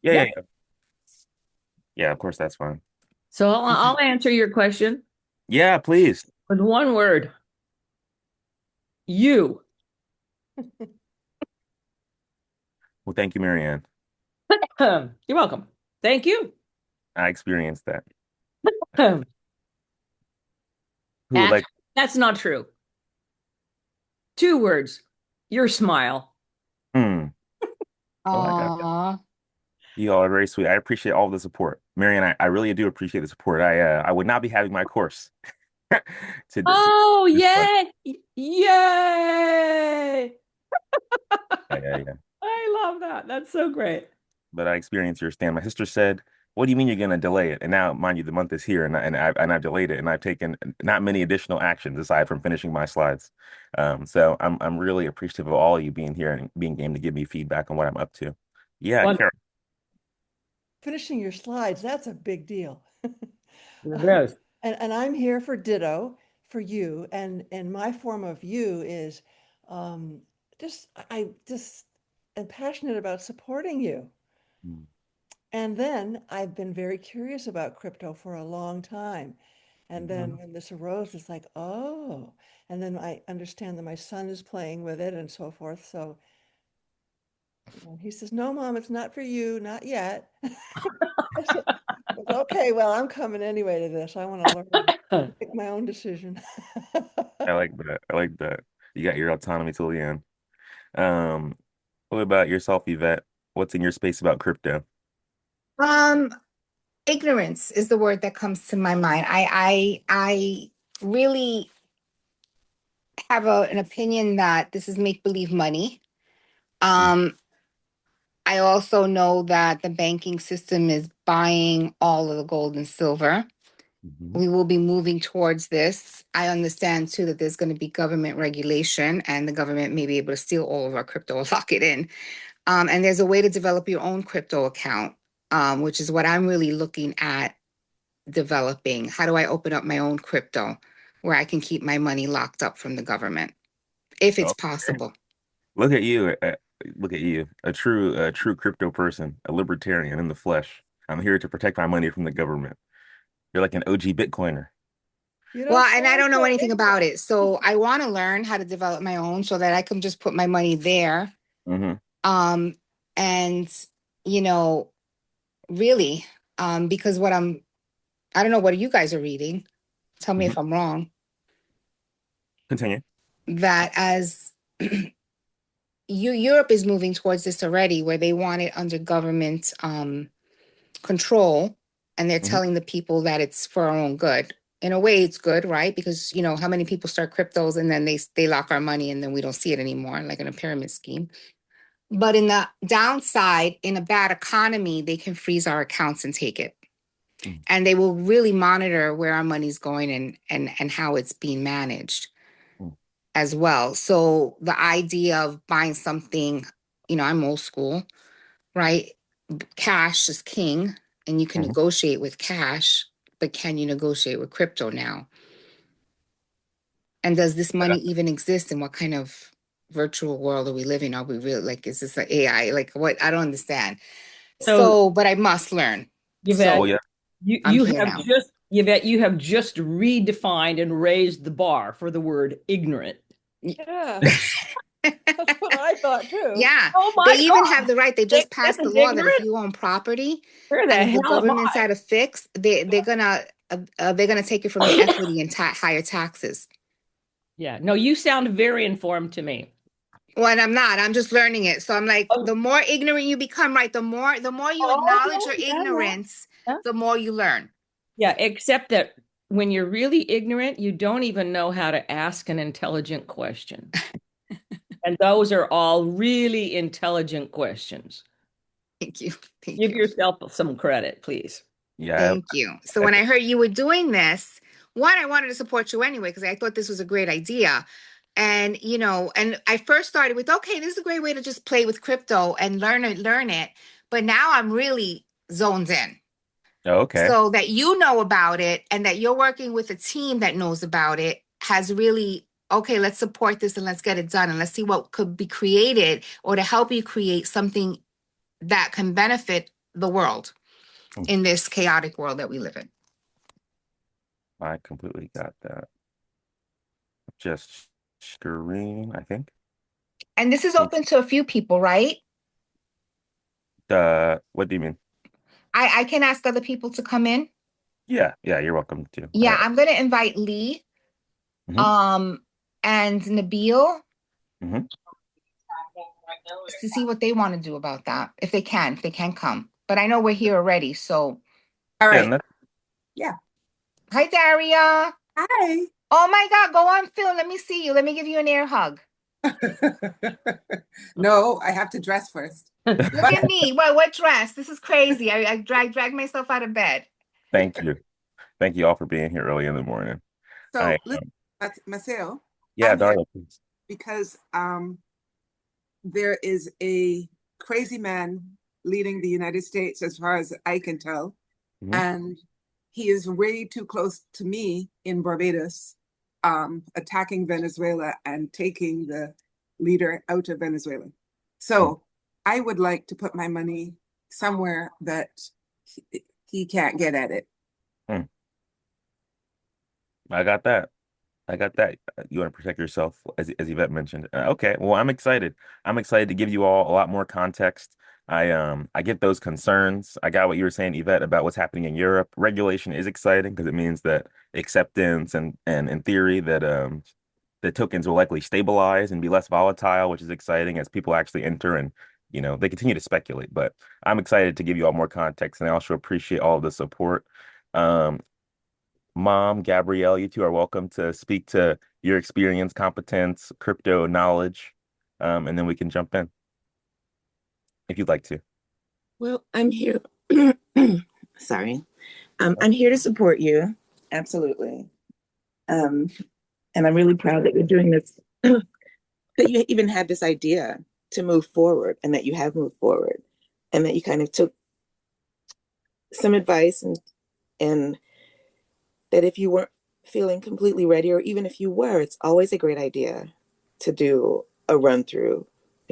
Yeah, yeah, Yep. yeah. Yeah, of course that's fine. So I'll answer your question Yeah, please. with one word. You. Well, thank you, Marianne. You're welcome. Thank you. I experienced that. Actually, Who like, that's not true. Two words. Your smile. hmm. Oh, I got it. Aw. You all are very sweet. I appreciate all the support. Marianne, I really do appreciate the support. I would not be having my course to Oh, this fun. yay. Yay. Yeah, yeah, yeah. I love that. That's so great. But I experienced your stand. My sister said, "What do you mean you're going to delay it?" And now, mind you, the month is here, and I've delayed it, and I've taken not many additional actions aside from finishing my slides. So I'm really appreciative of all of you being here and being game to give me feedback on what I'm up to. Yeah, Wonderful. Karen. Finishing your slides, that's a big deal. It is. And I'm here for ditto for you. And my form of you is um, I just am passionate about supporting you. Mm, And then I've been very curious about crypto for a long time. And then mhm. when this arose, it's like, oh, and then I understand that my son is playing with it and so forth. So he says, no, Mom, it's not for you, not yet. I said, okay, well, I'm coming anyway to this. I want to learn, make my own decision. I like that. I like that. You got your autonomy till the end. Um, what about yourself, Yvette? What's in your space about crypto? Um, Ignorance is the word that comes to my mind. I really have an opinion that this is make believe money. Um, I also know that the banking system is buying all of the gold and silver. Mm-hmm. We will be moving towards this. I understand too that there's going to be government regulation and the government may be able to steal all of our crypto or lock it in. And there's a way to develop your own crypto account, which is what I'm really looking at developing. How do I open up my own crypto where I can keep my money locked up from the government, if it's Oh, possible? look at you. Look at you. A true crypto person, a libertarian in the flesh. I'm here to protect my money from the government. You're like an OG Bitcoiner. You Well, don't and I sound don't know so anything about ignorant. it. So I want to learn how to develop my own so that I can just put my money there. Hmm. Um, and, you know, really, because I don't know what you guys are reading. Tell me Hmm. if I'm wrong. Continue. That as Europe is moving towards this already, where they want it under government control, and they're Hmm. telling the people that it's for our own good. In a way, it's good, right? Because how many people start cryptos and then they lock our money and then we don't see it anymore, like in a pyramid scheme. But in the downside, in a bad economy, they can freeze our accounts and take it. And they will really monitor where our money's going and how it's being managed as well. So the idea of buying something, I'm old school, right? Cash is king and you can Hmm. negotiate with cash, but can you negotiate with crypto now? And does this money even exist? And what kind of virtual world are we living? Are we real? Like, is this an AI? Like, what? I don't understand. So, So, but I must learn. Yvette, Oh So yeah. I'm you here have now. just Yvette, you have just redefined and raised the bar for the word ignorant. Yeah, that's what I thought too. Yeah, Oh they my even have God. the right. They This just passed the is law that if ignorant? you own property Where the and if the hell am government's at a fix, they're gonna take it from your I? equity and higher taxes. Yeah, no, you sound very informed to me. Well, and I'm not. I'm just learning it. So I'm like, Oh, the more ignorant you become, right? The more you acknowledge oh your yeah, yeah, ignorance, yeah. the more you learn. Yeah, except that when you're really ignorant, you don't even know how to ask an intelligent question. And those are all really intelligent questions. Thank you. Thank Give you. yourself some credit, please. Yeah. Thank you. So I, when I, I heard you were doing this, one, I wanted to support you anyway because I thought this was a great idea. And and I first started with, okay, this is a great way to just play with crypto and learn it. But now I'm really zoned in. oh, okay. So that you know about it and that you're working with a team that knows about it has really, okay, let's support this and let's get it done and let's see what could be created or to help you create something that can benefit the world Mm. in this chaotic world that we live in. I completely got that. Just screen, I think. And this is open to a few people, right? What do you mean? I can ask other people to come in. Yeah, yeah, you're welcome to. Yeah, I'm gonna invite Lee, Mhm, um, and Nabil mhm. to see what they want to do about that, if they can come. But I know we're here already, so All Yeah, and right. that's Yeah. hi Daria. Hi. Oh my God, go on film. Let me see you. Let me give you an air hug. No, I have to dress first. Look But at me. What dress? This is crazy. I drag myself out of bed. thank you. Thank you all for being here early in the morning. I so listen, Maceo, Yeah, I'm here Daria, please. because there is a crazy man leading the United States, as far as I can tell, Mhm. and he is way too close to me in Barbados, attacking Venezuela and taking the leader out of Venezuela. Mm, So I would like to put my money somewhere that he can't get at it. mm. I got that. I got that. You want to protect yourself, as Yvette mentioned. Okay, well, I'm excited. I'm excited to give you all a lot more context. I get those concerns. I got what you were saying, Yvette, about what's happening in Europe. Regulation is exciting because it means that acceptance and in theory that the tokens will likely stabilize and be less volatile, which is exciting as people actually enter and they continue to speculate. But I'm excited to give you all more context, and I also appreciate all of the support. Um, Mom, Gabrielle, you two are welcome to speak to your experience, competence, crypto knowledge, and then we can jump in if you'd like to. Well, I'm here. Sorry. I'm here to support you. Absolutely. Um, and I'm really proud that you're doing this, that you even had this idea to move forward and that you have moved forward and that you kind of took some advice and that if you weren't feeling completely ready, or even if you were, it's always a great idea to do a run through.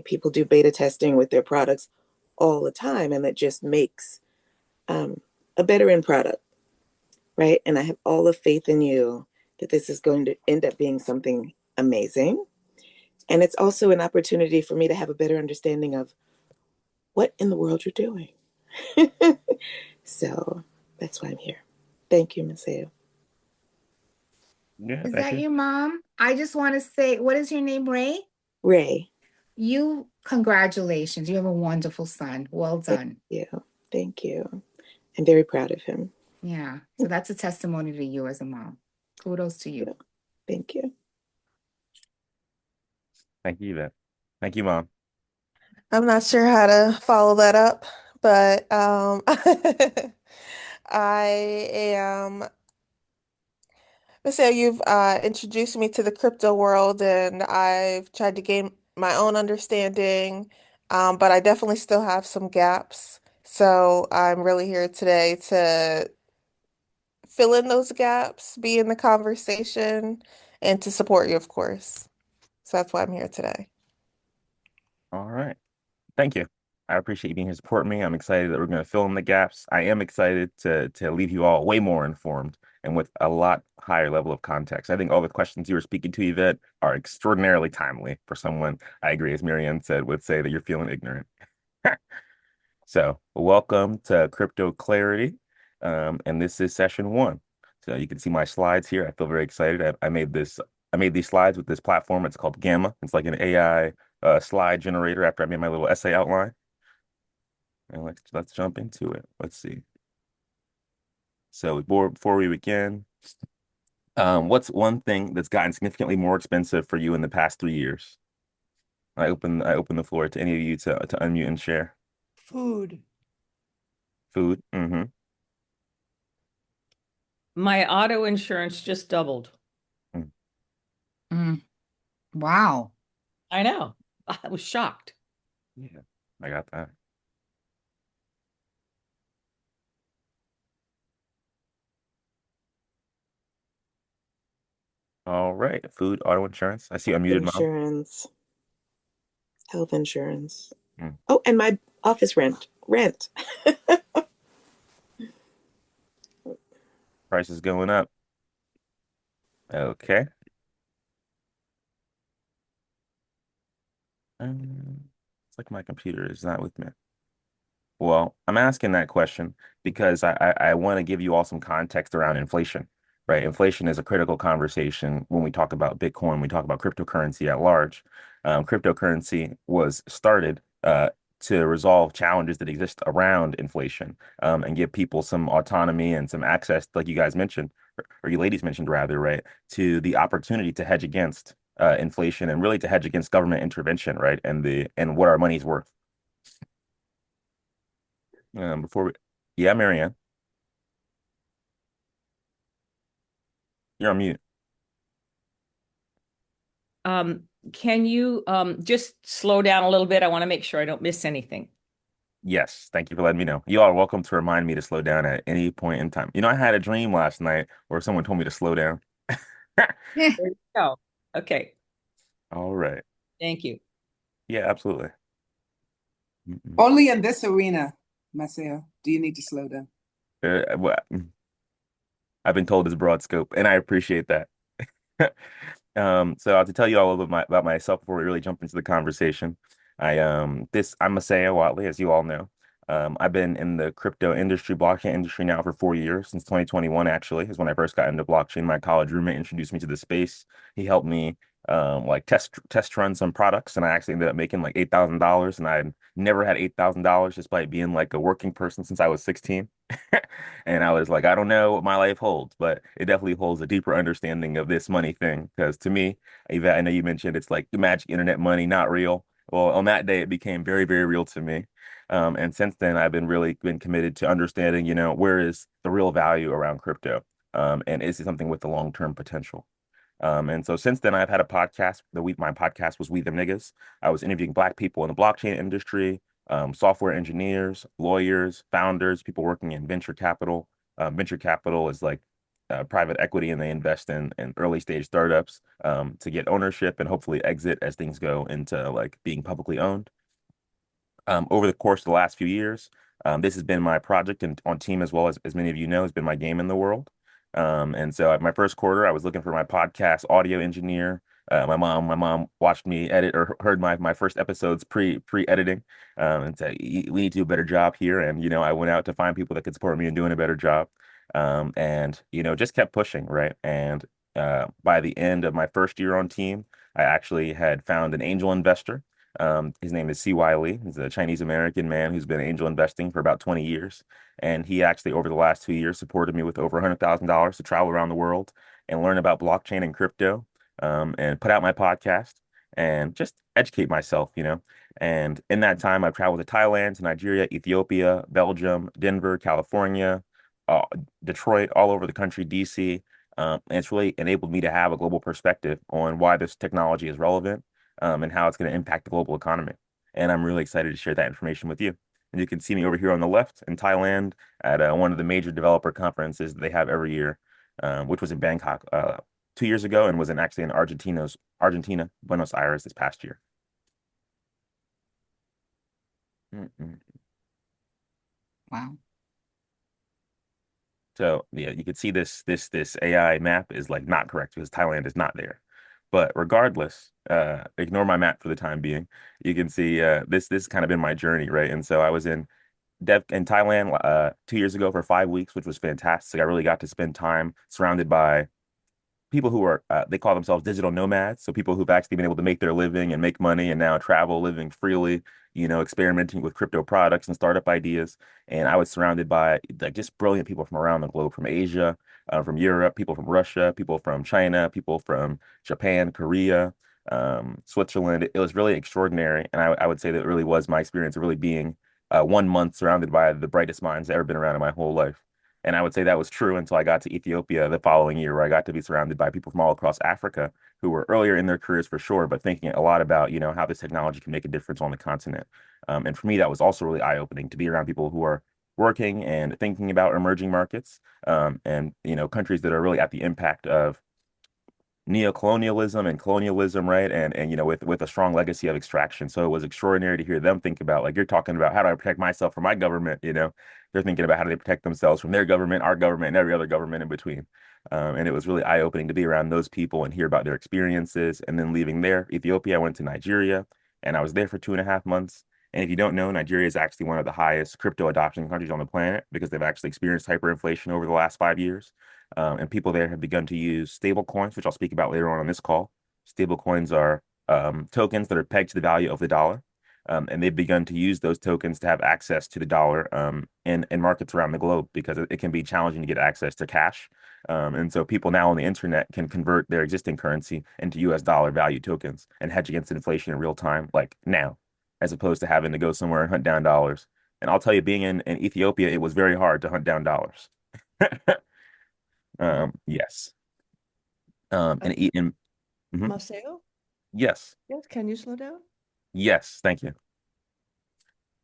People do beta testing with their products all the time, and that just makes um, a better end product, right? And I have all the faith in you that this is going to end up being something amazing. And it's also an opportunity for me to have a better understanding of what in the world you're doing. So that's why I'm here. Thank you, Maceo. Yeah, Is thank that you. your mom? I just want to say, what is your name, Ray? Ray, Congratulations. You have a wonderful son. Well thank done. you. Thank you. I'm very proud of him. Yeah. So that's a testimony to you as a mom. Kudos to you. Thank you. Thank you, Yvette. Thank you, Mom. I'm not sure how to follow that up, but I am, so you've introduced me to the crypto world and I've tried to gain my own understanding, but I definitely still have some gaps. So I'm really here today to fill in those gaps, be in the conversation, and to support you, of course. So that's why I'm here today. All right. Thank you. I appreciate you being here to support me. I'm excited that we're going to fill in the gaps. I am excited to leave you all way more informed and with a lot higher level of context. I think all the questions you were speaking to, Yvette, are extraordinarily timely for someone, I agree, as Marianne said, would say that you're feeling ignorant. So, welcome to Crypto Clarity. And this is session one. So you can see my slides here. I feel very excited. I made these slides with this platform. It's called Gamma. It's like an AI slide generator after I made my little essay outline. And let's jump into it. Let's see. So before we begin, what's one thing that's gotten significantly more expensive for you in the past 3 years? I open the floor to any of you to unmute and share. Food. Food. Mm-hmm. My auto insurance just doubled. Mm, Mm. Wow. I know. I was shocked. yeah, I got that. All right. Food, auto insurance. I see you unmuted, Mom. Insurance, health insurance. Mm, Oh, and my office rent. rent. Price is going up. Okay. It's like my computer is not with me. Well, I'm asking that question because I want to give you all some context around inflation, right? Inflation is a critical conversation when we talk about Bitcoin, we talk about cryptocurrency at large. Cryptocurrency was started to resolve challenges that exist around inflation, and give people some autonomy and some access, like you guys mentioned, or you ladies mentioned rather, right, to the opportunity to hedge against inflation and really to hedge against government intervention, right? And what our money's worth. Before we, yeah, Marianne, you're on mute. Can you just slow down a little bit? I want to make sure I don't miss anything. Yes, thank you for letting me know. You are welcome to remind me to slow down at any point in time. I had a dream last night where someone told me to slow down. There you go. Okay. All right. Thank you. Yeah, absolutely. Mm-mm. Only in this arena, Maceo, do you need to slow down. Well, I've been told it's broad scope, and I appreciate that. So I'll to tell you all a little bit about myself before we really jump into the conversation. I'm Maceo Watley, as you all know. I've been in the crypto industry, blockchain industry now for 4 years, since 2021 actually, is when I first got into blockchain. My college roommate introduced me to the space. He helped me like test run some products, and I actually ended up making like $8,000, and I never had $8,000 despite being like a working person since I was 16. And I was like, I don't know what my life holds, but it definitely holds a deeper understanding of this money thing. Because to me, Yvette, I know you mentioned it's like the magic internet money, not real. Well, on that day, it became very, very real to me. And since then, I've been committed to understanding, where is the real value around crypto, and is it something with the long-term potential? And so since then, I've had a podcast. My podcast was We Them Niggas. I was interviewing Black people in the blockchain industry, software engineers, lawyers, founders, people working in venture capital. Venture capital is like private equity, and they invest in early stage startups to get ownership and hopefully exit as things go into like being publicly owned. Over the course of the last few years. This has been my project and on team as well as many of you know, has been my game in the world. And so at my first quarter, I was looking for my podcast audio engineer. My mom watched me edit or heard my first episodes pre-editing, and said, We need to do a better job here." And I went out to find people that could support me in doing a better job. And just kept pushing, right? And by the end of my first year on team, I actually had found an angel investor. His name is C.Y. Lee. He's a Chinese American man who's been angel investing for about 20 years. And he actually, over the last 2 years, supported me with over $100,000 to travel around the world and learn about blockchain and crypto, and put out my podcast and just educate myself. And in that time, I've traveled to Thailand, to Nigeria, Ethiopia, Belgium, Denver, California, uh, Detroit, all over the country, DC. And it's really enabled me to have a global perspective on why this technology is relevant, and how it's going to impact the global economy. And I'm really excited to share that information with you. And you can see me over here on the left in Thailand at one of the major developer conferences that they have every year, which was in Bangkok 2 years ago, and was actually in Argentina, Buenos Aires this past year. Mm-mm. Wow. So yeah, you can see this AI map is like not correct because Thailand is not there. But regardless, ignore my map for the time being. You can see this has kind of been my journey, right? And so I was in Thailand 2 years ago for 5 weeks, which was fantastic. I really got to spend time surrounded by people who are they call themselves digital nomads, so people who've actually been able to make their living and make money and now travel living freely, experimenting with crypto products and startup ideas. And I was surrounded by like just brilliant people from around the globe, from Asia, from Europe, people from Russia, people from China, people from Japan, Korea, Switzerland. It was really extraordinary, and I would say that it really was my experience of really being 1 month surrounded by the brightest minds I've ever been around in my whole life. And I would say that was true until I got to Ethiopia the following year, where I got to be surrounded by people from all across Africa who were earlier in their careers for sure, but thinking a lot about, how this technology can make a difference on the continent. And for me, that was also really eye-opening to be around people who are working and thinking about emerging markets, and countries that are really at the impact of neocolonialism and colonialism, right? And with a strong legacy of extraction. So it was extraordinary to hear them think about, like you're talking about, how do I protect myself from my government? They're thinking about how do they protect themselves from their government, our government, and every other government in between. And it was really eye-opening to be around those people and hear about their experiences. And then leaving there, Ethiopia, I went to Nigeria, and I was there for 2.5 months. And if you don't know, Nigeria is actually one of the highest crypto adoption countries on the planet because they've actually experienced hyperinflation over the last 5 years. And people there have begun to use stable coins, which I'll speak about later on this call. Stable coins are tokens that are pegged to the value of the dollar. And they've begun to use those tokens to have access to the dollar in markets around the globe because it can be challenging to get access to cash. And so people now on the internet can convert their existing currency into US dollar value tokens and hedge against inflation in real time, like now, as opposed to having to go somewhere and hunt down dollars. And I'll tell you, being in Ethiopia, it was very hard to hunt down dollars. Yes. And eat in, mhm. Maceo? Yes. Yes, can you slow down? Yes. Thank you.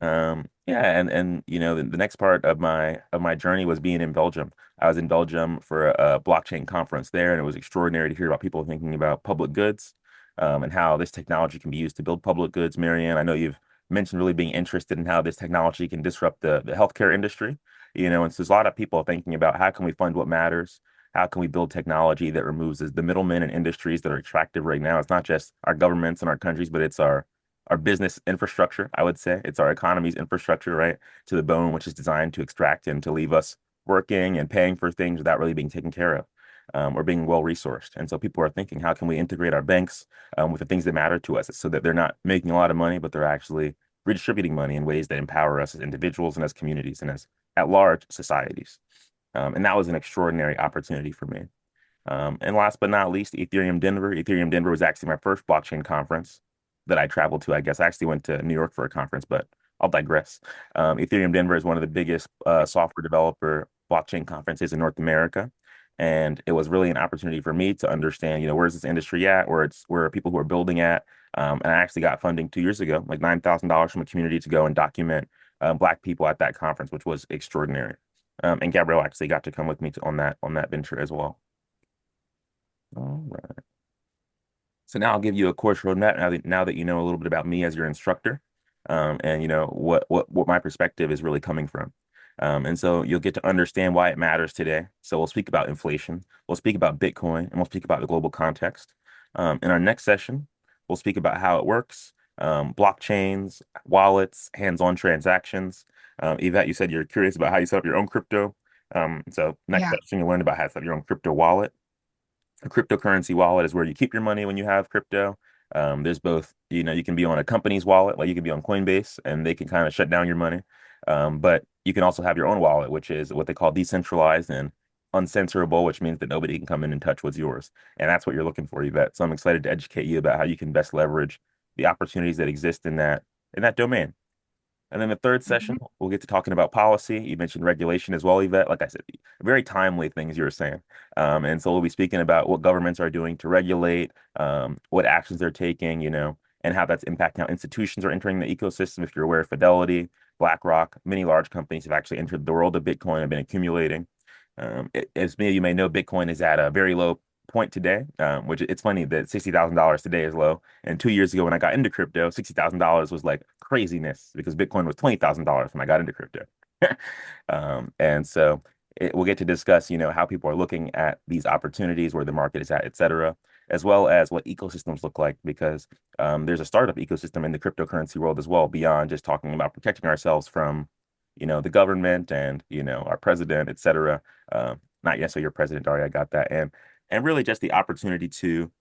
Yeah, and the next part of my journey was being in Belgium. I was in Belgium for a blockchain conference there, and it was extraordinary to hear about people thinking about public goods, and how this technology can be used to build public goods. Marianne, I know you've mentioned really being interested in how this technology can disrupt the healthcare industry. And so there's a lot of people thinking about how can we fund what matters? How can we build technology that removes the middlemen and industries that are extractive right now? It's not just our governments and our countries, but it's our business infrastructure, I would say. It's our economy's infrastructure, right, to the bone, which is designed to extract and to leave us working and paying for things without really being taken care of, or being well resourced. And so people are thinking, how can we integrate our banks with the things that matter to us so that they're not making a lot of money, but they're actually redistributing money in ways that empower us as individuals and as communities and as at large societies. And that was an extraordinary opportunity for me. And last but not least, Ethereum Denver. Ethereum Denver was actually my first blockchain conference that I traveled to. I guess I actually went to New York for a conference, but I'll digress. Ethereum Denver is one of the biggest software developer blockchain conferences in North America. And it was really an opportunity for me to understand, where's this industry at, where are people who are building at. And I actually got funding 2 years ago, like $9,000 from a community to go and document Black people at that conference, which was extraordinary. And Gabrielle actually got to come with me on that venture as well. All right. So now I'll give you a course roadmap now that you know a little bit about me as your instructor, and what my perspective is really coming from. And so you'll get to understand why it matters today. So we'll speak about inflation, we'll speak about Bitcoin, and we'll speak about the global context. In our next session, we'll speak about how it works, blockchains, wallets, hands-on transactions. Yvette, you said you're curious about how you set up your own crypto. So next Yeah. session, you'll learn about how to set up your own crypto wallet. A cryptocurrency wallet is where you keep your money when you have crypto. There's both, you can be on a company's wallet, like you can be on Coinbase, and they can kind of shut down your money. But you can also have your own wallet, which is what they call decentralized and uncensorable, which means that nobody can come in and touch what's yours. And that's what you're looking for, Yvette. So I'm excited to educate you about how you can best leverage the opportunities that exist in that domain. And then the third session, Mhm. we'll get to talking about policy. You mentioned regulation as well, Yvette. Like I said, very timely things you were saying. And so we'll be speaking about what governments are doing to regulate, what actions they're taking, and how that's impacting how institutions are entering the ecosystem. If you're aware, Fidelity, BlackRock, many large companies have actually entered the world of Bitcoin and been accumulating. As many of you may know, Bitcoin is at a very low point today, which it's funny that $60,000 today is low. And 2 years ago, when I got into crypto, $60,000 was like craziness because Bitcoin was $20,000 when I got into crypto. And so we'll get to discuss, how people are looking at these opportunities, where the market is at, et cetera, as well as what ecosystems look like, because there's a startup ecosystem in the cryptocurrency world as well, beyond just talking about protecting ourselves from, the government and, our president, et cetera. Not yet, so your president, Daria, I got that. And really just the opportunity to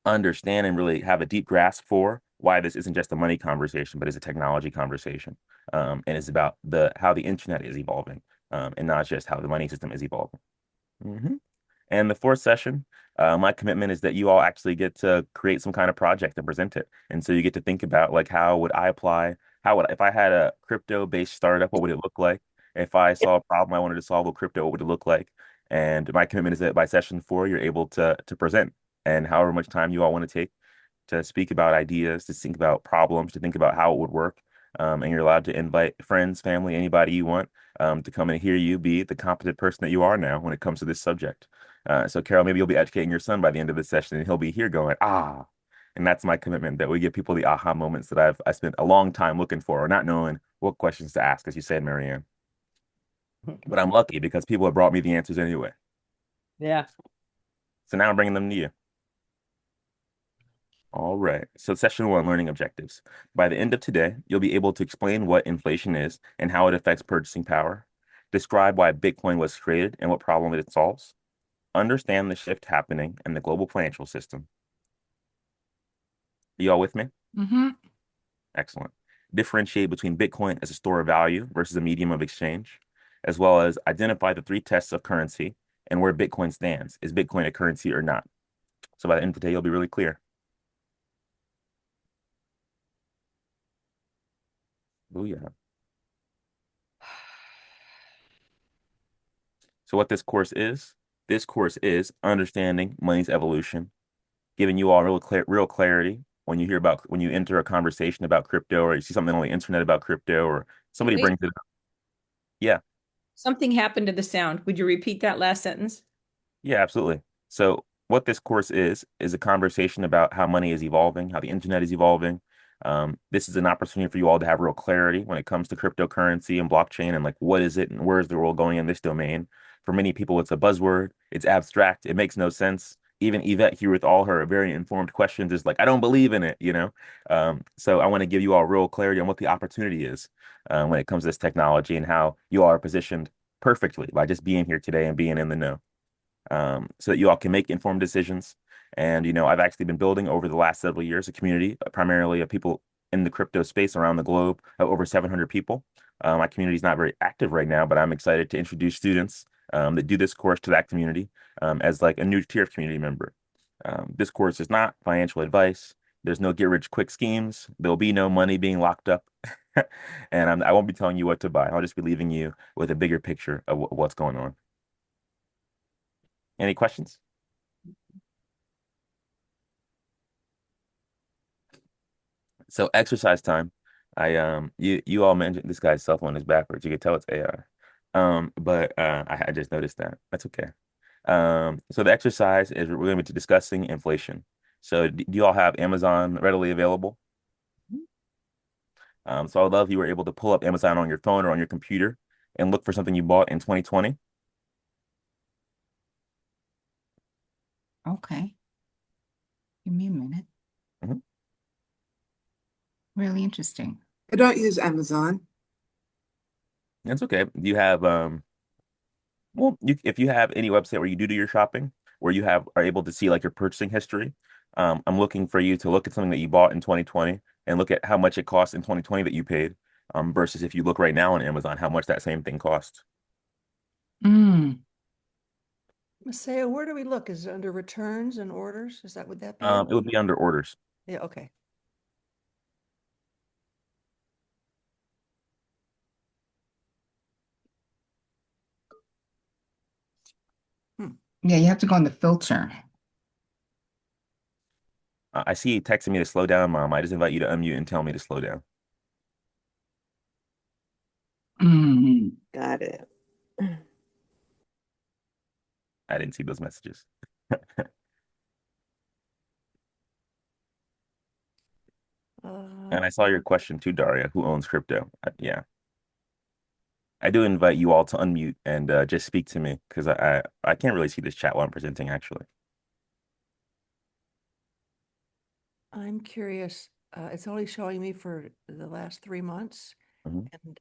understand and really have a deep grasp for why this isn't just a money conversation, but it's a technology conversation. And it's about how the internet is evolving, and not just how the money system is evolving. Mhm. And the fourth session, my commitment is that you all actually get to create some kind of project and present it. And so you get to think about, like, how would I apply? If I had a crypto-based startup, what would it look like? If I saw a problem I wanted to solve with crypto, what would it look like? And my commitment is that by session four, you're able to present, and however much time you all want to take to speak about ideas, to think about problems, to think about how it would work. And you're allowed to invite friends, family, anybody you want, to come and hear you be the competent person that you are now when it comes to this subject. So Carol, maybe you'll be educating your son by the end of this session, and he'll be here going, ah. And that's my commitment, that we give people the aha moments that I spent a long time looking for, or not knowing what questions to ask, as you said, Marianne. But I'm lucky because people have brought me the answers anyway. Yeah. So now I'm bringing them to you. All right. So session one, learning objectives. By the end of today, you'll be able to explain what inflation is and how it affects purchasing power, describe why Bitcoin was created and what problem it solves, understand the shift happening in the global financial system. Are you all with me? Mm-hmm. Excellent. Differentiate between Bitcoin as a store of value versus a medium of exchange, as well as identify the three tests of currency and where Bitcoin stands. Is Bitcoin a currency or not? So by the end of today, you'll be really clear. Booyah. So what this course is understanding money's evolution, giving you all real clarity when you hear about when you enter a conversation about crypto, or you see something on the internet about crypto, or somebody Wait, brings it up. Yeah. something happened to the sound. Would you repeat that last sentence? Yeah, absolutely. So what this course is a conversation about how money is evolving, how the internet is evolving. This is an opportunity for you all to have real clarity when it comes to cryptocurrency and blockchain, and like what is it and where is the world going in this domain. For many people, it's a buzzword. It's abstract. It makes no sense. Even Yvette here with all her very informed questions is like, I don't believe in it. So I want to give you all real clarity on what the opportunity is when it comes to this technology, and how you all are positioned perfectly by just being here today and being in the know, so that you all can make informed decisions. And, I've actually been building over the last several years a community, primarily of people in the crypto space around the globe, over 700 people. My community is not very active right now, but I'm excited to introduce students that do this course to that community as like a new tier of community member. This course is not financial advice. There's no get rich quick schemes. There'll be no money being locked up. And I won't be telling you what to buy. I'll just be leaving you with a bigger picture of what's going on. Any questions? So exercise time. You all mentioned this guy's cell phone is backwards. You can tell it's AI. But I just noticed that. That's okay. So the exercise is we're going to be discussing inflation. So do you all have Amazon readily available? So I would love if you were able to pull up Amazon on your phone or on your computer and look for something you bought in 2020. Okay. Give me a minute. Mhm. Really interesting. I don't use Amazon. That's okay. Do you have well, if you have any website where you do your shopping, where you are able to see like your purchasing history, I'm looking for you to look at something that you bought in 2020 and look at how much it cost in 2020 that you paid, versus if you look right now on Amazon, how much that same thing costs. Mm. Maceo, where do we look? Is it under returns and orders? Is that, would that be it? It would be under orders. Yeah, okay. Yeah, you have to go on the filter. I see you texting me to slow down, Mom. I just invite you to unmute and tell me to slow down. Mm. Got it. I didn't see those messages. And I saw your question too, Daria. Who owns crypto? Yeah. I do invite you all to unmute and just speak to me, because I can't really see this chat while I'm presenting, actually. I'm curious. It's only showing me for the last 3 months. Mhm. And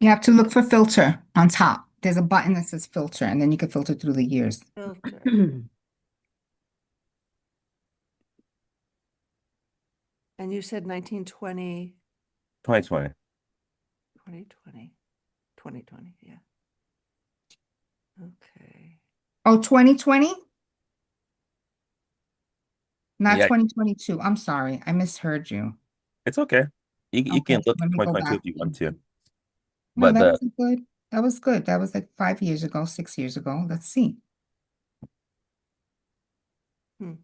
You have to look for filter on top. There's a button that says filter, and then you can filter through the years. filter. And you said 1920, 2020. 2020, 2020. Yeah. Okay. Oh, 2020? Not Yeah, 2022. I'm sorry. I misheard you. it's okay. You Okay, can look let at me go 2022 back. if you want to. No, But that the wasn't good. That was good. That was like 5 years ago, 6 years ago. Let's see. Hmm.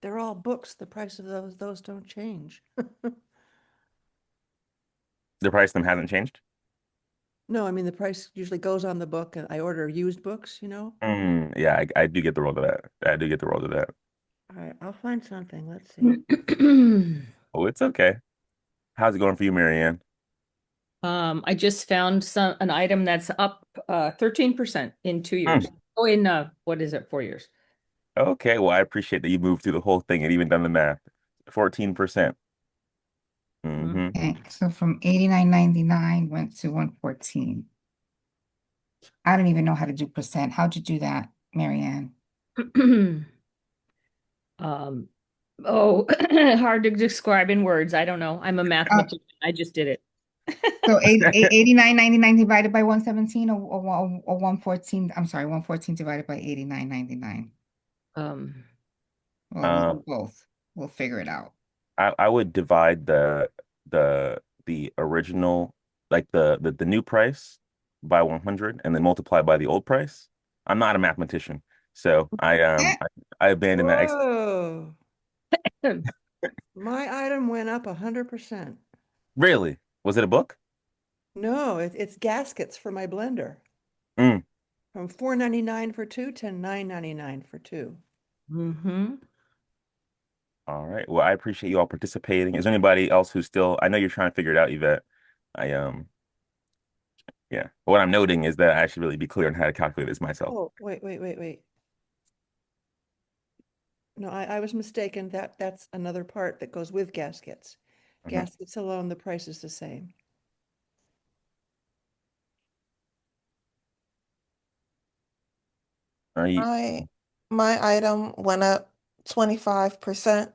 They're all books. The price of those don't change. price of them hasn't changed. No, I mean, the price usually goes on the book and I order used books, you know? Yeah, I do get the roll of that. I do get the roll of that. All right, I'll find something. Let's see. Oh, it's okay. How's it going for you, Marianne? I just found an item that's up 13% in 2 years. Hmm. Oh, in what is it, 4 years? Okay, well, I appreciate that you moved through the whole thing and even done the math. 14%. Mm-hmm. Okay, so from 89.99 went to 114. I don't even know how to do percent. How'd you do that, Marianne? Um, oh, hard to describe in words. I don't know. I'm a Uh, mathematician. I just did it. so 89.99 divided by 117 or 114. I'm sorry, 114 divided by 89.99. Um, Well, we'll Um, do both. We'll figure it out. I would divide the original, like the new price by 100 and then multiply by the old price. I'm not a mathematician, so Eh, I abandoned that. Whoa, my item went up 100%. Really? Was it a book? No, it's gaskets for my blender Mm. from 4.99 for two to 9.99 for two. hmm All right. Well, I appreciate you all participating. Is there anybody else who's still, I know you're trying to figure it out, Yvette. I yeah. What I'm noting is that I should really be clear on how to calculate this myself. Oh, wait. No, I was mistaken. That's another part that goes with gaskets. Mhm. Gaskets alone, the price is the same. Are you My my item went up 25%.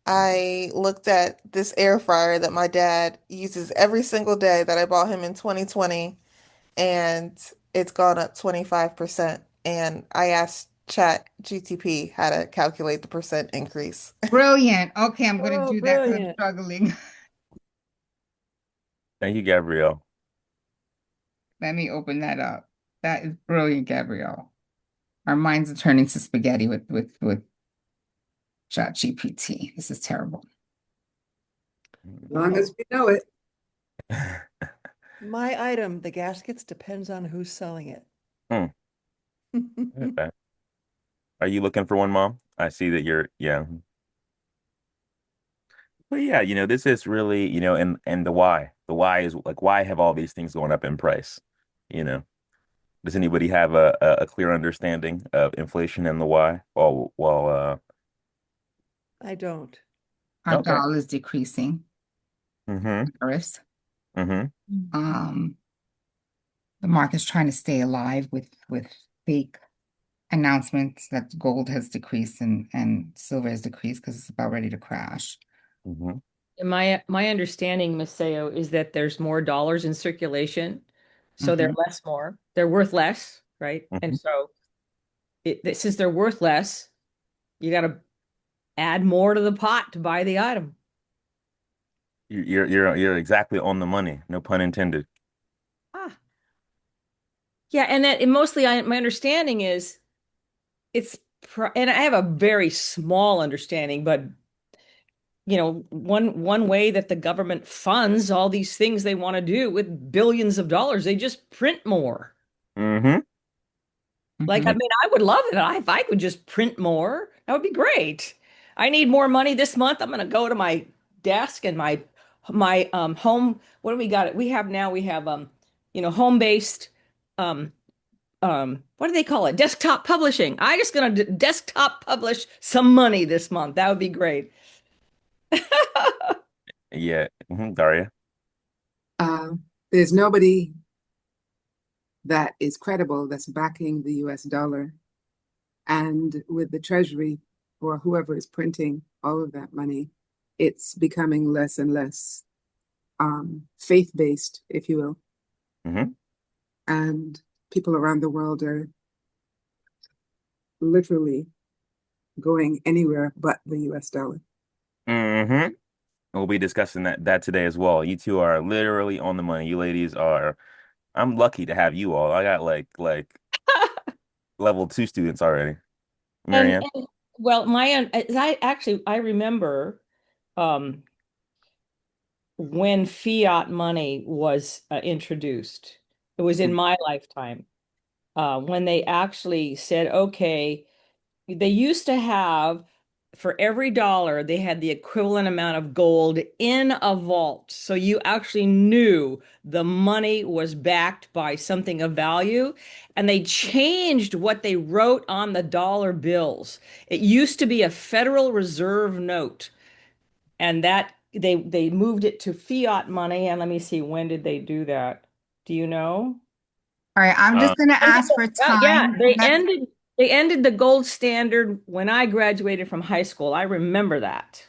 I looked at this air fryer that my dad uses every single day that I bought him in 2020, and it's gone up 25%. And I asked Chat GTP how to calculate the percent increase. brilliant. Okay, I'm gonna Oh, do that because I'm brilliant. struggling. Thank you, Gabrielle. Let me open that up. That is brilliant, Gabrielle. Our minds are turning to spaghetti with ChatGPT. This is terrible. As long Oh, as we know it. my item, the gaskets, depends on who's selling it. Hmm. Okay. Are you looking for one, Mom? I see that you're, yeah. But yeah, this is really, and the why. The why is like, why have all these things going up in price? You know, does anybody have a clear understanding of inflation and the why? I don't. Our Okay. dollar is decreasing. Mm-hmm. Paris. Mm-hmm. Um, the market's trying to stay alive with fake announcements that gold has decreased and silver has decreased because it's about ready to crash. Mm-hmm. my understanding, Maceo, is that there's more dollars in circulation, so they're Mhm. less more. They're worth less, right? And Mm-hmm. so since they're worth less, you got to add more to the pot to buy the item. You're exactly on the money. No pun intended. Ah, yeah, and mostly my understanding is and I have a very small understanding, but one way that the government funds all these things they want to do with billions of dollars, they just print more. Mm-hmm. Like, I Mhm. mean, I would love it if I could just print more. That would be great. I need more money this month. I'm going to go to my desk and my home. What do we got? We have home-based what do they call it? Desktop publishing. I just going to desktop publish some money this month. That would be great. Yeah. Daria. There's nobody that is credible that's backing the US dollar. And with the Treasury or whoever is printing all of that money, it's becoming less and less faith-based, if you will. Mm-hmm. And people around the world are literally going anywhere but the US dollar. Mm-hmm. We'll be discussing that today as well. You two are literally on the money. You ladies are. I'm lucky to have you all. I got like level 2 students already. Marianne. And well, I remember um, when fiat money was introduced. It was in my lifetime when they actually said, okay, they used to have for every dollar, they had the equivalent amount of gold in a vault. So you actually knew the money was backed by something of value. And they changed what they wrote on the dollar bills. It used to be a Federal Reserve note, and that they moved it to fiat money. And let me see, when did they do that? Do you know? All right, I'm Um, just gonna ask for Yeah, time. they ended the gold standard when I graduated from high school. I remember that.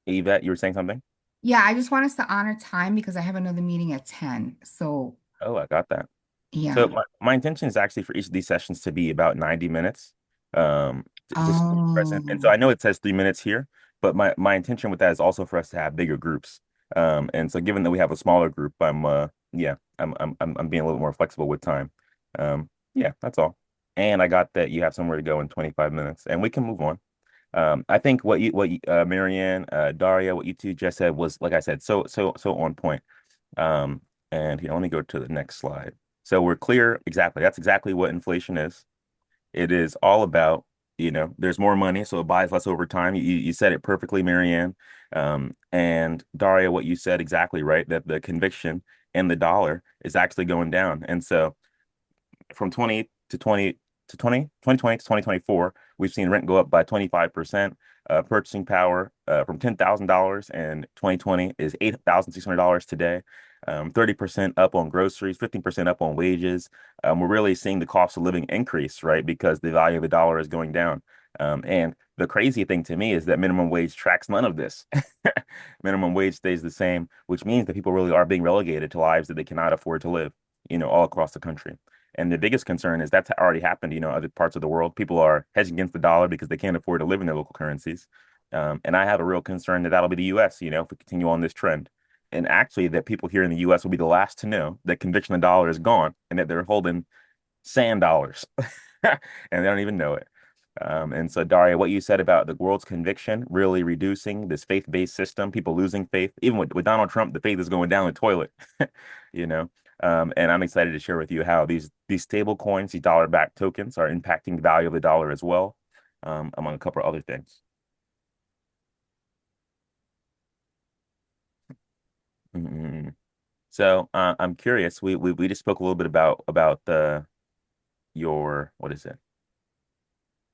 Yvette, you were saying something? Yeah, I just want us to honor time because I have another meeting at 10. So Oh, I got that. So yeah. my intention is actually for each of these sessions to be about 90 minutes. Just present. And so Oh. I know it says 3 minutes here, but my intention with that is also for us to have bigger groups. And so given that we have a smaller group, I'm being a little more flexible with time. Yeah, that's all. And I got that you have somewhere to go in 25 minutes, and we can move on. I think Marianne, Daria, what you two just said was, like I said, so on point. Um, and here, let me go to the next slide. So we're clear exactly. That's exactly what inflation is. It is all about, there's more money, so it buys less over time. You said it perfectly, Marianne. And Daria, what you said exactly right, that the conviction in the dollar is actually going down. And so from 20 to 20 to 2020 to 2024, we've seen rent go up by 25%. Purchasing power from $10,000 in 2020 is $8,600 today. 30% up on groceries, 15% up on wages. We're really seeing the cost of living increase, right? Because the value of the dollar is going down. And the crazy thing to me is that minimum wage tracks none of this. Minimum wage stays the same, which means that people really are being relegated to lives that they cannot afford to live, all across the country. And the biggest concern is that's already happened, other parts of the world. People are hedging against the dollar because they can't afford to live in their local currencies. And I have a real concern that that'll be the US, if we continue on this trend. And actually, that people here in the US will be the last to know that conviction of the dollar is gone and that they're holding sand dollars and they don't even know it. And so, Daria, what you said about the world's conviction really reducing this faith-based system, people losing faith, even with Donald Trump, the faith is going down the toilet, you know. And I'm excited to share with you how these stable coins, these dollar-backed tokens, are impacting the value of the dollar as well, among a couple of other things. Mm. So I'm curious. We just spoke a little bit about the your what is it?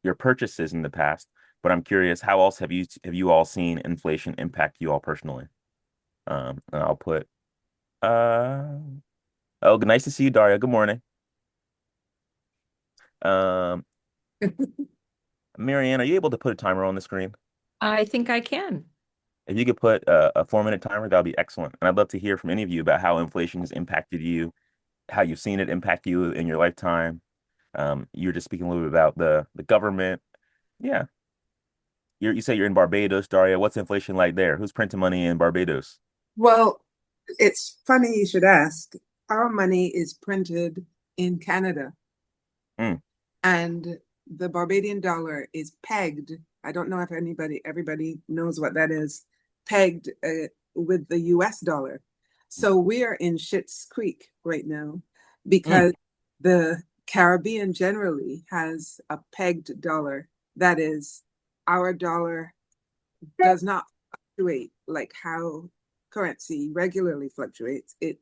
Your purchases in the past, but I'm curious, how else have you all seen inflation impact you all personally? And I'll put uh oh, nice to see you, Daria. Good morning. Um, Marianne, are you able to put a timer on the screen? I think I can. If you could put a 4 minute timer, that would be excellent. And I'd love to hear from any of you about how inflation has impacted you, how you've seen it impact you in your lifetime. You were just speaking a little bit about the government. Yeah. You say you're in Barbados, Daria. What's inflation like there? Who's printing money in Barbados? Well, it's funny you should ask. Our money is printed in Canada, Mm, and the Barbadian dollar is pegged. I don't know if everybody knows what that is, pegged with the US dollar. So we are in Schitt's Creek right now mm, because the Caribbean generally has a pegged dollar. That is, our dollar does not fluctuate like how currency regularly fluctuates. It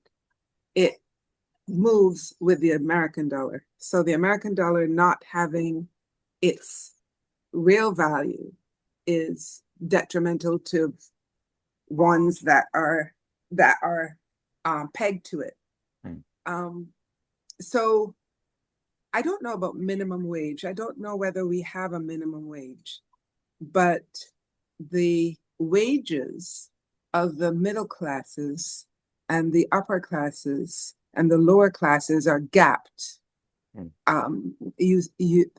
moves with the American dollar. So the American dollar not having its real value is detrimental to ones that are pegged to it. mm, Um, so I don't know about minimum wage. I don't know whether we have a minimum wage, but the wages of the middle classes and the upper classes and the lower classes are gapped. mm,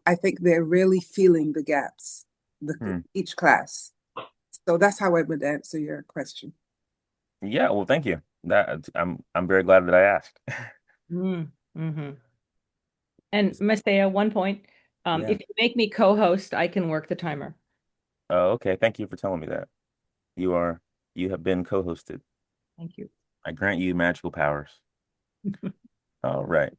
I think they're really feeling the gaps, mm. each class. So that's how I would answer your question. Yeah, well, thank you. I'm very glad that I asked. Mm-hmm. And Maceo, one point. Yeah. If you make me co-host, I can work the timer. Oh, okay. Thank you for telling me that. You are you have been co-hosted. Thank you. I grant you magical powers. All right.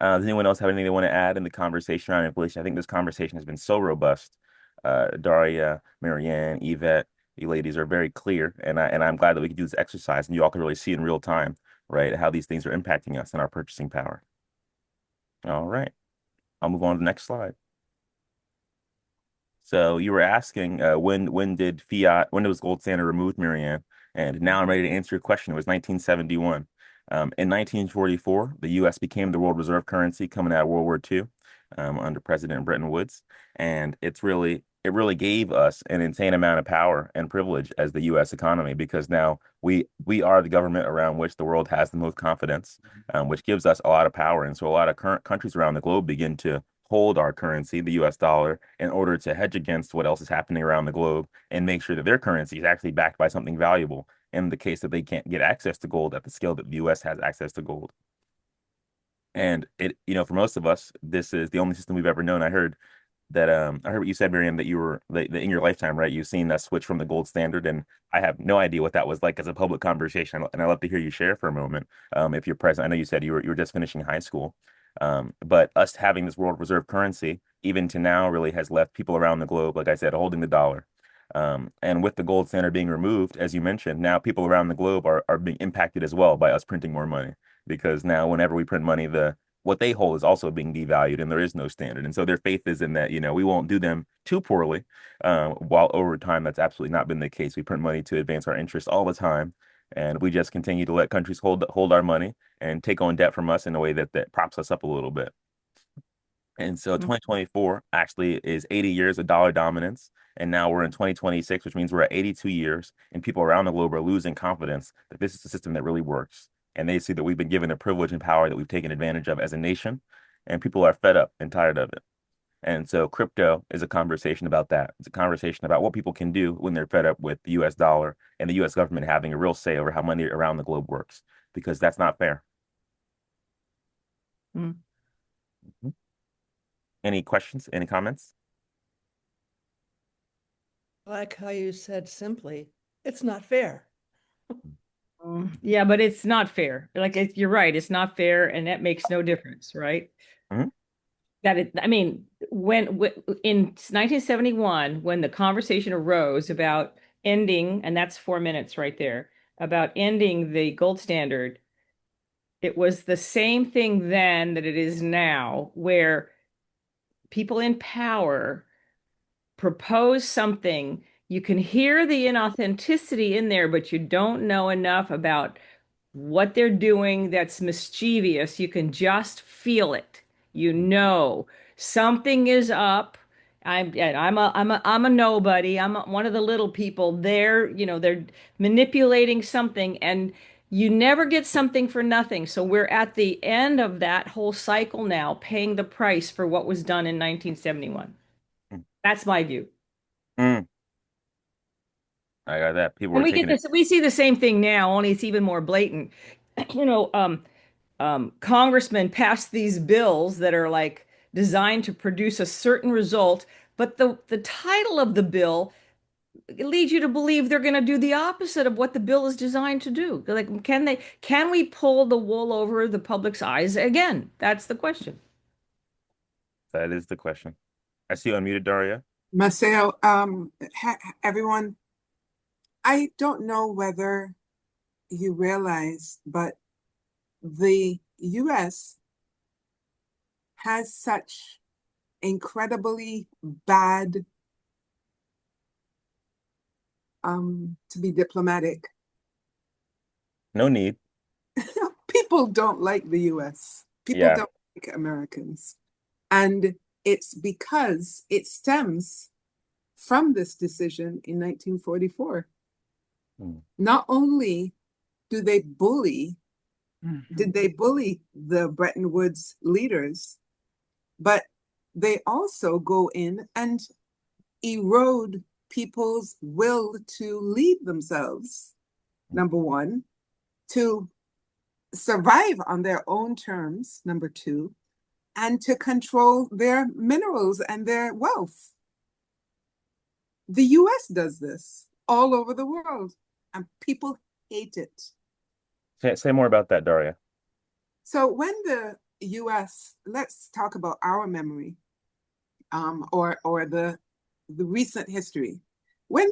Does anyone else have anything they want to add in the conversation around inflation? I think this conversation has been so robust. Daria, Marianne, Yvette, you ladies are very clear, and I'm glad that we can do this exercise and you all can really see in real time, right, how these things are impacting us and our purchasing power. All right. I'll move on to the next slide. So you were asking when was gold standard removed, Marianne? And now I'm ready to answer your question. It was 1971. In 1944, the U.S. became the world reserve currency coming out of World War II under President Bretton Woods, and it really gave us an insane amount of power and privilege as the U.S. economy because now we are the government around which the world has the most confidence, which gives us a lot of power, and so a lot of current countries around the globe begin to hold our currency, the US dollar, in order to hedge against what else is happening around the globe and make sure that their currency is actually backed by something valuable in the case that they can't get access to gold at the scale that the US has access to gold. And for most of us, this is the only system we've ever known. I heard what you said, Miriam, that you were that in your lifetime, right? You've seen us switch from the gold standard, and I have no idea what that was like as a public conversation. And I'd love to hear you share for a moment, if you're present. I know you said you were just finishing high school, but us having this world reserve currency, even to now, really has left people around the globe, like I said, holding the dollar. And with the gold standard being removed, as you mentioned, now people around the globe are being impacted as well by us printing more money because now whenever we print money, the what they hold is also being devalued and there is no standard. And so their faith is in that, we won't do them too poorly. While over time, that's absolutely not been the case. We print money to advance our interests all the time. And we just continue to let countries hold our money and take on debt from us in a way that props us up a little bit. And so Mm. 2024 actually is 80 years of dollar dominance. And now we're in 2026, which means we're at 82 years, and people around the globe are losing confidence that this is a system that really works. And they see that we've been given a privilege and power that we've taken advantage of as a nation, and people are fed up and tired of it. And so crypto is a conversation about that. It's a conversation about what people can do when they're fed up with the US dollar and the US government having a real say over how money around the globe works, because that's not fair. Mm. Mhm. Any questions? Any comments? I like how you said simply, it's not fair. Yeah, but it's not fair. You're right, it's not fair, and that makes no difference, right? Mhm. I mean, in 1971, when the conversation arose about ending, and that's 4 minutes right there, about ending the gold standard, it was the same thing then that it is now, where people in power propose something. You can hear the inauthenticity in there, but you don't know enough about what they're doing that's mischievous. You can just feel it. You know something is up. I'm a nobody. One of the little people. They're manipulating something, and you never get something for nothing. So we're at the end of that whole cycle now, paying the price for what was done in 1971. That's my view. Mm. I got that. People And are we get taking it. this, we see the same thing now, only it's even more blatant. You know, congressmen pass these bills that are like designed to produce a certain result, but the title of the bill leads you to believe they're going to do the opposite of what the bill is designed to do. Like, can we pull the wool over the public's eyes again? That's the question. That is the question. I see you unmuted, Daria. Maceo, everyone, I don't know whether you realize, but the US has such incredibly bad, to be diplomatic, No need. people don't like the US. People Yeah. don't like Americans. And it's because it stems from this decision in 1944. Mm. Not only do they bully, did they bully the Bretton Woods leaders, but they also go in and erode people's will to lead themselves, number one, to survive on their own terms, number two, and to control their minerals and their wealth. The US does this all over the world, and people hate it. Say more about that, Daria. So when the US, let's talk about our memory, or the recent history. When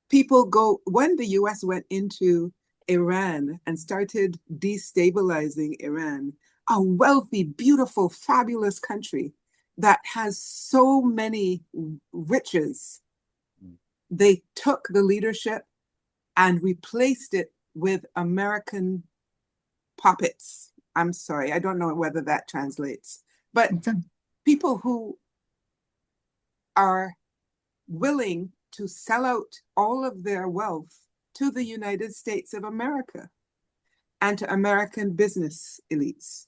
when the US went into Iran and started destabilizing Iran, a wealthy, beautiful, fabulous country that has so many riches, they took the leadership and replaced it with American puppets. I'm sorry, I don't know whether that translates, but people who are willing to sell out all of their wealth to the United States of America and to American business elites.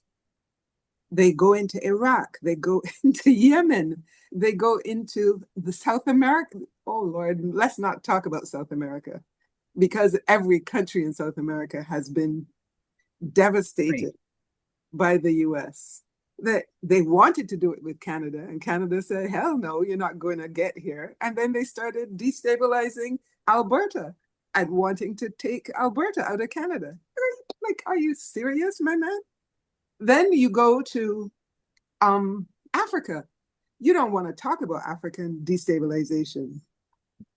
They go into Iraq, they go into Yemen, they go into the South America. Oh Lord, let's not talk about South America because every country in South America has been devastated by the US. They wanted to do it with Canada, and Canada said, hell no, you're not going to get here. And then they started destabilizing Alberta and wanting to take Alberta out of Canada. Like, are you serious, my man? Then you go to Africa. You don't want to talk about African destabilization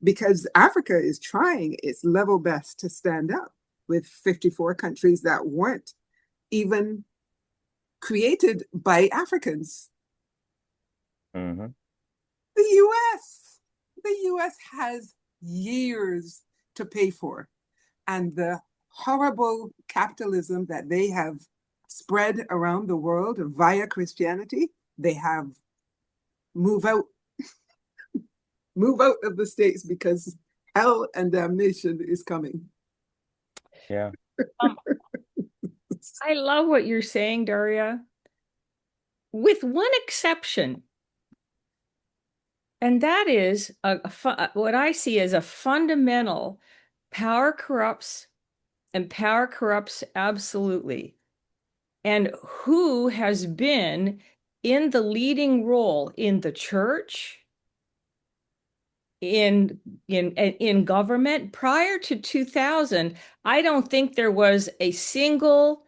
because Africa is trying its level best to stand up with 54 countries that weren't even created by Africans. Hmm. The US, the US has years to pay for. And the horrible capitalism that they have spread around the world via Christianity, they have move out, move out of the States because hell and damnation is coming. Yeah. Um, I love what you're saying, Daria, with one exception. And that is what I see as a fundamental power corrupts and power corrupts absolutely. And who has been in the leading role in the church, in government prior to 2000, I don't think there was a single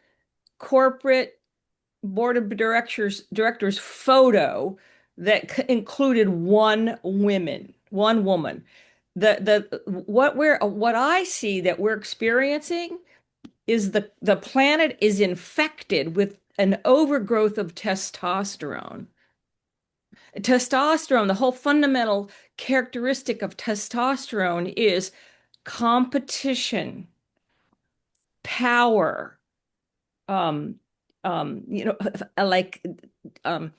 corporate board of directors photo that included one woman. What I see that we're experiencing is the planet is infected with an overgrowth of testosterone. Testosterone, the whole fundamental characteristic of testosterone is competition, power, um, you know, like um,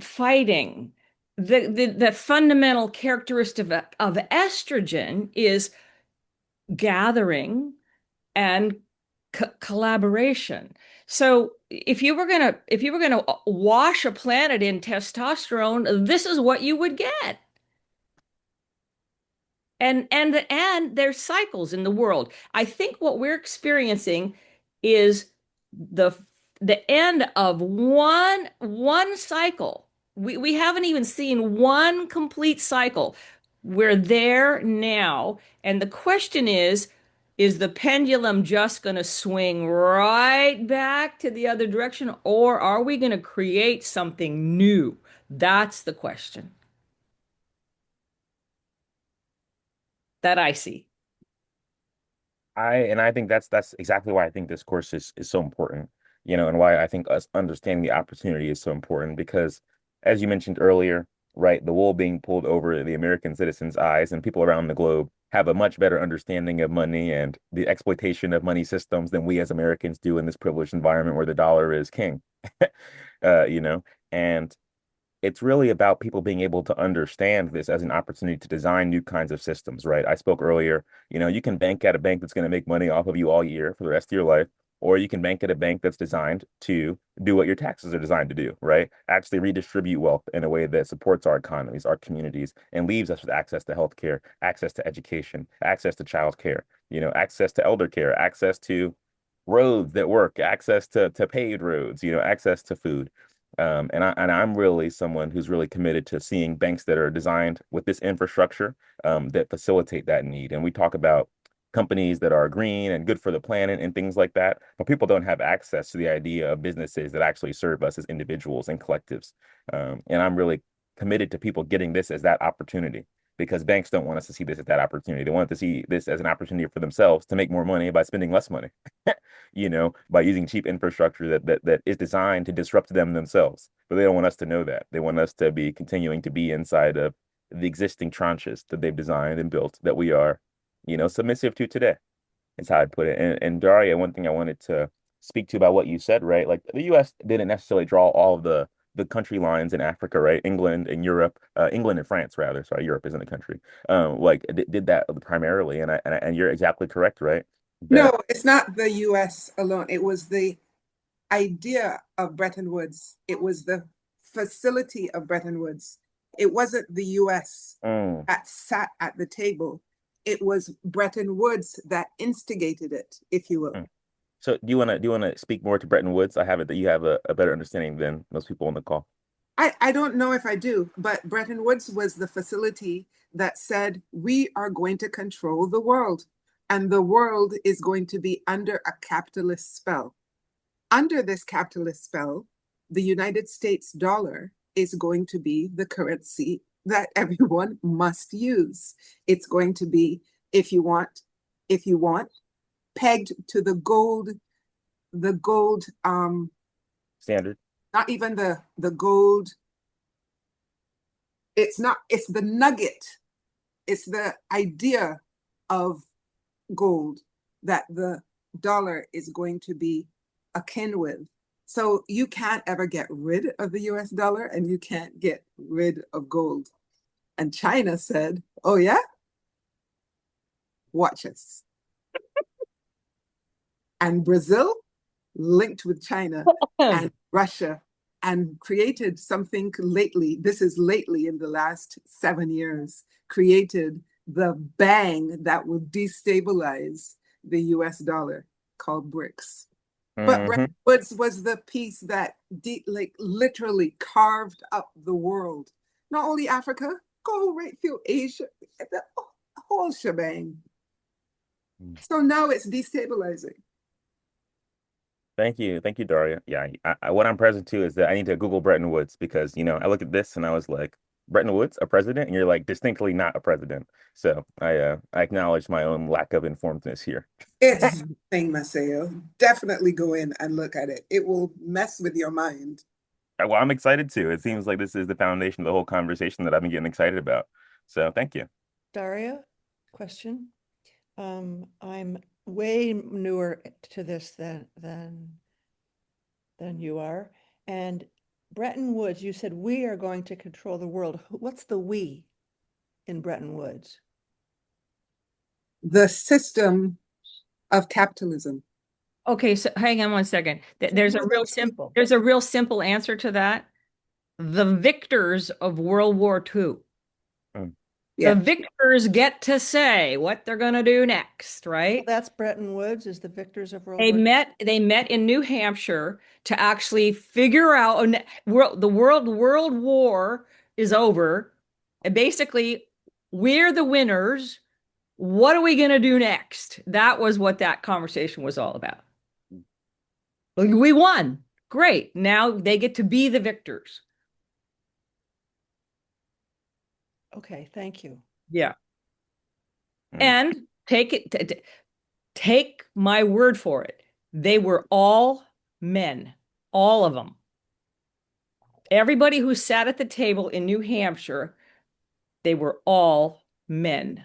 fighting. The fundamental characteristic of estrogen is gathering and collaboration. So if you were gonna wash a planet in testosterone, this is what you would get. And there's cycles in the world. I think what we're experiencing is the the end of one cycle. We haven't even seen one complete cycle. We're there now, and the question is the pendulum just going to swing right back to the other direction, or are we going to create something new? That's the question that I see. I think that's exactly why I think this course is so important, and why I think us understanding the opportunity is so important because, as you mentioned earlier, right, the wool being pulled over the American citizens' eyes and people around the globe have a much better understanding of money and the exploitation of money systems than we as Americans do in this privileged environment where the dollar is king. You know, and it's really about people being able to understand this as an opportunity to design new kinds of systems, right? I spoke earlier, you can bank at a bank that's going to make money off of you all year for the rest of your life, or you can bank at a bank that's designed to do what your taxes are designed to do, right? Actually redistribute wealth in a way that supports our economies, our communities, and leaves us with access to healthcare, access to education, access to childcare, access to elder care, access to roads that work, access to paved roads, access to food. And I'm really someone who's really committed to seeing banks that are designed with this infrastructure that facilitate that need. And we talk about companies that are green and good for the planet and things like that. But people don't have access to the idea of businesses that actually serve us as individuals and collectives. And I'm really committed to people getting this as that opportunity because banks don't want us to see this as that opportunity. They want to see this as an opportunity for themselves to make more money by spending less money, by using cheap infrastructure that is designed to disrupt them themselves. But they don't want us to know that. They want us to be continuing to be inside of the existing tranches that they've designed and built that we are, submissive to today. Is how I'd put it. And Daria, one thing I wanted to speak to about what you said, right? Like the U.S. didn't necessarily draw all of the country lines in Africa, right? England and Europe, England and France, rather. Sorry, Europe isn't a country. Like did that primarily, and you're exactly correct, right? That No, it's not the US alone. It was the idea of Bretton Woods. It was the facility of Bretton Woods. It wasn't the US mm, that sat at the table. It was Bretton Woods that instigated it, if you will. mm. So do you wanna speak more to Bretton Woods? I have it that you have a better understanding than most people on the call. I don't know if I do, but Bretton Woods was the facility that said, we are going to control the world, and the world is going to be under a capitalist spell. Under this capitalist spell, the United States dollar is going to be the currency that everyone must use. It's going to be, if you want, pegged to the gold, Standard. not even the gold. It's not, it's the nugget. It's the idea of gold that the dollar is going to be akin with. So you can't ever get rid of the US dollar and you can't get rid of gold. And China said, oh, yeah, watch us. And Brazil linked with China and Russia and created something lately. This is lately in the last 7 years, created the bang that will destabilize the US dollar called BRICS. But Bretton Hmm. Woods was the piece that like literally carved up the world. Not only Africa, go right through Asia, the whole shebang. So now it's destabilizing. Thank you, Daria. Yeah, what I'm present to is that I need to Google Bretton Woods because I look at this and I was like, Bretton Woods, a president, and you're like distinctly not a president. So I acknowledge my own lack of informedness here. It's thing, Maceo. Definitely go in and look at it. It will mess with your mind. Well, I'm excited too. It seems like this is the foundation of the whole conversation that I've been getting excited about. So thank you. Daria, question. I'm way newer to this than you are. And Bretton Woods, you said we are going to control the world. What's the we in Bretton Woods? The system of capitalism. Okay, so hang on one second. So There's who a are real those simple people? there's a real simple answer to that. The victors of World War II. Mm. The Yeah. victors get to say what they're going to do next, Well, right? that's Bretton Woods is the victors of World They War II. met in New Hampshire to actually figure out the world war is over. And basically, we're the winners. What are we going to do next? That was what that conversation was all about. We won. Great. Now they get to be the victors. Okay, thank you. Yeah. Mm. And take my word for it. They were all men, all of them. Everybody who sat at the table in New Hampshire, they were all men.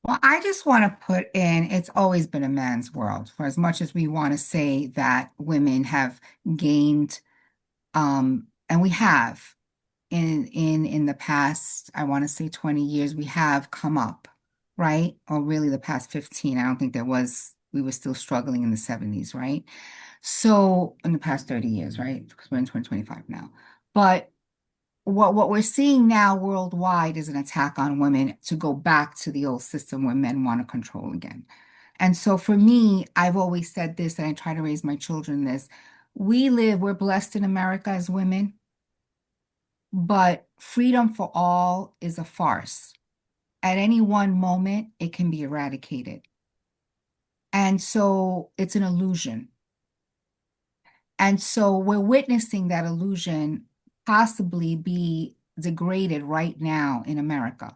Well, I just want to put in, it's always been a man's world. For as much as we want to say that women have gained, and we have in the past, I want to say 20 years, we have come up, right? Or really the past 15. I don't think we were still struggling in the 70s, right? So in the past 30 years, right? Because we're in 2025 now. But what we're seeing now worldwide is an attack on women to go back to the old system where men want to control again. And so for me, I've always said this, and I try to raise my children this. We're blessed in America as women, but freedom for all is a farce. At any one moment, it can be eradicated. And so it's an illusion. And so we're witnessing that illusion possibly be degraded right now in America.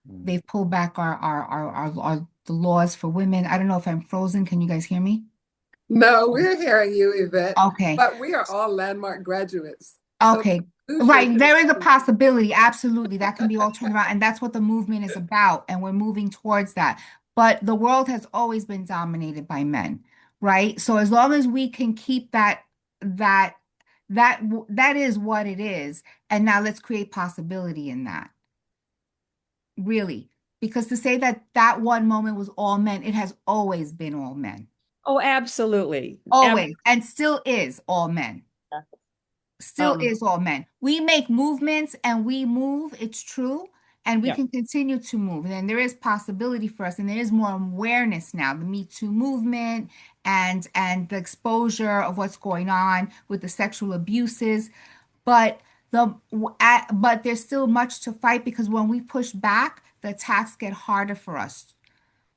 Mm. They've pulled back our the laws for women. I don't know if I'm frozen. Can you guys hear me? No, we're hearing you, Yvette, Okay. but we are all landmark graduates. So Okay. the solution Right. There is a possibility. Absolutely. That can be all turned around. And that's what the movement is about. And we're moving towards that. But the world has always been dominated by men, right? So as long as we can keep that, that is what it is. And now let's create possibility in that, really. Because to say that that one moment was all men, it has always been all men. Oh, absolutely. Always. And still is all men. Still Um, is all men. We make movements and we move, it's true, and we yeah. can continue to move. And there is possibility for us, and there is more awareness now, the Me Too movement and the exposure of what's going on with the sexual abuses. But but there's still much to fight because when we push back, the attacks get harder for us,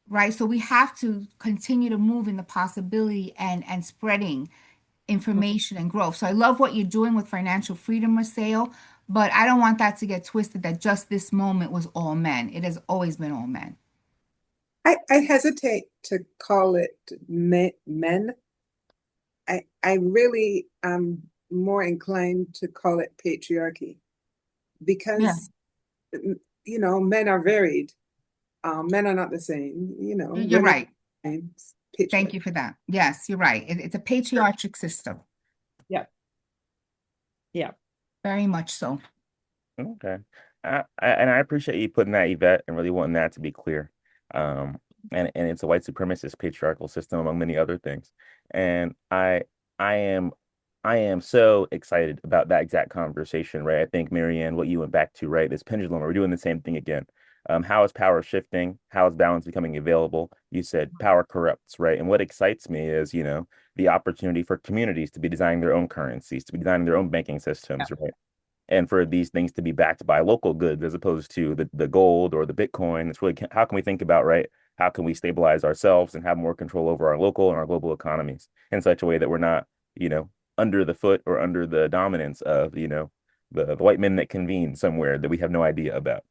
right? So we have to continue to move in the possibility and spreading information and growth. So I love what you're doing with financial freedom, Maceo, but I don't want that to get twisted that just this moment was all men. It has always been all men. I hesitate to call it men. I really am more inclined to call it patriarchy Yeah, because, men are varied. Men are not the same, you're women right. are the same. Thank Patriarchy. you for that. Yes, you're right. It's a patriarchic system, Yeah. Yeah. very much so. Okay. And I appreciate you putting that, Yvette, and really wanting that to be clear. Um, and it's a white supremacist patriarchal system among many other things. And I am I am so excited about that exact conversation, right? I think, Marianne, what you went back to, right? This pendulum, we're doing the same thing again. How is power shifting? How is balance becoming available? You said power corrupts, right? And what excites me is, the opportunity for communities to be designing their own currencies, to be designing their own banking Yeah. systems, right? And for these things to be backed by local goods as opposed to the gold or the Bitcoin. It's really how can we think about, right? How can we stabilize ourselves and have more control over our local and our global economies in such a way that we're not, you know, under the foot or under the dominance of, the white men that convene somewhere that we have no idea about.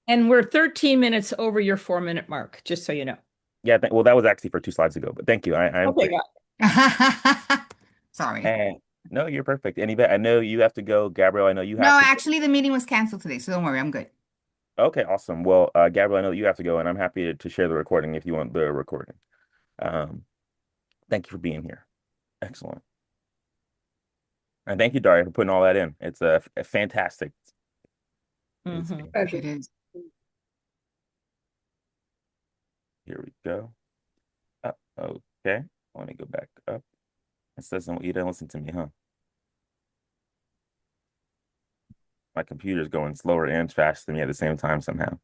And we're 13 minutes over your 4 minute mark, just so you know. Yeah, well, that was actually for 2 slides ago, but thank you. I'm Okay, clear. yeah. Sorry. And no, you're perfect. Anybody, I know you have to go. Gabriel, I know you have No, to go. actually, the meeting was canceled today, so don't worry, I'm good. Okay, awesome. Well, Gabriel, I know that you have to go, and I'm happy to share the recording if you want the recording. Um, Thank you for being here. Excellent. And thank you, Daria, for putting all that in. It's a fantastic. It's Hmm. Pleasure. It is. Here we go. Okay. Let me go back up. It doesn't you didn't listen to me, huh? My computer's going slower and faster than me at the same time somehow.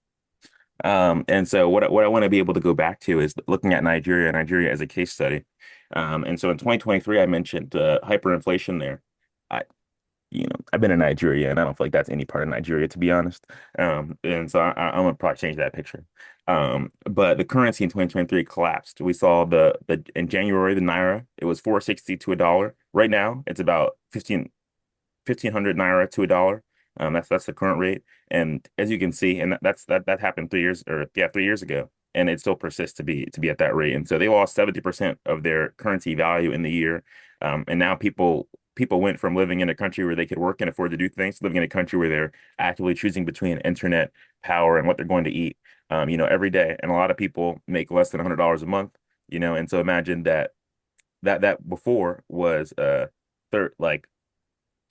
And so what I want to be able to go back to is looking at Nigeria as a case study. And so in 2023, I mentioned hyperinflation there. I, I've been in Nigeria, and I don't feel like that's any part of Nigeria, to be honest. And so I'm gonna probably change that picture. But the currency in 2023 collapsed. We saw the in January the naira, it was 460 to a dollar. Right now, it's about 1,500 naira to a dollar. That's the current rate. And as you can see, and that happened 3 years, or yeah, 3 years ago, and it still persists to be at that rate. And so they lost 70% of their currency value in the year. And now people went from living in a country where they could work and afford to do things to living in a country where they're actively choosing between internet, power, and what they're going to eat, every day. And a lot of people make less than $100 a month, and so imagine that before was third, like,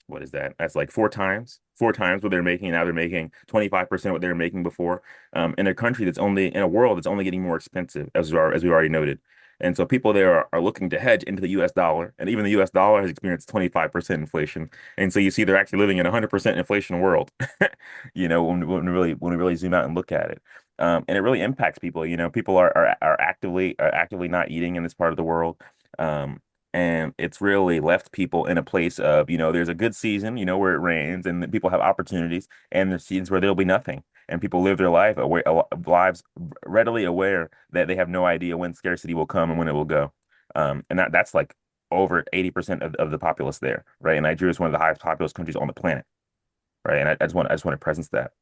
what is that? That's like four times what they're making. Now they're making 25% what they were making before. In a country that's only in a world that's only getting more expensive, as we already noted. And so people there are looking to hedge into the US dollar. And even the US dollar has experienced 25% inflation. And so you see they're actually living in a 100% inflation world, when we really zoom out and look at it. And it really impacts people. People are actively not eating in this part of the world. Um, and it's really left people in a place of, there's a good season, where it rains and people have opportunities, and there's seasons where there'll be nothing. and people live their lives readily aware that they have no idea when scarcity will come and when it will go. And that's like over 80% of the populace there, right? And Nigeria is one of the highest populous countries on the planet, right? And I just want to presence that.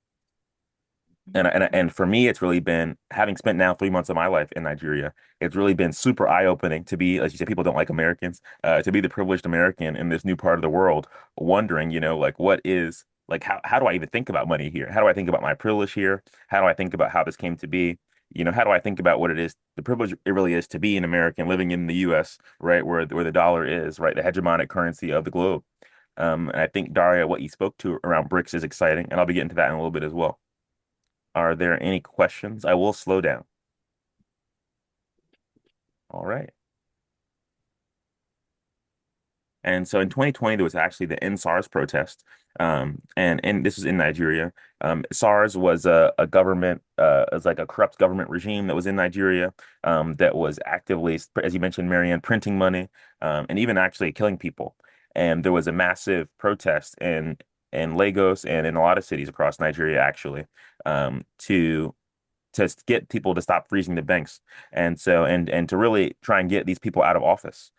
And for me, it's really been having spent now 3 months of my life in Nigeria. It's really been super eye-opening to be, as you said, people don't like Americans, to be the privileged American in this new part of the world, wondering, like what is like how do I even think about money here? How do I think about my privilege here? How do I think about how this came to be? How do I think about what it is, the privilege it really is to be an American living in the U.S., right, where the dollar is, right, the hegemonic currency of the globe. And I think Daria, what you spoke to around BRICS is exciting, and I'll be getting to that in a little bit as well. Are there any questions? I will slow down. All right. And so in 2020, there was actually the End SARS protest. And this was in Nigeria. SARS was a government, it was like a corrupt government regime that was in Nigeria, that was actively, as you mentioned, Marianne, printing money, and even actually killing people. And there was a massive protest in Lagos and in a lot of cities across Nigeria, actually, to get people to stop freezing the banks, and to really try and get these people out of office.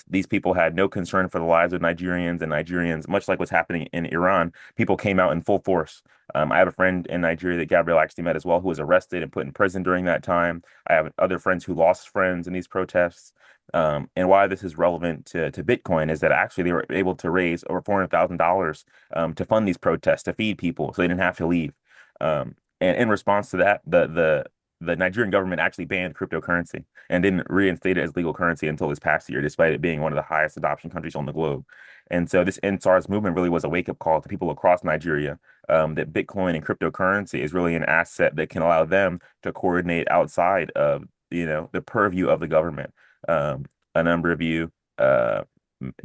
These people had no concern for the lives of Nigerians, much like what's happening in Iran. People came out in full force. I have a friend in Nigeria that Gabrielle actually met as well, who was arrested and put in prison during that time. I have other friends who lost friends in these protests. And why this is relevant to Bitcoin is that actually they were able to raise over $400,000 to fund these protests, to feed people, so they didn't have to leave. And in response to that, the Nigerian government actually banned cryptocurrency and didn't reinstate it as legal currency until this past year, despite it being one of the highest adoption countries on the globe. And so this NSARS movement really was a wake-up call to people across Nigeria, that Bitcoin and cryptocurrency is really an asset that can allow them to coordinate outside of, the purview of the government. A number of you,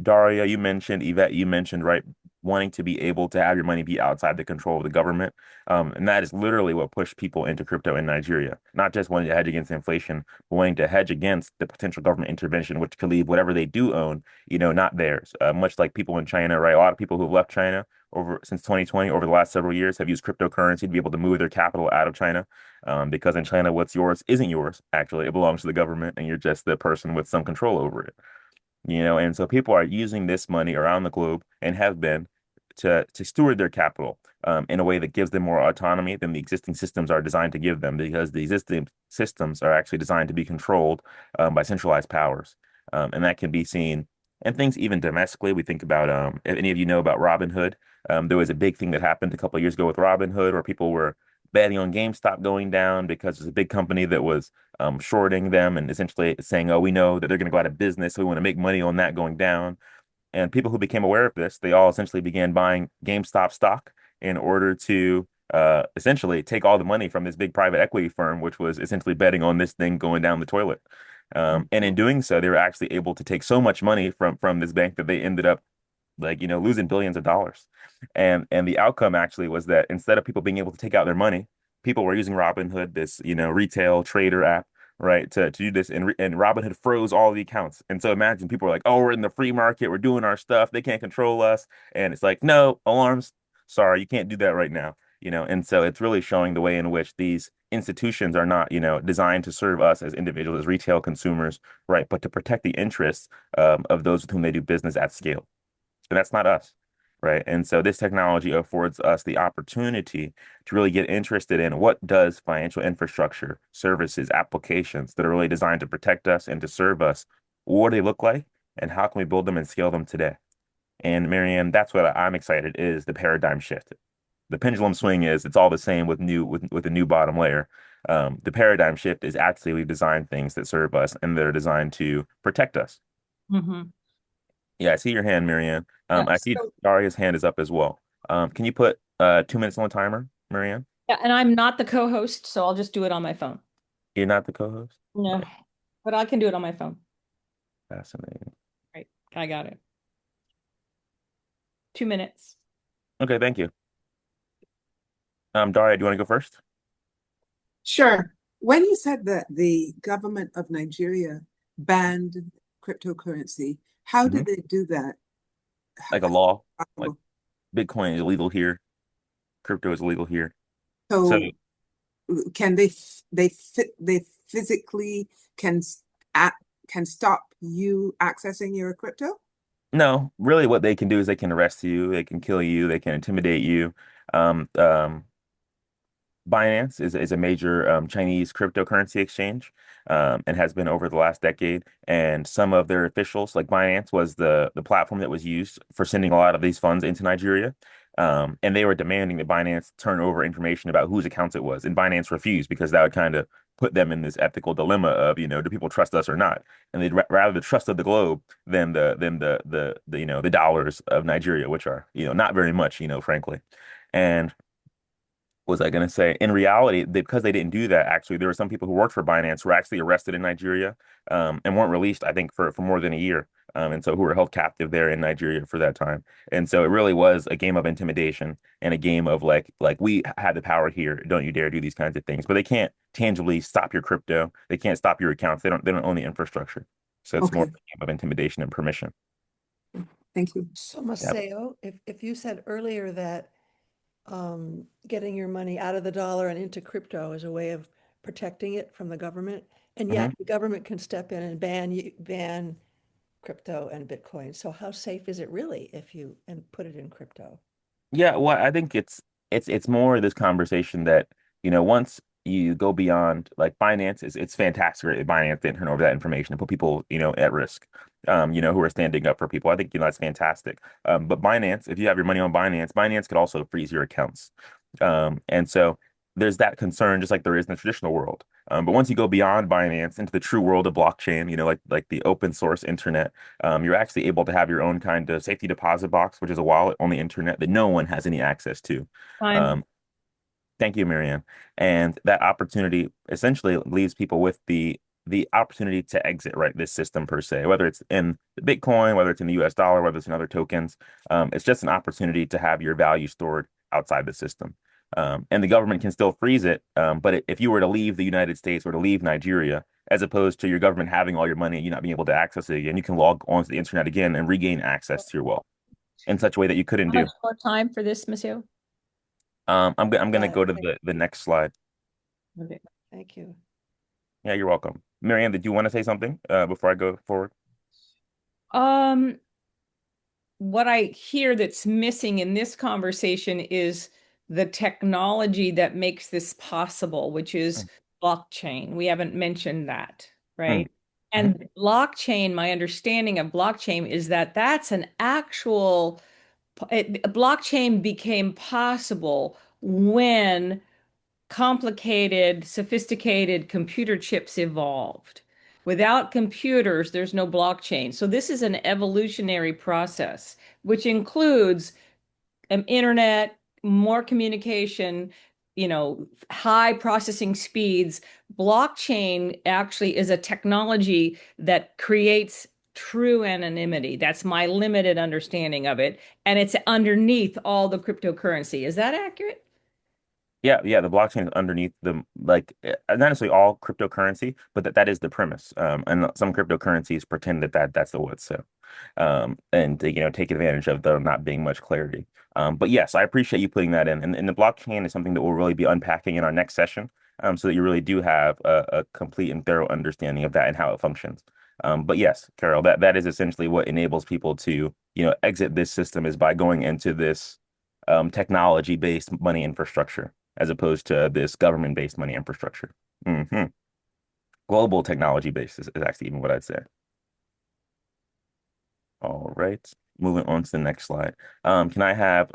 Daria, you mentioned, Yvette, you mentioned, right, wanting to be able to have your money be outside the control of the government. And that is literally what pushed people into crypto in Nigeria, not just wanting to hedge against inflation, but wanting to hedge against the potential government intervention, which could leave whatever they do own, not theirs. Much like people in China, right? A lot of people who've left China since 2020, over the last several years, have used cryptocurrency to be able to move their capital out of China. Because in China, what's yours isn't yours. Actually, it belongs to the government, and you're just the person with some control over it. And so people are using this money around the globe and have been to steward their capital, in a way that gives them more autonomy than the existing systems are designed to give them, because the existing systems are actually designed to be controlled, by centralized powers. And that can be seen in things even domestically. We think about, if any of you know about Robinhood, there was a big thing that happened a couple of years ago with Robinhood, where people were betting on GameStop going down because it's a big company that was, shorting them and essentially saying, "Oh, we know that they're going to go out of business, so we want to make money on that going down." And people who became aware of this, they all essentially began buying GameStop stock in order to, essentially take all the money from this big private equity firm, which was essentially betting on this thing going down the toilet. And in doing so, they were actually able to take so much money from this bank that they ended up, like, losing billions of dollars. And the outcome actually was that instead of people being able to take out their money, people were using Robinhood, this, retail trader app, right, to do this. And Robinhood froze all the accounts. And so imagine people are like, "Oh, we're in the free market, we're doing our stuff, they can't control us." And it's like, "No, alarms, sorry, you can't do that right now." And so it's really showing the way in which these institutions are not, designed to serve us as individuals, as retail consumers, right, but to protect the interests, of those with whom they do business at scale. And that's not us, right? And so this technology affords us the opportunity to really get interested in what does financial infrastructure, services, applications that are really designed to protect us and to serve us, what do they look like, and how can we build them and scale them today? And Marianne, that's what I'm excited is the paradigm shift. The pendulum swing is it's all the same with a new bottom layer. The paradigm shift is actually we've designed things that serve us and that are designed to protect us. Mm-hmm. Yeah, I see your hand, Marianne. Yeah. I see So, Daria's hand is up as well. Can you put 2 minutes on the timer, Marianne? yeah, and I'm not the co-host, so I'll just do it on my phone. You're not the co-host? No, but I can do it on my phone. Fascinating. Right. I got it. 2 minutes. Okay, thank you. Daria, do you want to go first? Sure. When you said that the government of Nigeria banned cryptocurrency, how Hmm. did they do that? Like a How law, like possible? Bitcoin is illegal here, crypto is illegal here. So So can they physically can at can stop you accessing your crypto? no, really what they can do is they can arrest you, they can kill you, they can intimidate you. Um, um, Binance is a major Chinese cryptocurrency exchange and has been over the last decade. And some of their officials, like Binance, was the platform that was used for sending a lot of these funds into Nigeria. And they were demanding that Binance turn over information about whose accounts it was. And Binance refused because that would kind of put them in this ethical dilemma of, do people trust us or not? And they'd rather the trust of the globe than the dollars of Nigeria, which are, not very much, frankly. And was I going to say? In reality, because they didn't do that, actually, there were some people who worked for Binance who were actually arrested in Nigeria and weren't released, I think, for more than a year. And so who were held captive there in Nigeria for that time. And so it really was a game of intimidation and a game of like we had the power here. Don't you dare do these kinds of things. But they can't tangibly stop your crypto. They can't stop your accounts. They don't own the infrastructure. So it's more of Okay, a game of intimidation and permission. thank you. So Yep. Maceo, if you said earlier that getting your money out of the dollar and into crypto is a way of protecting it from the government, and Mhm. yet the government can step in and ban crypto and Bitcoin. So how safe is it really if you and put it in crypto? Yeah, well, I think it's more this conversation that, once you go beyond like finance it's fantastic. Right? Binance didn't turn over that information and put people, at risk, who are standing up for people. I think, that's fantastic. But Binance, if you have your money on Binance, Binance could also freeze your accounts. And so there's that concern, just like there is in the traditional world. But once you go beyond Binance into the true world of blockchain, like the open source internet, you're actually able to have your own kind of safety deposit box, which is a wallet on the internet that no one has any access to. Time. Um, Thank you, Marianne. And that opportunity essentially leaves people with the opportunity to exit, right, this system per se, whether it's in the Bitcoin, whether it's in the US dollar, whether it's in other tokens. It's just an opportunity to have your value stored outside the system. And the government can still freeze it. But if you were to leave the United States or to leave Nigeria, as opposed to your government having all your money and you not being able to access it again, you can log onto the internet again and regain access to your wealth in such a way that you couldn't How do. much more time for this, Monsieur? I'm gonna Got it. go to the next slide. Okay. Thank you. Yeah, you're welcome. Marianne, did you want to say something before I go forward? Um, what I hear that's missing in this conversation is the technology that makes this possible, which is blockchain. We haven't mentioned that, Mm, right? mhm. And blockchain, my understanding of blockchain is that that's an actual blockchain became possible when complicated, sophisticated computer chips evolved. Without computers, there's no blockchain. So this is an evolutionary process, which includes internet, more communication, high processing speeds. Blockchain actually is a technology that creates true anonymity. That's my limited understanding of it. And it's underneath all the cryptocurrency. Is that accurate? Yeah, yeah, the blockchain is underneath the like not necessarily all cryptocurrency, but that is the premise. And some cryptocurrencies pretend that's the what so, and to, take advantage of there not being much clarity. But yes, I appreciate you putting that in, and the blockchain is something that we'll really be unpacking in our next session, so that you really do have a complete and thorough understanding of that and how it functions. But yes, Carol, that is essentially what enables people to, exit this system is by going into this technology-based money infrastructure as opposed to this government-based money infrastructure. hmm Global technology-based is actually even what I'd say. All right. Moving on to the next slide. Can I have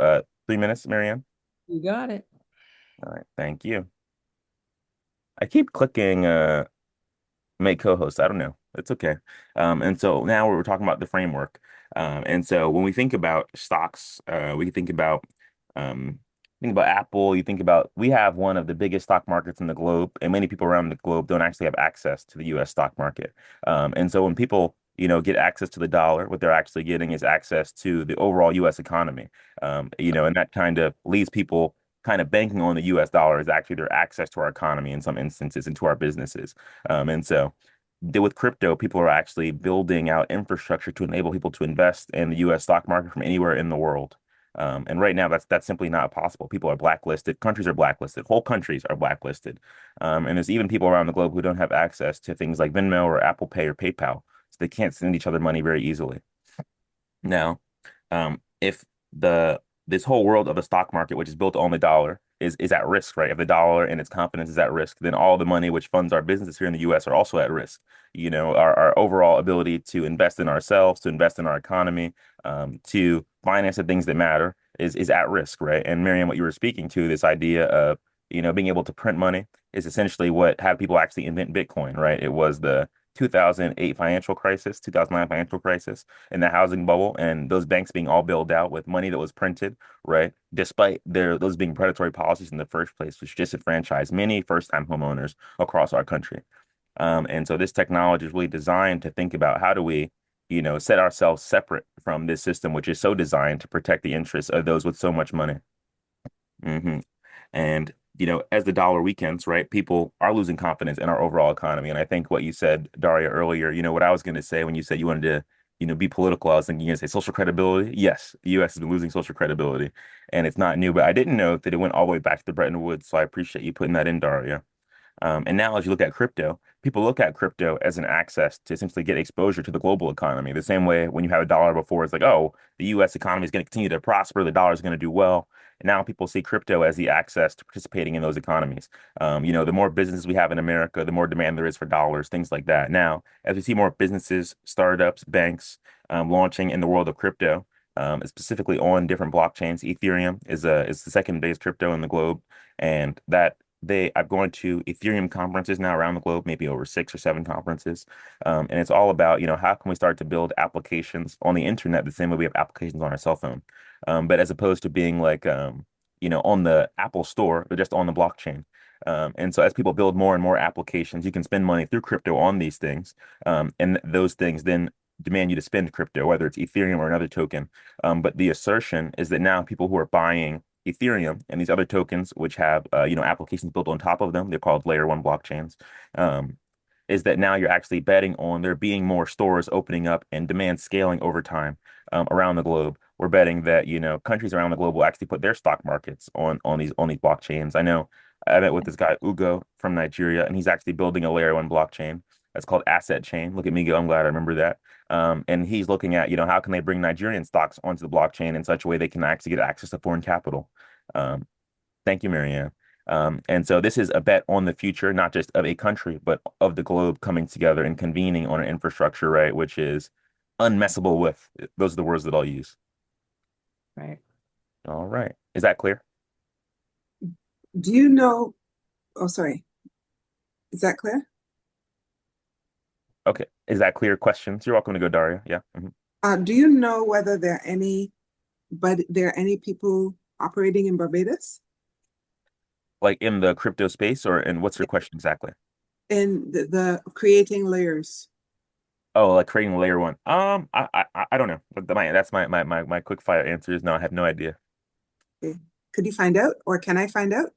3 minutes, Marianne? You got it. All right, thank you. I keep clicking make co-host. I don't know. It's okay. And so now we're talking about the framework. And so when we think about stocks, we um, think about Apple. You think about we have one of the biggest stock markets in the globe, and many people around the globe don't actually have access to the U.S. stock market. And so when people get access to the dollar, what they're actually getting is access to the overall U.S. economy. And that kind of leaves people kind of banking on the U.S. dollar as actually their access to our economy in some instances and to our businesses. And so with crypto, people are actually building out infrastructure to enable people to invest in the U.S. stock market from anywhere in the world. And right now, that's simply not possible. People are blacklisted. Countries are blacklisted. Whole countries are blacklisted. And there's even people around the globe who don't have access to things like Venmo or Apple Pay or PayPal, so they can't send each other money very easily. Now, if the this whole world of the stock market, which is built on the dollar, is at risk, right? If the dollar and its confidence is at risk, then all the money which funds our businesses here in the U.S. are also at risk. Our overall ability to invest in ourselves, to invest in our economy, to finance the things that matter is at risk, right? And Miriam, what you were speaking to, this idea of being able to print money is essentially what had people actually invent Bitcoin, right? It was the 2008 financial crisis, 2009 financial crisis, and the housing bubble, and those banks being all bailed out with money that was printed, right? Despite those being predatory policies in the first place, which disenfranchised many first-time homeowners across our country. And so this technology is really designed to think about how do we, set ourselves separate from this system, which is so designed to protect the interests of those with so much money. hmm And, as the dollar weakens, right, people are losing confidence in our overall economy. And I think what you said, Daria, earlier, what I was going to say when you said you wanted to, be political, I was thinking you're going to say social credibility. Yes, the US has been losing social credibility, and it's not new, but I didn't know that it went all the way back to the Bretton Woods. So I appreciate you putting that in, Daria. And now, as you look at crypto, people look at crypto as an access to essentially get exposure to the global economy. The same way when you have a dollar before, it's like, oh, the US economy is going to continue to prosper, the dollar is going to do well. And now people see crypto as the access to participating in those economies. The more businesses we have in America, the more demand there is for dollars, things like that. Now, as we see more businesses, startups, banks launching in the world of crypto, specifically on different blockchains, Ethereum is the second biggest crypto in the globe, and that I've gone to Ethereum conferences now around the globe, maybe over 6 or 7 conferences. And it's all about, how can we start to build applications on the internet the same way we have applications on our cell phone. But as opposed to being like, on the Apple Store, but just on the blockchain. And so as people build more and more applications, you can spend money through crypto on these things. And those things then demand you to spend crypto, whether it's Ethereum or another token. But the assertion is that now people who are buying Ethereum and these other tokens, which have applications built on top of them, they're called layer one blockchains. Um, is that now you're actually betting on there being more stores opening up and demand scaling over time around the globe. We're betting that countries around the globe will actually put their stock markets on these blockchains. I know I met with this guy Ugo from Nigeria, and he's actually building a layer one blockchain that's called Asset Chain. Look at me go! I'm glad I remember that. And he's looking at how can they bring Nigerian stocks onto the blockchain in such a way they can actually get access to foreign capital. Um, Thank you, Marianne. And so this is a bet on the future, not just of a country, but of the globe coming together and convening on an infrastructure, right, which is unmessable with. Those are the words that I'll use. Right. All right. Is that clear? Do you know? Oh, sorry. Is that clear? Okay. Is that clear? Questions? You're welcome to go, Daria. Yeah. Do you know whether there are any people operating in Barbados Like in the crypto space, or and what's your question exactly? in the creating layers? Oh, like creating layer one. I don't know. That's my quick fire answer is no, I have no idea. Okay. Could you find out, or can I find out?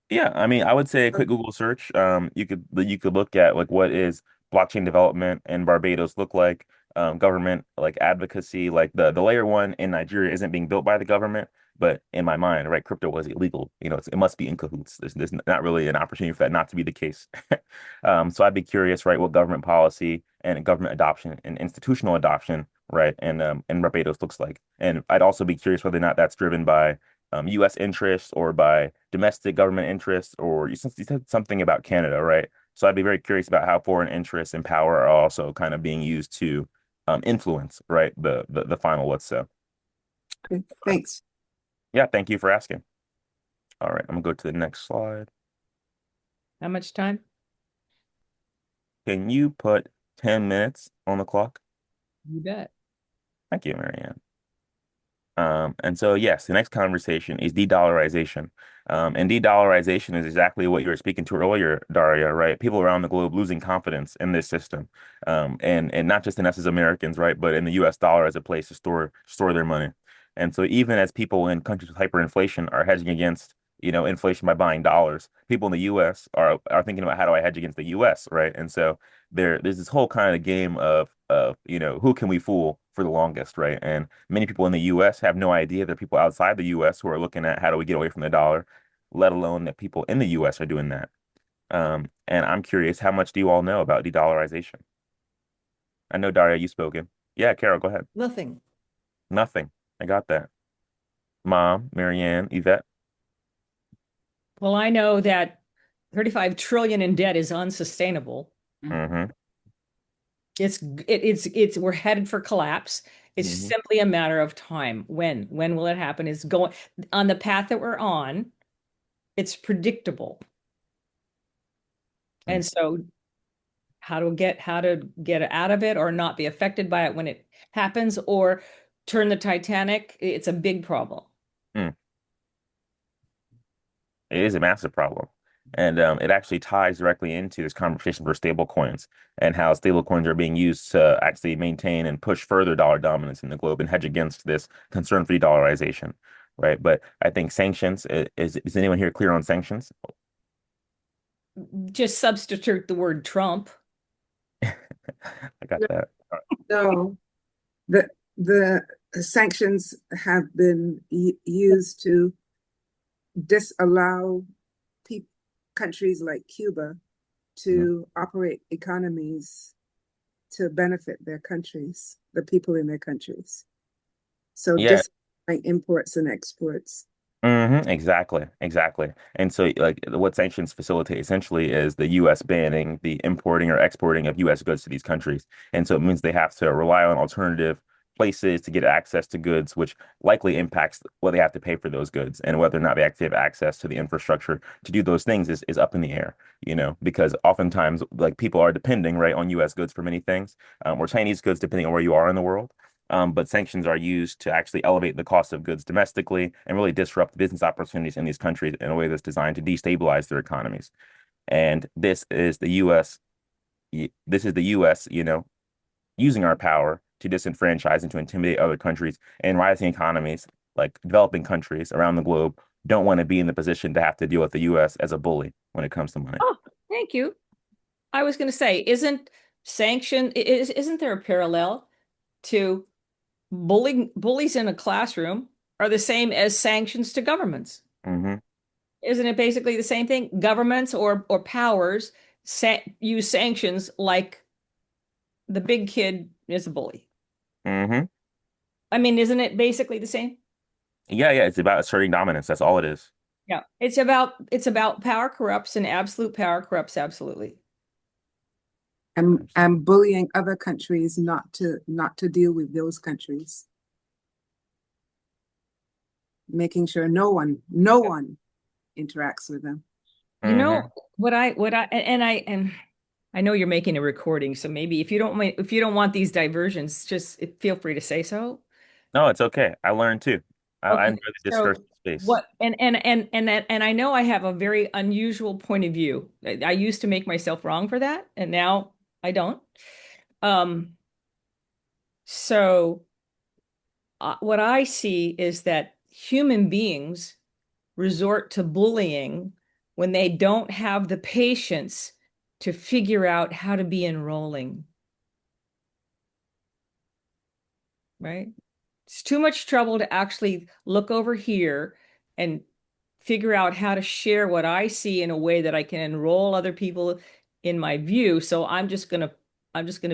Yeah, I mean, I would say a Or- quick Google search. You could look at like what is blockchain development in Barbados look like, government like advocacy, like the layer one in Nigeria isn't being built by the government, but in my mind, right, crypto was illegal. It must be in cahoots. There's not really an opportunity for that not to be the case. So I'd be curious, right, what government policy and government adoption and institutional adoption, right, and Barbados looks like. And I'd also be curious whether or not that's driven by U.S. interests or by domestic government interests, or you said something about Canada, right? So I'd be very curious about how foreign interests and power are also kind of being used to influence, right, the final what's so. Okay, thanks. Yeah, thank you for asking. All right, I'm gonna go to the next slide. How much time? Can you put 10 minutes on the clock? You bet. Thank you, Marianne. And so, yes, the next conversation is de-dollarization. And de-dollarization is exactly what you were speaking to earlier, Daria, right? People around the globe losing confidence in this system. And not just in us as Americans, right, but in the US dollar as a place to store their money. And so even as people in countries with hyperinflation are hedging against, inflation by buying dollars. People in the US are thinking about how do I hedge against the US, right? And so there's this whole kind of game of who can we fool for the longest, right? And many people in the US have no idea there are people outside the US who are looking at how do we get away from the dollar, let alone that people in the US are doing that. And I'm curious, how much do you all know about de-dollarization? I know, Daria, you've spoken. Yeah, Carol, go ahead. Nothing. Nothing. I got that. Mom, Marianne, Yvette. Well, I know that 35 trillion in debt is unsustainable. Mm-hmm. It's we're headed for collapse. It's Mm-hmm. simply a matter of time. When will it happen? It's going on the path that we're on. It's predictable. And so how to get out of it or not be affected by it when it happens or turn the Titanic, it's a big problem. Mm. It is a massive problem. And it actually ties directly into this conversation for stable coins and how stable coins are being used to actually maintain and push further dollar dominance in the globe and hedge against this concern for de-dollarization, right? But I think sanctions, is anyone here clear on sanctions? Just substitute the word Trump. I got that. No, the sanctions have been used to disallow pe countries like Cuba Mhm. to operate economies to benefit their countries, the people in their countries. So Yeah, dis imports and exports. exactly, exactly. And so, like, what sanctions facilitate essentially is the U.S. banning the importing or exporting of U.S. goods to these countries. And so it means they have to rely on alternative places to get access to goods, which likely impacts what they have to pay for those goods and whether or not they actually have access to the infrastructure to do those things is up in the air, because oftentimes, like, people are depending, right, on U.S. goods for many things, or Chinese goods, depending on where you are in the world. But sanctions are used to actually elevate the cost of goods domestically and really disrupt business opportunities in these countries in a way that's designed to destabilize their economies. And this is the US, using our power to disenfranchise and to intimidate other countries and rising economies, like developing countries around the globe, don't want to be in the position to have to deal with the US as a bully when it comes to money. Oh, thank you. I was going to say, isn't there a parallel to bullies in a classroom are the same as sanctions to governments? Hmm. Isn't it basically the same thing? Governments or powers use sanctions like the big kid is a bully. Hmm. I mean, isn't it basically the same? Yeah, yeah, it's about asserting dominance. That's all it is. Yeah. It's about power corrupts and absolute power corrupts absolutely. And bullying other countries not to deal with those countries, making sure no one interacts with them. You know Hmm. I know you're making a recording, so maybe if you don't want these diversions, just feel free to say so. No, it's okay. I learned too. I Okay. enjoy the So discursive space. what and I know I have a very unusual point of view. I used to make myself wrong for that, and now I don't. Um, so what I see is that human beings resort to bullying when they don't have the patience to figure out how to be enrolling, right? It's too much trouble to actually look over here and figure out how to share what I see in a way that I can enroll other people in my view. So I'm just gonna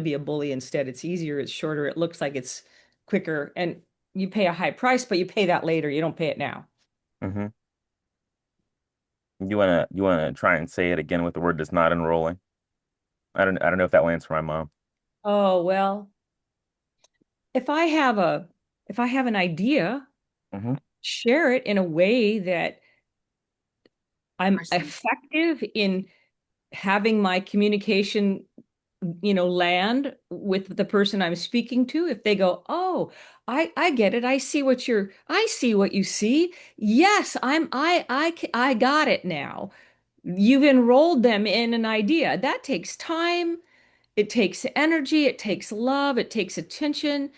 be a bully instead. It's easier, it's shorter, it looks like it's quicker, and you pay a high price, but you pay that later. You don't pay it now. Hmm. You wanna try and say it again with the word that's not enrolling? I don't know if that lands for my mom. Oh, well, if I have a if I have an idea, Hmm. share it in a way that I'm Person. effective in having my communication, land with the person I'm speaking to. If they go, "Oh, I get it. I see what you see. Yes, I got it now." You've enrolled them in an idea. That takes time. It takes energy, it takes love, it takes attention.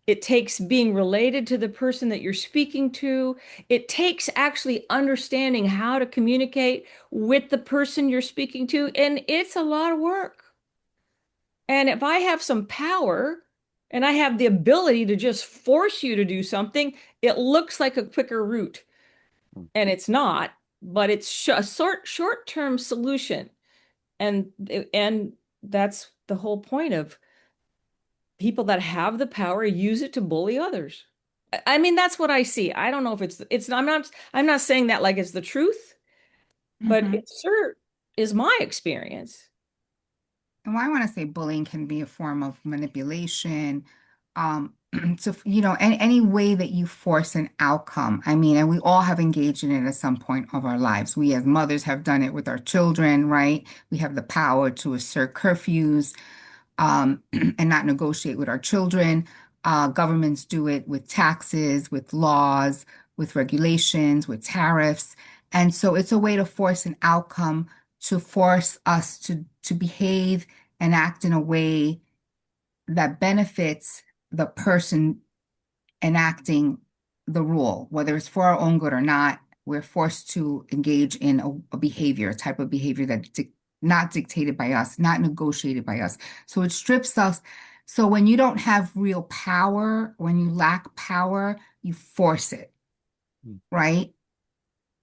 It takes being related to the person that you're speaking to. It takes actually understanding how to communicate with the person you're speaking to. And it's a lot of work. And if I have some power and I have the ability to just force you to do something, it looks like a quicker route. And it's not, but it's a short-term solution. And and that's the whole point of people that have the power use it to bully others. I mean, that's what I see. I don't know if it's I'm not saying that like it's the truth, but Mhm. it sure is my experience. And why I want to say bullying can be a form of manipulation. Um, so, any way that you force an outcome. I mean, and we all have engaged in it at some point of our lives. We as mothers have done it with our children, right? We have the power to assert curfews, and not negotiate with our children. Governments do it with taxes, with laws, with regulations, with tariffs. And so it's a way to force an outcome, to force us to behave and act in a way that benefits the person enacting the rule, whether it's for our own good or not. We're forced to engage in a behavior, a type of behavior that not dictated by us, not negotiated by us. So it strips us. So when you don't have real power, when you lack power, you force it, right?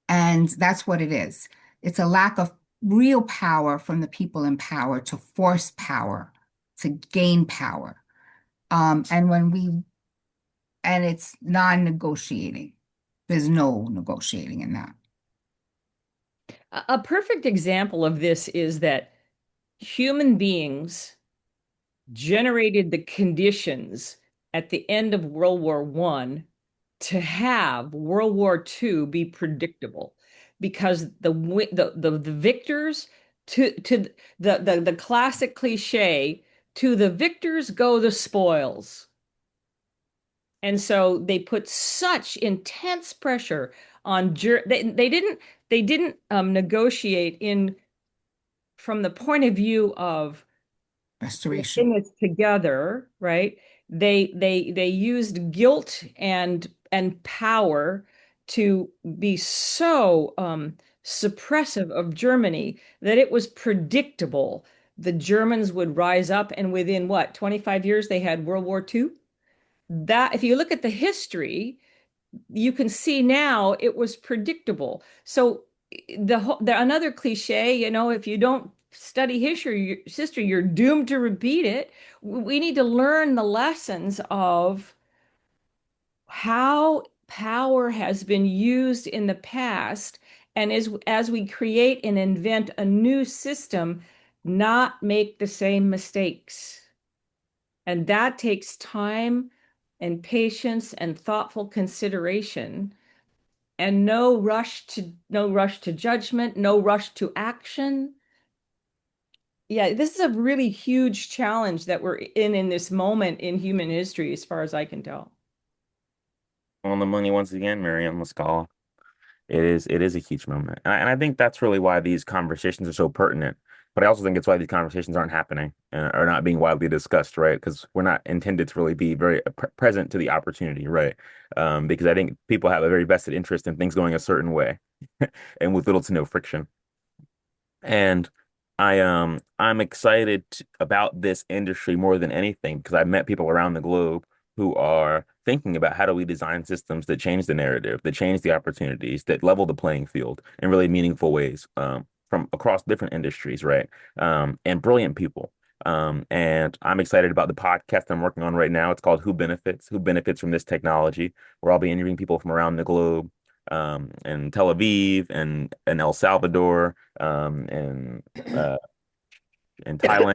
And that's what it is. It's a lack of real power from the people in power to force power, to gain power. And when we and it's non-negotiating. There's no negotiating in that. A perfect example of this is that human beings generated the conditions at the end of World War I to have World War II be predictable because the victors to the classic cliche, to the victors go the spoils. And so they put such intense pressure on they didn't negotiate in from the point of view of we're Restoration. in this together, right? They used guilt and power to be so suppressive of Germany that it was predictable the Germans would rise up, and within what, 25 years they had World War II. That if you look at the history, you can see now it was predictable. So another cliche, if you don't study history, you're doomed to repeat it. We need to learn the lessons of how power has been used in the past, and as we create and invent a new system, not make the same mistakes. And that takes time and patience and thoughtful consideration, and no rush to judgment, no rush to action. Yeah, this is a really huge challenge that we're in this moment in human history, as far as I can tell. On the money once again, Miriam Muscala. It is a huge moment. And I think that's really why these conversations are so pertinent. But I also think it's why these conversations aren't happening or not being widely discussed, right? Because we're not intended to really be very present to the opportunity, right? Because I think people have a very vested interest in things going a certain way and with little to no friction. And I'm excited about this industry more than anything because I've met people around the globe who are thinking about how do we design systems that change the narrative, that change the opportunities, that level the playing field in really meaningful ways, from across different industries, right? And brilliant people. And I'm excited about the podcast I'm working on right now. It's called Who Benefits? Who Benefits from This Technology? Where I'll be interviewing people from around the globe, in Tel Aviv and El Salvador, uh, in Thailand,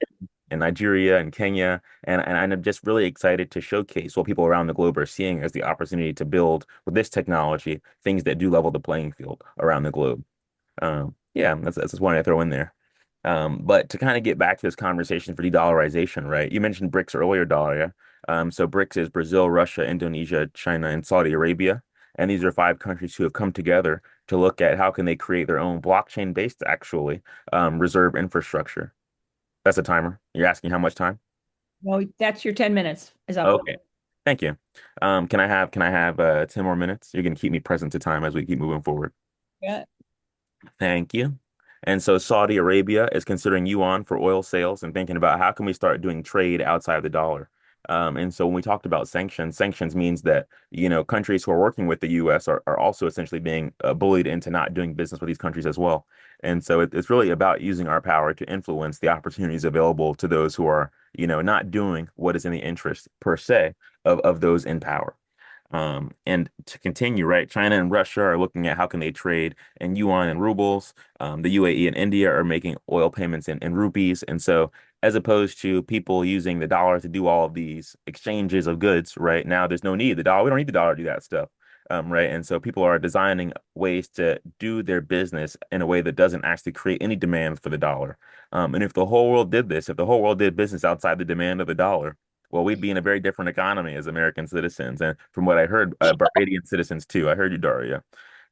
in Nigeria, and Kenya, and I'm just really excited to showcase what people around the globe are seeing as the opportunity to build with this technology things that do level the playing field around the globe. Yeah, that's just one I throw in there. But to kind of get back to this conversation for de-dollarization, right? You mentioned BRICS earlier, Daria. So BRICS is Brazil, Russia, Indonesia, China, and Saudi Arabia. And these are five countries who have come together to look at how can they create their own blockchain-based, actually, reserve infrastructure. That's a timer. You're asking how much time? Well, that's your 10 minutes is up. Okay. Thank you. Can I have 10 more minutes? You're gonna keep me present to time as we keep moving forward. Yeah. Thank you. And so Saudi Arabia is considering yuan for oil sales and thinking about how can we start doing trade outside of the dollar. And so when we talked about sanctions, sanctions means that, countries who are working with the US are also essentially being bullied into not doing business with these countries as well. And so it's really about using our power to influence the opportunities available to those who are, not doing what is in the interest per se of those in power. And to continue, right, China and Russia are looking at how can they trade in yuan and rubles. The UAE and India are making oil payments in rupees. And so as opposed to people using the dollar to do all of these exchanges of goods, right, now there's no need. The dollar, we don't need the dollar to do that stuff. Right. And so people are designing ways to do their business in a way that doesn't actually create any demand for the dollar. And if the whole world did this, if the whole world did business outside the demand of the dollar, well, we'd be in a very different economy as American citizens. And from what I heard, Barbadian citizens too. I heard you, Daria.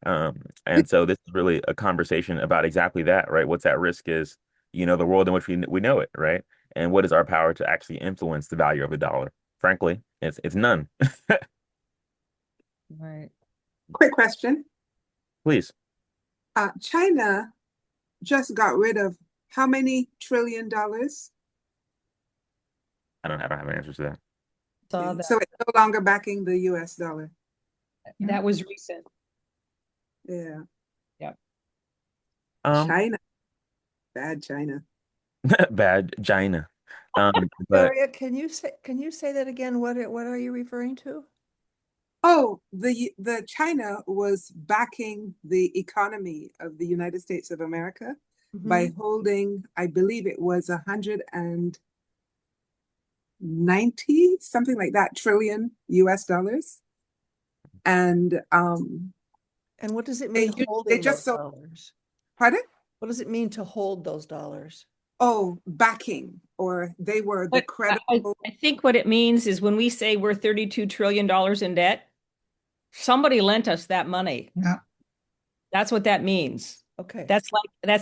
And so this is really a conversation about exactly that, right? What's at risk is, the world in which we know it, right? And what is our power to actually influence the value of the dollar? Frankly, it's none. Right. Quick question. Please. China just got rid of how many trillion dollars? I don't have an answer to that. Saw that. So it's no longer backing the US dollar. That was recent. Yeah. Yep. Um, China, bad China. bad China. But Daria, can you say that again? What are you referring to? Oh, the China was backing the economy of the United States of America by Mhm. holding, I believe it was 190, something like that, trillion US dollars. And And what does it mean they holding just those so dollars? pardon? What does it mean to hold those dollars? Oh, backing, or they were the But credible. I think what it means is when we say we're $32 trillion in debt, somebody lent us that money. Yeah. That's what that means. Okay. That's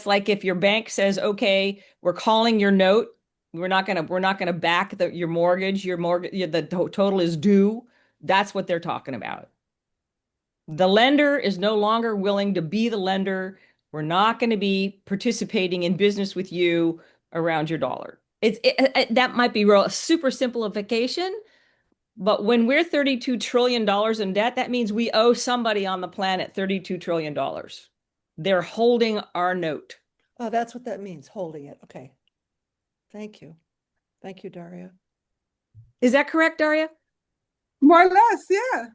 like if your bank says, okay, we're calling your note. We're not gonna back your mortgage, the total is due. That's what they're talking about. The lender is no longer willing to be the lender. We're not going to be participating in business with you around your dollar. That might be real super simplification, but when we're $32 trillion in debt, that means we owe somebody on the planet $32 trillion. They're holding our note. Oh, that's what that means, holding it. Okay. Thank you. Thank you, Daria. Is that correct, Daria? More or less, yeah.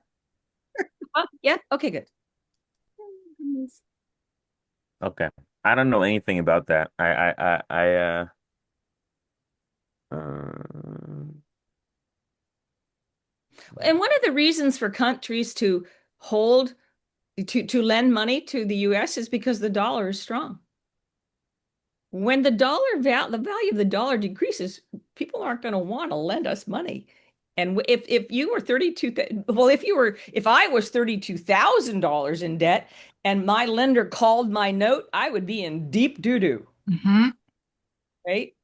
Yeah. Okay, good. okay. I don't know anything about that. Uh, And one of the reasons for countries to hold to lend money to the US is because the dollar is strong. When the value of the dollar decreases, people aren't going to want to lend us money. And if you were 32, well, if I was $32,000 in debt and my lender called my note, I would be in deep doo-doo, Mm-hmm. right?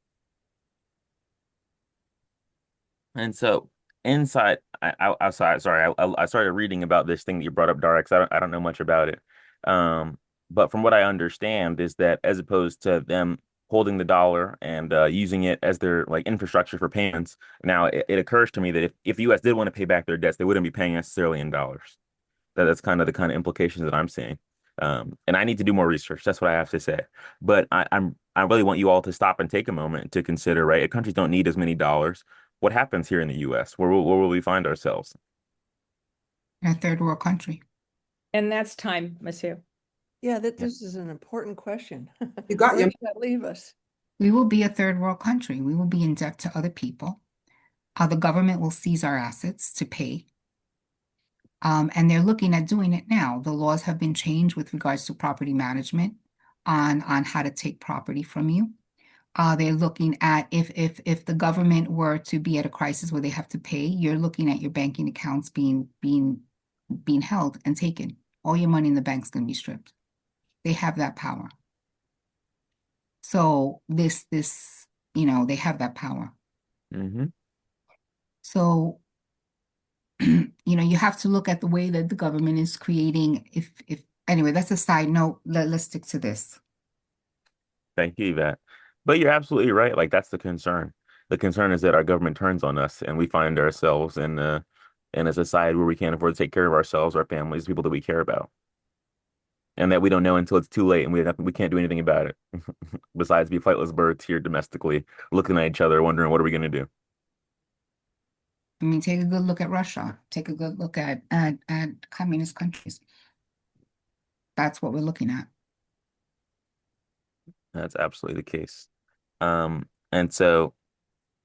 And so inside, I sorry, I started reading about this thing that you brought up, Dara, 'cause I don't know much about it. Um, but from what I understand is that as opposed to them holding the dollar and using it as their like infrastructure for payments, now it occurs to me that if the U.S. did want to pay back their debts, they wouldn't be paying necessarily in dollars. That's kind of the kind of implications that I'm seeing. And I need to do more research. That's what I have to say. But I really want you all to stop and take a moment to consider, right? If countries don't need as many dollars, what happens here in the US? Where will we find ourselves? A third world country. And that's time, Maceo. Yeah, Yeah. this is an important question. You got Where your does that leave us? We will be a third world country. We will be in debt to other people. The government will seize our assets to pay. And they're looking at doing it now. The laws have been changed with regards to property management on how to take property from you. They're looking at if the government were to be at a crisis where they have to pay, you're looking at your banking accounts being held and taken. All your money in the bank's going to be stripped. They have that power. So they have that power. Hmm. So You have to look at the way that the government is creating. If anyway, that's a side note. Let's stick to this. Thank you, Yvette. But you're absolutely right. Like that's the concern. The concern is that our government turns on us and we find ourselves in a society where we can't afford to take care of ourselves, our families, people that we care about. And that we don't know until it's too late and we can't do anything about it. Besides be flightless birds here domestically, looking at each other, wondering what are we going to do? I mean, take a good look at Russia. Take a good look at communist countries. That's what we're looking at. That's absolutely the case. And so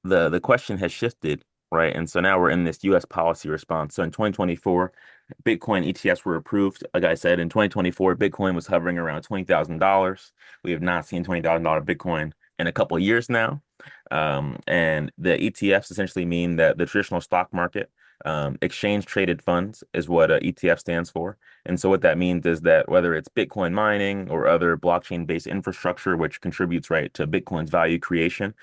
the question has shifted, right? And so now we're in this US policy response. So in 2024, Bitcoin ETFs were approved. Like I said, in 2024, Bitcoin was hovering around $20,000. We have not seen $20,000 Bitcoin in a couple of years now. And the ETFs essentially mean that the traditional stock market, exchange traded funds is what ETF stands for. And so what that means is that whether it's Bitcoin mining or other blockchain-based infrastructure, which contributes right to Bitcoin's value creation,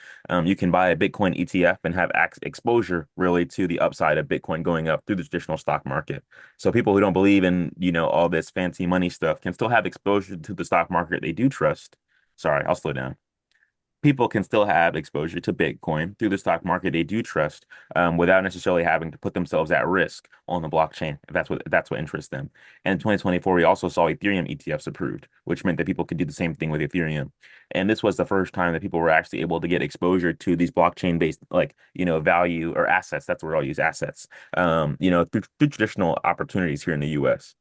you can buy a Bitcoin ETF and have exposure really to the upside of Bitcoin going up through the traditional stock market. So people who don't believe in, all this fancy money stuff can still have exposure to the stock market they do trust. Sorry, I'll slow down. People can still have exposure to Bitcoin through the stock market they do trust, without necessarily having to put themselves at risk on the blockchain, if that's what interests them. And in 2024, we also saw Ethereum ETFs approved, which meant that people could do the same thing with Ethereum. And this was the first time that people were actually able to get exposure to these blockchain-based, like, value or assets. That's where I'll use assets, through traditional opportunities here in the US.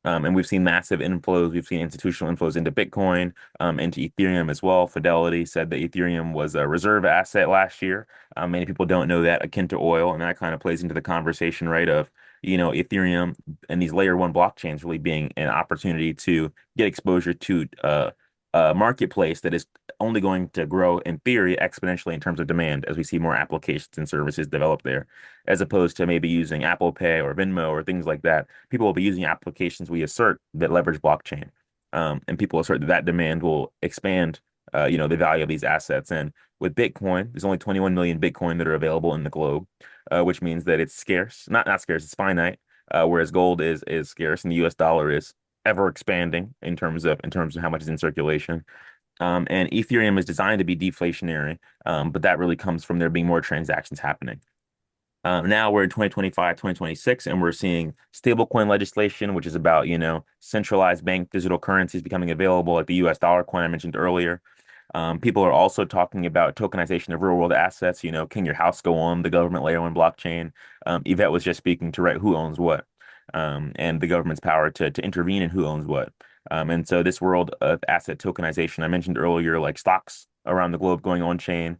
And we've seen massive inflows. We've seen institutional inflows into Bitcoin, into Ethereum as well. Fidelity said that Ethereum was a reserve asset last year. Many people don't know that, akin to oil, and that kind of plays into the conversation, right? Of Ethereum and these layer one blockchains really being an opportunity to get exposure to a marketplace that is only going to grow in theory exponentially in terms of demand as we see more applications and services develop there, as opposed to maybe using Apple Pay or Venmo or things like that. People will be using applications we assert that leverage blockchain. And people assert that that demand will expand, the value of these assets. And with Bitcoin, there's only 21 million Bitcoin that are available in the globe, which means that it's scarce. Not scarce, it's finite. Whereas gold is scarce and the US dollar is ever expanding in terms of how much is in circulation. And Ethereum is designed to be deflationary, but that really comes from there being more transactions happening. Now we're in 2025, 2026, and we're seeing stablecoin legislation, which is about, centralized bank digital currencies becoming available, like the US dollar coin I mentioned earlier. People are also talking about tokenization of real world assets. Can your house go on the government layer one blockchain? Yvette was just speaking to who owns what, and the government's power to intervene in who owns what. And so this world of asset tokenization, I mentioned earlier, like stocks around the globe going on chain.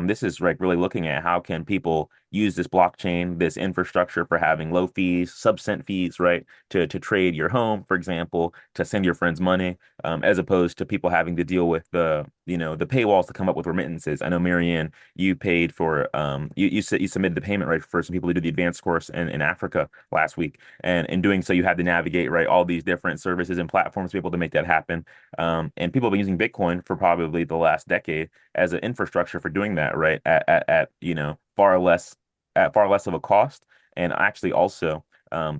This is like really looking at how can people use this blockchain, this infrastructure for having low fees, sub-cent fees, right? To trade your home, for example, to send your friends money, as opposed to people having to deal with the paywalls to come up with remittances. I know, Marianne, you paid for you submitted the payment right for some people to do the advanced course in Africa last week. And in doing so, you had to navigate right all these different services and platforms to be able to make that happen. And people have been using Bitcoin for probably the last decade as an infrastructure for doing that, right? At far less of a cost, and actually also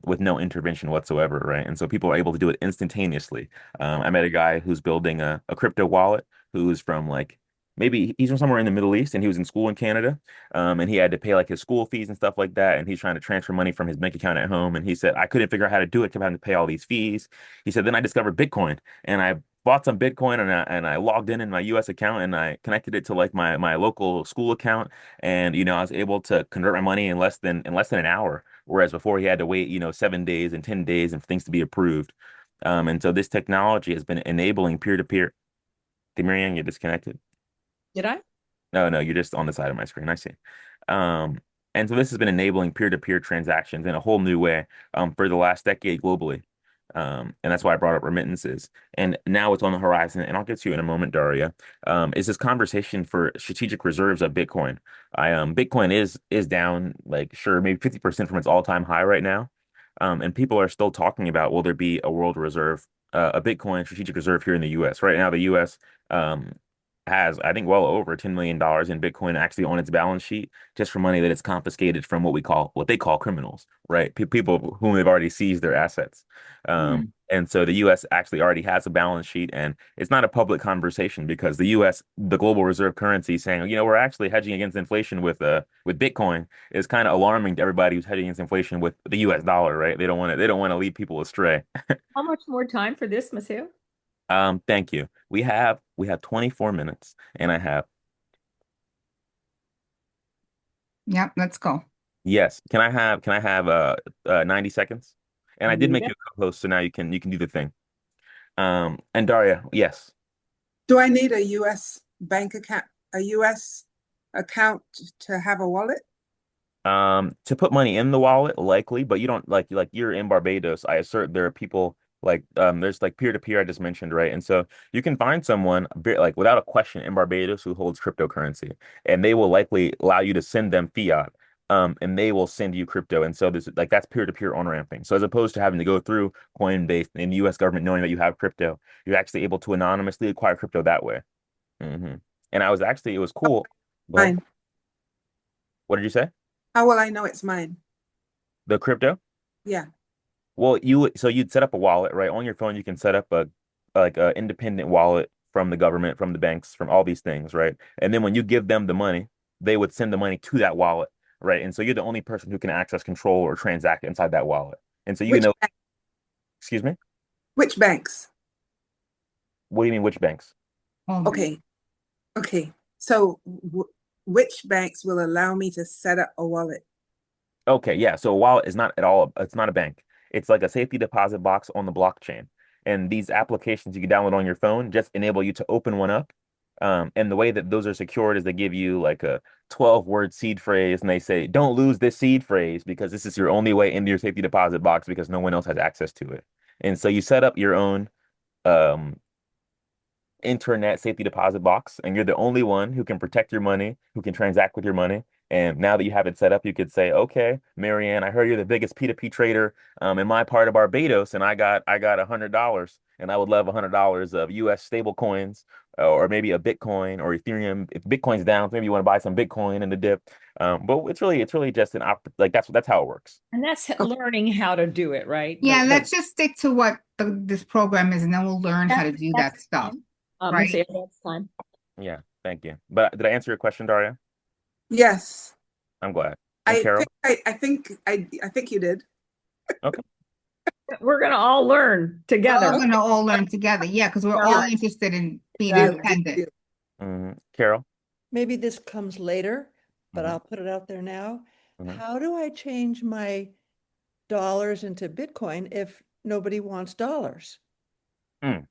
with no intervention whatsoever, right? And so people are able to do it instantaneously. I met a guy who's building a crypto wallet who's from like maybe he's from somewhere in the Middle East and he was in school in Canada. And he had to pay like his school fees and stuff like that. And he's trying to transfer money from his bank account at home. And he said, I couldn't figure out how to do it, kept having to pay all these fees. He said, then I discovered Bitcoin and I bought some Bitcoin and I logged in my US account and I connected it to like my local school account. And, I was able to convert my money in less than an hour. Whereas before he had to wait, 7 days and 10 days and for things to be approved. And so this technology has been enabling peer-to-peer. Hey, Marianne, you're disconnected. Did I? No, no, you're just on the side of my screen. I see. Um, and so this has been enabling peer-to-peer transactions in a whole new way, for the last decade globally. And that's why I brought up remittances. And now it's on the horizon, and I'll get to you in a moment, Daria, is this conversation for strategic reserves of Bitcoin. Bitcoin is down, like, sure, maybe 50% from its all-time high right now. And people are still talking about, will there be a world reserve, a Bitcoin strategic reserve here in the US? Right now, the US has, I think, well over $10 million in Bitcoin actually on its balance sheet, just for money that it's confiscated from what they call criminals, right? People whom they've already seized their assets. Hmm. And so the U.S. actually already has a balance sheet, and it's not a public conversation because the U.S., the global reserve currency, saying, we're actually hedging against inflation with Bitcoin is kind of alarming to everybody who's hedging against inflation with the U.S. dollar, right? They don't want to lead people astray. How much more time for this, Maceo? Thank you. We have 24 minutes, and I have Yep, let's go. yes. Can I have 90 seconds? And I did make Yeah. you a co-host, so now you can do the thing. And Daria, yes. Do I need a US bank account, a US account to have a wallet? To put money in the wallet, likely, but you don't like you're in Barbados. I assert there are people like there's like peer-to-peer I just mentioned, right? And so you can find someone like without a question in Barbados who holds cryptocurrency, and they will likely allow you to send them fiat. And they will send you crypto. And so this like that's peer-to-peer on-ramping. So as opposed to having to go through Coinbase and the US government knowing that you have crypto, you're actually able to anonymously acquire crypto that way. hmm And it was cool. Go ahead. Mine. What did you say? How will I know it's mine? The crypto? Yeah. Well, you'd set up a wallet, right? On your phone, you can set up a independent wallet from the government, from the banks, from all these things, right? And then when you give them the money, they would send the money to that wallet, right? And so you're the only person who can access, control, or transact inside that wallet. And so Which bank? excuse me, Which banks? what do you mean, which banks? Oh, Okay. Okay. So which banks will allow me to set up a wallet? Okay, yeah. So a wallet is not at all, it's not a bank. It's like a safety deposit box on the blockchain. And these applications you can download on your phone just enable you to open one up. And the way that those are secured is they give you like a 12-word seed phrase and they say, don't lose this seed phrase because this is your only way into your safety deposit box because no one else has access to it. And so you set up your own um, internet safety deposit box, and you're the only one who can protect your money, who can transact with your money. And now that you have it set up, you could say, okay, Marianne, I heard you're the biggest P2P trader in my part of Barbados, and I got $100, and I would love $100 of US stable coins, or maybe a Bitcoin or Ethereum. If Bitcoin's down, maybe you want to buy some Bitcoin in the dip. But it's really just like that's how it works. And that's Okay. learning how to do it, right? yeah, let's just stick to what this program is, and then we'll learn how to do that That's stuff, time. right? Maceo, that's time. Yeah, thank you. But did I answer your question, Daria? Yes. I'm glad. And I Carol? think I think you did. Okay. We're gonna all learn We're all together. going to all learn together. Yeah, because we're All all right. interested in being Yeah. independent. Carol? Maybe this comes later, but hmm I'll put it out there now. hmm How do I change my dollars into Bitcoin if nobody wants dollars? Mm.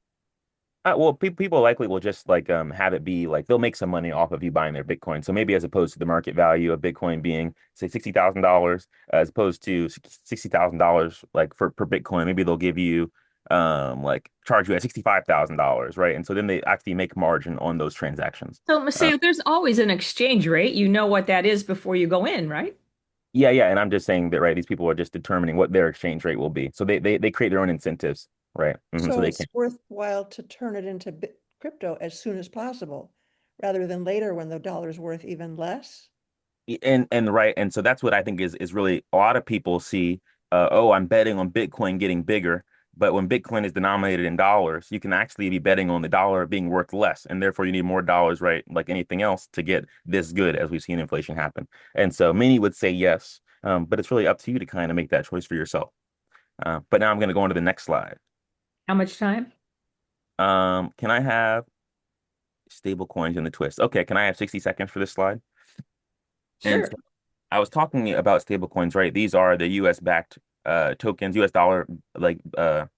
Well, people likely will just like have it be like they'll make some money off of you buying their Bitcoin. So maybe as opposed to the market value of Bitcoin being say $60,000, as opposed to $60,000 like for per Bitcoin, maybe they'll give you like charge you at $65,000, right? And so then they actually make margin on those transactions. So, Uh, Maceo, there's always an exchange rate. You know what that is before you go in, right? yeah, yeah, and I'm just saying that right, these people are just determining what their exchange rate will be. So they create their own incentives, right? So So they it's can. worthwhile to turn it into crypto as soon as possible, rather than later when the dollar's worth even less. And right, and so that's what I think is really a lot of people see, oh, I'm betting on Bitcoin getting bigger, but when Bitcoin is denominated in dollars, you can actually be betting on the dollar being worth less, and therefore you need more dollars, right? Like anything else to get this good as we've seen inflation happen. And so many would say yes, but it's really up to you to kind of make that choice for yourself. But now I'm going to go on to the next slide. How much time? Can I have stable coins in the twist? Okay, can I have 60 seconds for this slide? And Sure. I was talking about stablecoins, right? These are the US backed tokens, US dollar like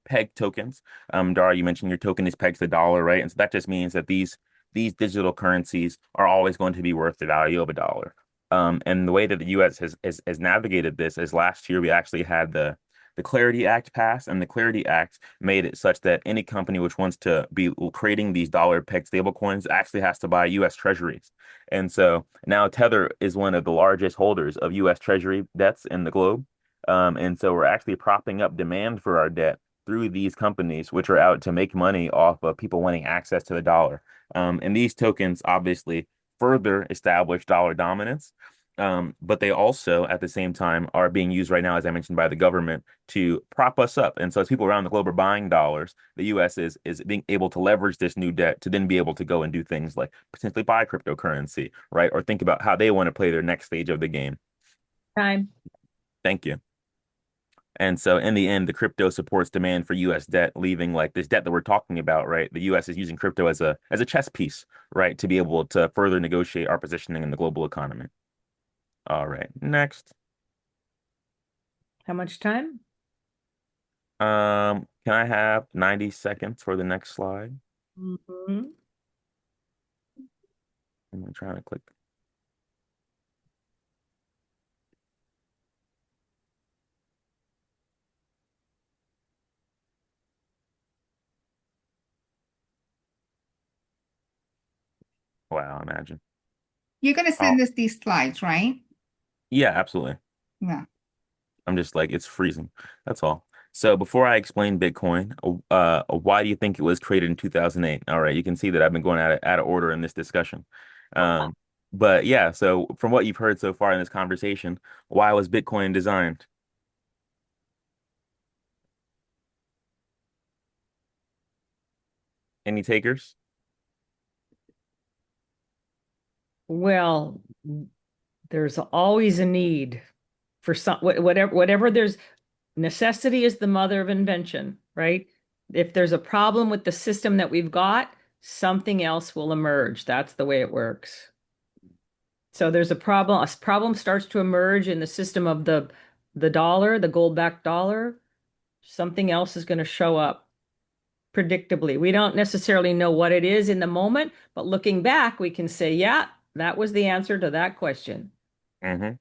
peg tokens. Dara, you mentioned your token is pegged to the dollar, right? And so that just means that these digital currencies are always going to be worth the value of a dollar. And the way that the US has navigated this is last year we actually had the Clarity Act passed, and the Clarity Act made it such that any company which wants to be creating these dollar pegged stablecoins actually has to buy US treasuries. And so now Tether is one of the largest holders of US Treasury debts in the globe. And so we're actually propping up demand for our debt through these companies, which are out to make money off of people wanting access to the dollar. And these tokens obviously further establish dollar dominance. But they also, at the same time, are being used right now, as I mentioned, by the government to prop us up. And so, as people around the globe are buying dollars, the U.S. is being able to leverage this new debt to then be able to go and do things like potentially buy cryptocurrency, right? Or think about how they want to play their next stage of the game. Time. Thank you. And so in the end, the crypto supports demand for US debt, leaving like this debt that we're talking about, right? The US is using crypto as a chess piece, right, to be able to further negotiate our positioning in the global economy. All right, next. How much time? Can I have 90 seconds for the next slide? Mhm. I'm trying to click. Wow, imagine. You're gonna Oh, send us these slides, right? yeah, absolutely. Yeah. I'm just like, it's freezing. That's all. So before I explain Bitcoin, why do you think it was created in 2008? All right, you can see that I've been going out of order in this discussion. Um, but yeah, so from what you've heard so far in this conversation, why was Bitcoin designed? Any takers? Well, there's always a need for some whatever there's necessity is the mother of invention, right? If there's a problem with the system that we've got, something else will emerge. That's the way it works. So there's a problem starts to emerge in the system of the dollar, the gold-backed dollar. Something else is going to show up predictably. We don't necessarily know what it is in the moment, but looking back, we can say, yeah, that was the answer to that question. Mm-hmm.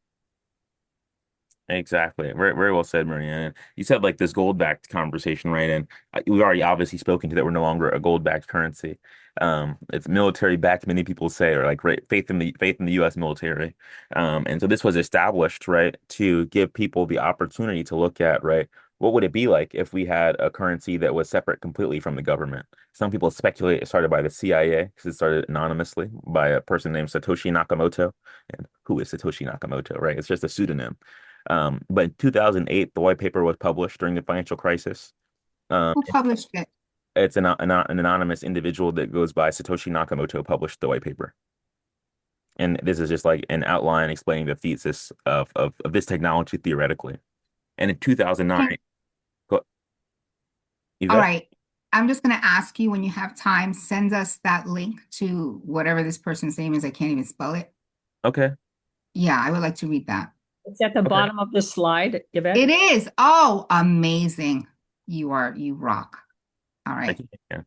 Exactly. Very, very well said, Maria. You said like this gold-backed conversation, right? And we've already obviously spoken to that we're no longer a gold-backed currency. It's military-backed, many people say, or like right, faith in the U.S. military. And so this was established, right, to give people the opportunity to look at, right, what would it be like if we had a currency that was separate completely from the government? Some people speculate it started by the CIA because it started anonymously by a person named Satoshi Nakamoto. And who is Satoshi Nakamoto, right? It's just a pseudonym. But in 2008, the white paper was published during the financial crisis. Who published it? It's an anonymous individual that goes by Satoshi Nakamoto published the white paper. And this is just like an outline explaining the thesis of this technology theoretically. And in Okay. 2009, go, you All there? right. I'm just gonna ask you when you have time, send us that link to whatever this person's name is. I can't even spell it. Okay. Yeah, I would like to read that. It's at the Okay. bottom of the slide, It Yvette. is. Oh, amazing. You rock. All Thank right. you. Yeah.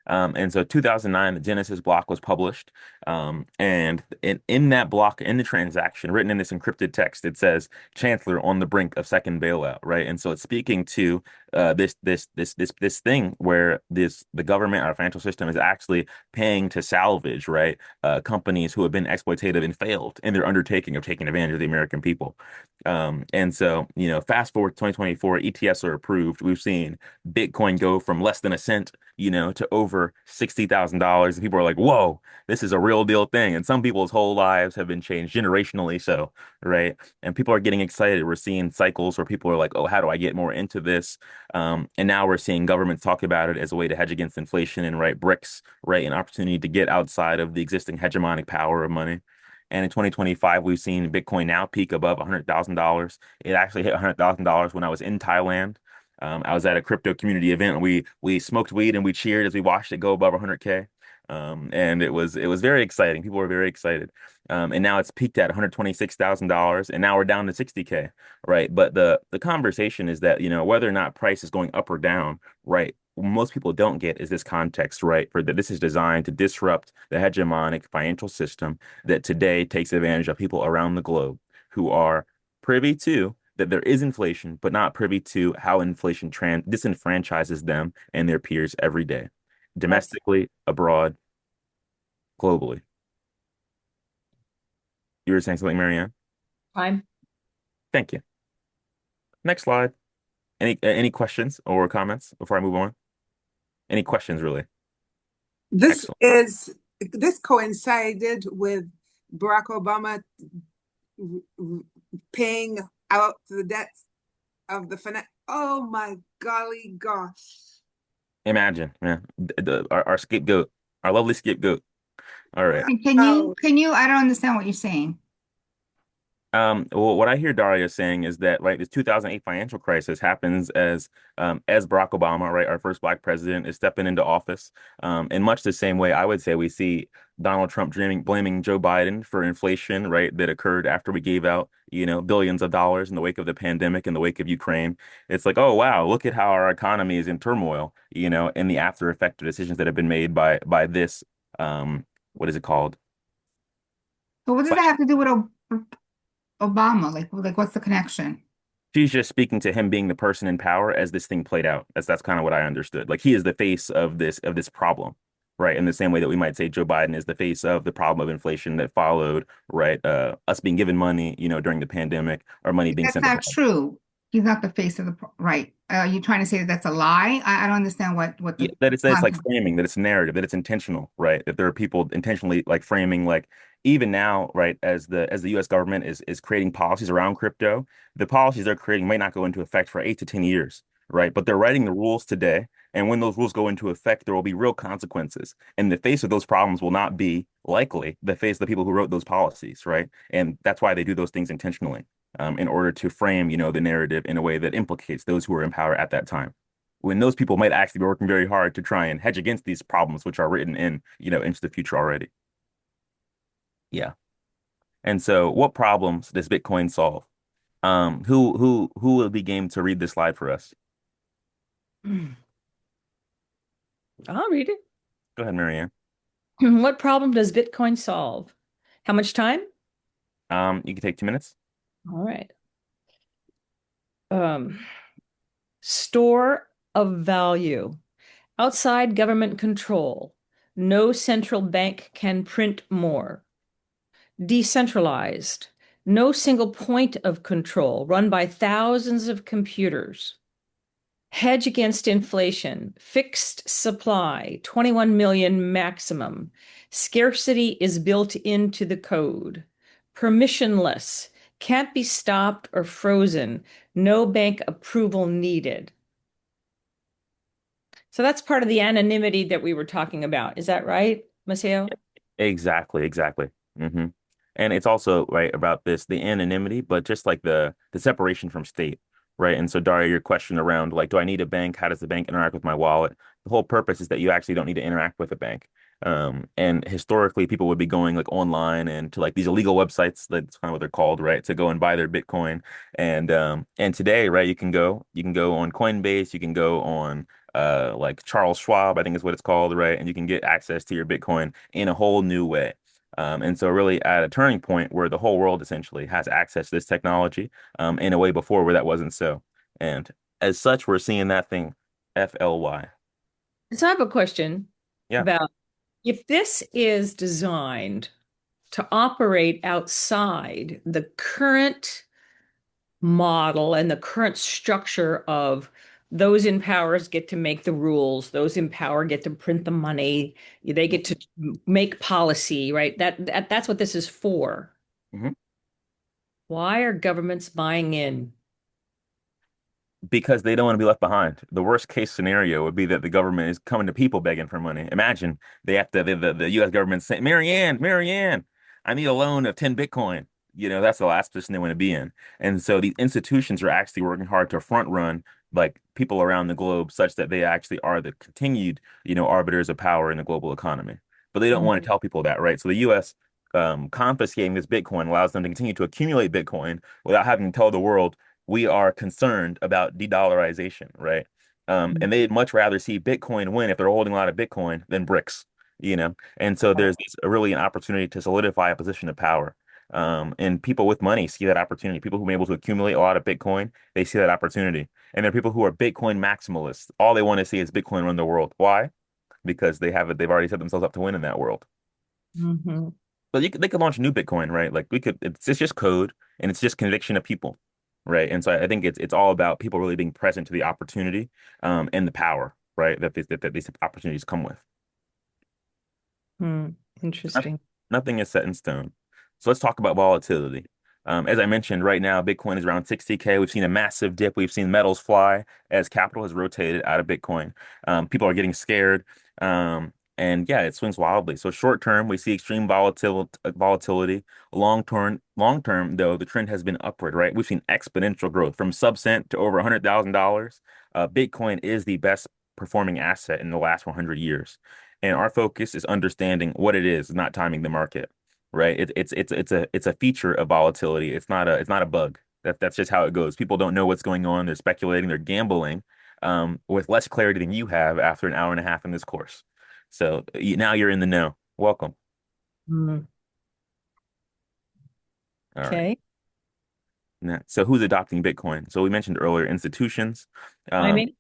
And so 2009, the Genesis block was published. And in that block, in the transaction, written in this encrypted text, it says Chancellor on the brink of second bailout, right? And so it's speaking to this thing where the government, our financial system is actually paying to salvage, right? Companies who have been exploitative and failed in their undertaking of taking advantage of the American people. And so, fast forward to 2024, ETFs are approved. We've seen Bitcoin go from less than a cent, to over $60,000. And people are like, whoa, this is a real deal thing. And some people's whole lives have been changed generationally. So, right. And people are getting excited. We're seeing cycles where people are like, oh, how do I get more into this? And now we're seeing governments talk about it as a way to hedge against inflation and write bricks, right? An opportunity to get outside of the existing hegemonic power of money. And in 2025, we've seen Bitcoin now peak above $100,000. It actually hit $100,000 when I was in Thailand. I was at a crypto community event and we smoked weed and we cheered as we watched it go above 100K. And it was very exciting. People were very excited. And now it's peaked at $126,000 and now we're down to 60K, right? But the conversation is that, whether or not price is going up or down, right? What most people don't get is this context, right? For that this is designed to disrupt the hegemonic financial system that today takes advantage of people around the globe who are privy to that there is inflation, but not privy to how inflation disenfranchises them and their peers every day, That's domestically, abroad, globally. You were saying something, Marianne? time. Thank you. Next slide. Any questions or comments before I move on? Any questions, really? This Excellent. is this coincided with Barack Obama paying out the debts of the finance. Oh my golly gosh. Imagine, yeah, our scapegoat, our lovely scapegoat. All right. And can you Wow. can you I don't understand what you're saying. Well, what I hear Daria saying is that, right, this 2008 financial crisis happens as Barack Obama, right, our first black president, is stepping into office. In much the same way, I would say we see Donald Trump blaming Joe Biden for inflation, right, that occurred after we gave out, billions of dollars in the wake of the pandemic, in the wake of Ukraine. It's like, oh wow, look at how our economy is in turmoil, and the after effect of decisions that have been made by this, what is it called? So what does that have to do with Obama? Like what's the connection? She's just speaking to him being the person in power as this thing played out. That's kind of what I understood. Like he is the face of this problem, right? In the same way that we might say Joe Biden is the face of the problem of inflation that followed, right? Us being given money, during the pandemic, or money being That's sent not abroad. true. He's not the face of right. Are you trying to say that that's a lie? I don't understand what Yeah, the that it's like context. framing, that it's narrative, that it's intentional, right? That there are people intentionally like framing, like even now, right, as the U.S. government is creating policies around crypto, the policies they're creating might not go into effect for 8 to 10 years, right? But they're writing the rules today, and when those rules go into effect, there will be real consequences. And the face of those problems will not be likely the face of the people who wrote those policies, right? And that's why they do those things intentionally, in order to frame, the narrative in a way that implicates those who are in power at that time when those people might actually be working very hard to try and hedge against these problems, which are written in, into the future already. Yeah. And so what problems does Bitcoin solve? Who will be game to read this slide for us? I'll read it. Go ahead, Marianne. What problem does Bitcoin solve? How much time? You can take 2 minutes. All right. Um, Store of value. Outside government control. No central bank can print more. Decentralized. No single point of control run by thousands of computers. Hedge against inflation. Fixed supply. 21 million maximum. Scarcity is built into the code. Permissionless. Can't be stopped or frozen. No bank approval needed. So that's part of the anonymity that we were talking about. Is that right, Maceo? Exactly, exactly. hmm And it's also right about this, the anonymity, but just like the separation from state, right? And so Daria, your question around like, do I need a bank? How does the bank interact with my wallet? The whole purpose is that you actually don't need to interact with a bank. And historically, people would be going like online and to like these illegal websites. That's kind of what they're called, right? To go and buy their Bitcoin. And today, right, you can go on Coinbase, you can go on like Charles Schwab, I think is what it's called, right? And you can get access to your Bitcoin in a whole new way. And so really at a turning point where the whole world essentially has access to this technology in a way before where that wasn't so. And as such, we're seeing that thing FLY. So I have a question Yeah. about if this is designed to operate outside the current model and the current structure of those in powers get to make the rules, those in power get to print the money, they get to make policy, right? That's what this is for. Mhm. Why are governments buying in? Because they don't want to be left behind. The worst case scenario would be that the government is coming to people begging for money. Imagine they have to, the US government saying, Marianne, I need a loan of 10 Bitcoin. That's the last position they want to be in. And so these institutions are actually working hard to front run like people around the globe such that they actually are the continued, arbiters of power in the global economy. But they don't want to tell people that, right? So the US confiscating this Bitcoin allows them to continue to accumulate Bitcoin without having to tell the world we are concerned about de-dollarization, right? And they'd much rather see Bitcoin win if they're holding a lot of Bitcoin than bricks, And so there's really an opportunity to solidify a position of power. And people with money see that opportunity. People who are able to accumulate a lot of Bitcoin, they see that opportunity. And there are people who are Bitcoin maximalists. All they want to see is Bitcoin run the world. Why? Because they have it. They've already set themselves up to win in that world. Mhm. But they could launch a new Bitcoin, right? Like we could. It's just code and it's just conviction of people, right? And so I think it's all about people really being present to the opportunity and the power, right? That these opportunities come with. Hmm. Noth- Interesting. Nothing is set in stone. So let's talk about volatility. As I mentioned, right now, Bitcoin is around 60K. We've seen a massive dip. We've seen metals fly as capital has rotated out of Bitcoin. People are getting scared. And yeah, it swings wildly. So short term, we see extreme volatility. Long term, though, the trend has been upward, right? We've seen exponential growth from sub-cent to over $100,000. Bitcoin is the best performing asset in the last 100 years. And our focus is understanding what it is, not timing the market, right? It's a feature of volatility. It's not a bug. That's just how it goes. People don't know what's going on. They're speculating. They're gambling with less clarity than you have after an hour and a half in this course. So now you're in the know. Welcome. Hmm. All right. Okay. So who's adopting Bitcoin? So we mentioned earlier institutions. I Um, mean,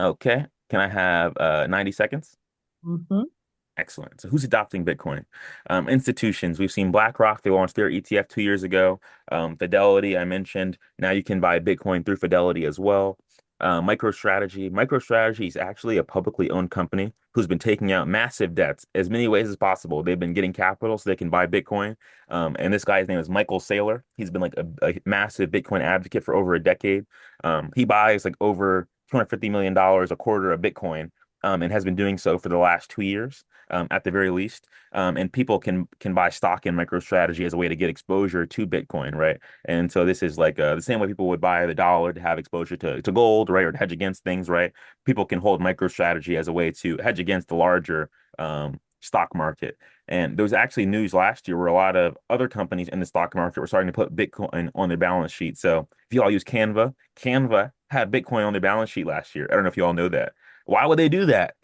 okay. Can I have 90 seconds? mhm. Excellent. So who's adopting Bitcoin? Institutions. We've seen BlackRock, they launched their ETF 2 years ago. Fidelity, I mentioned. Now you can buy Bitcoin through Fidelity as well. MicroStrategy. MicroStrategy is actually a publicly owned company who's been taking out massive debts as many ways as possible. They've been getting capital so they can buy Bitcoin. And this guy's name is Michael Saylor. He's been like a massive Bitcoin advocate for over a decade. He buys like over $250 million a quarter of Bitcoin, and has been doing so for the last 2 years at the very least. And people can buy stock in MicroStrategy as a way to get exposure to Bitcoin, right? And so this is like the same way people would buy the dollar to have exposure to gold, right, or to hedge against things, right? People can hold MicroStrategy as a way to hedge against the larger stock market. And there was actually news last year where a lot of other companies in the stock market were starting to put Bitcoin on their balance sheet. So if you all use Canva, Canva had Bitcoin on their balance sheet last year. I don't know if you all know that. Why would they do that?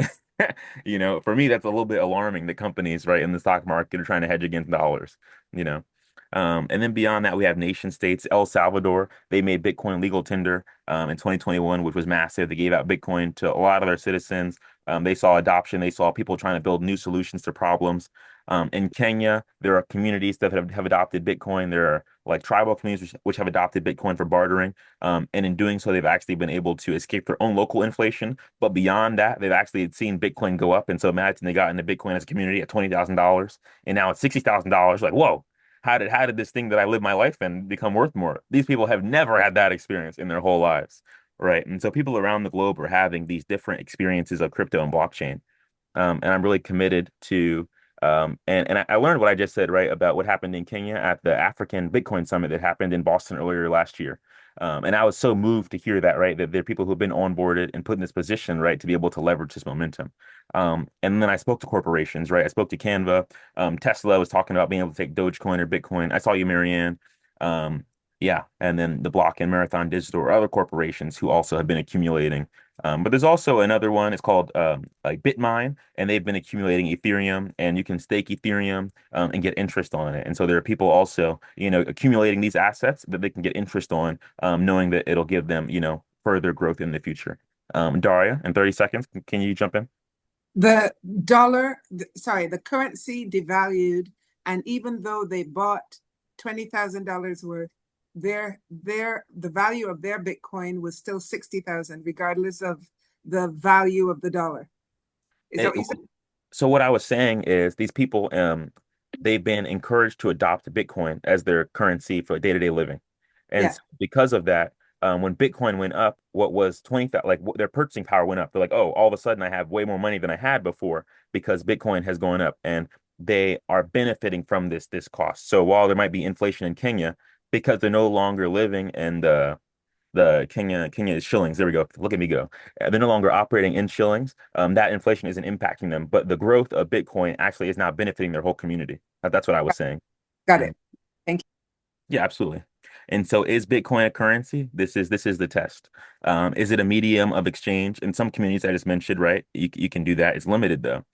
For me, that's a little bit alarming. The companies, right, in the stock market are trying to hedge against dollars, you know. And then beyond that, we have nation states. El Salvador, they made Bitcoin legal tender in 2021, which was massive. They gave out Bitcoin to a lot of their citizens. They saw adoption. They saw people trying to build new solutions to problems. In Kenya, there are communities that have adopted Bitcoin. There are like tribal communities which have adopted Bitcoin for bartering. And in doing so, they've actually been able to escape their own local inflation. But beyond that, they've actually seen Bitcoin go up. And so imagine they got into Bitcoin as a community at $20,000 and now it's $60,000. Like, whoa, how did this thing that I live my life in become worth more? These people have never had that experience in their whole lives. Right. And so people around the globe are having these different experiences of crypto and blockchain. And I'm really committed to and I learned what I just said, right, about what happened in Kenya at the African Bitcoin Summit that happened in Boston earlier last year. And I was so moved to hear that, right, that there are people who've been onboarded and put in this position, right, to be able to leverage this momentum. And then I spoke to corporations, right? I spoke to Canva. Tesla was talking about being able to take Dogecoin or Bitcoin. I saw you, Marianne. Um, yeah, and then the Block and Marathon Digital or other corporations who also have been accumulating. But there's also another one. It's called like Bitmine, and they've been accumulating Ethereum, and you can stake Ethereum and get interest on it. And so there are people also, accumulating these assets that they can get interest on, knowing that it'll give them, further growth in the future. Daria, in 30 seconds, can you jump in? The the currency devalued, and even though they bought $20,000 worth, the value of their Bitcoin was still 60,000, regardless of the value of the dollar. Is that It, what you said? so what I was saying is these people, they've been encouraged to adopt Bitcoin as their currency for day-to-day living. And Yeah, so because of that, when Bitcoin went up, what was 20,000, like their purchasing power went up. They're like, oh, all of a sudden I have way more money than I had before because Bitcoin has gone up. And they are benefiting from this cost. So while there might be inflation in Kenya, because they're no longer living in the Kenya shillings. There we go. Look at me go. They're no longer operating in shillings. That inflation isn't impacting them, but the growth of Bitcoin actually is now benefiting their whole community. That's what I was saying. got Mhm. it. Thank Yeah, absolutely. And so is Bitcoin a currency? This is the test. Is it a medium of exchange? In some communities I just mentioned, right? You can do that. It's limited though.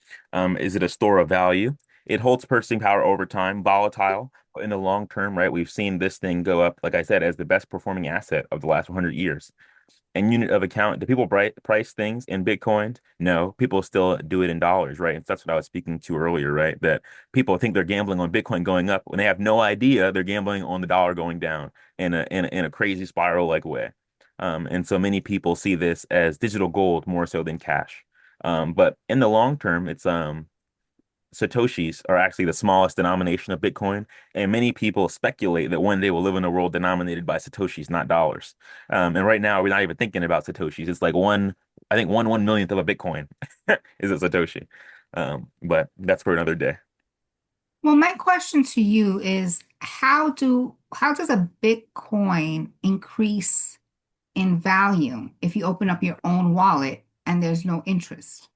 Is it a store of value? It holds purchasing power over time, volatile, but in the long term, right? We've seen this thing go up, like I said, as the best performing asset of the last 100 years. and unit of account. Do people price things in Bitcoin? No, people still do it in dollars, right? And that's what I was speaking to earlier, right? That people think they're gambling on Bitcoin going up when they have no idea they're gambling on the dollar going down in a crazy spiral like way. And so many people see this as digital gold more so than cash. But in the long term, it's Satoshis are actually the smallest denomination of Bitcoin, and many people speculate that one day we'll live in a world denominated by Satoshis, not dollars. And right now, we're not even thinking about Satoshis. It's like I think one millionth of a Bitcoin is a Satoshi. But that's for another day. Well, my question to you is how does a Bitcoin increase in value if you open up your own wallet and there's no interest?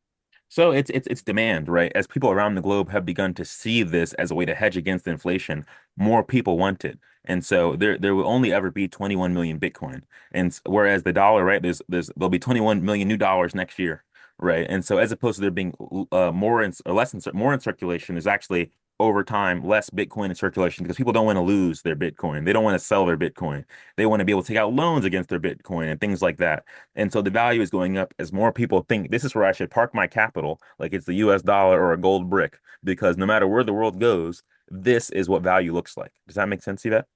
So it's demand, right? As people around the globe have begun to see this as a way to hedge against inflation, more people want it. And so there will only ever be 21 million Bitcoin. And whereas the dollar, right, there'll be 21 million new dollars next year, right? And so as opposed to there being more in, or less in, more in circulation, there's actually over time less Bitcoin in circulation because people don't want to lose their Bitcoin. They don't want to sell their Bitcoin. They want to be able to take out loans against their Bitcoin and things like that. And so the value is going up as more people think this is where I should park my capital, like it's the US dollar or a gold brick, because no matter where the world goes, this is what value looks like. Does that make sense to you? That?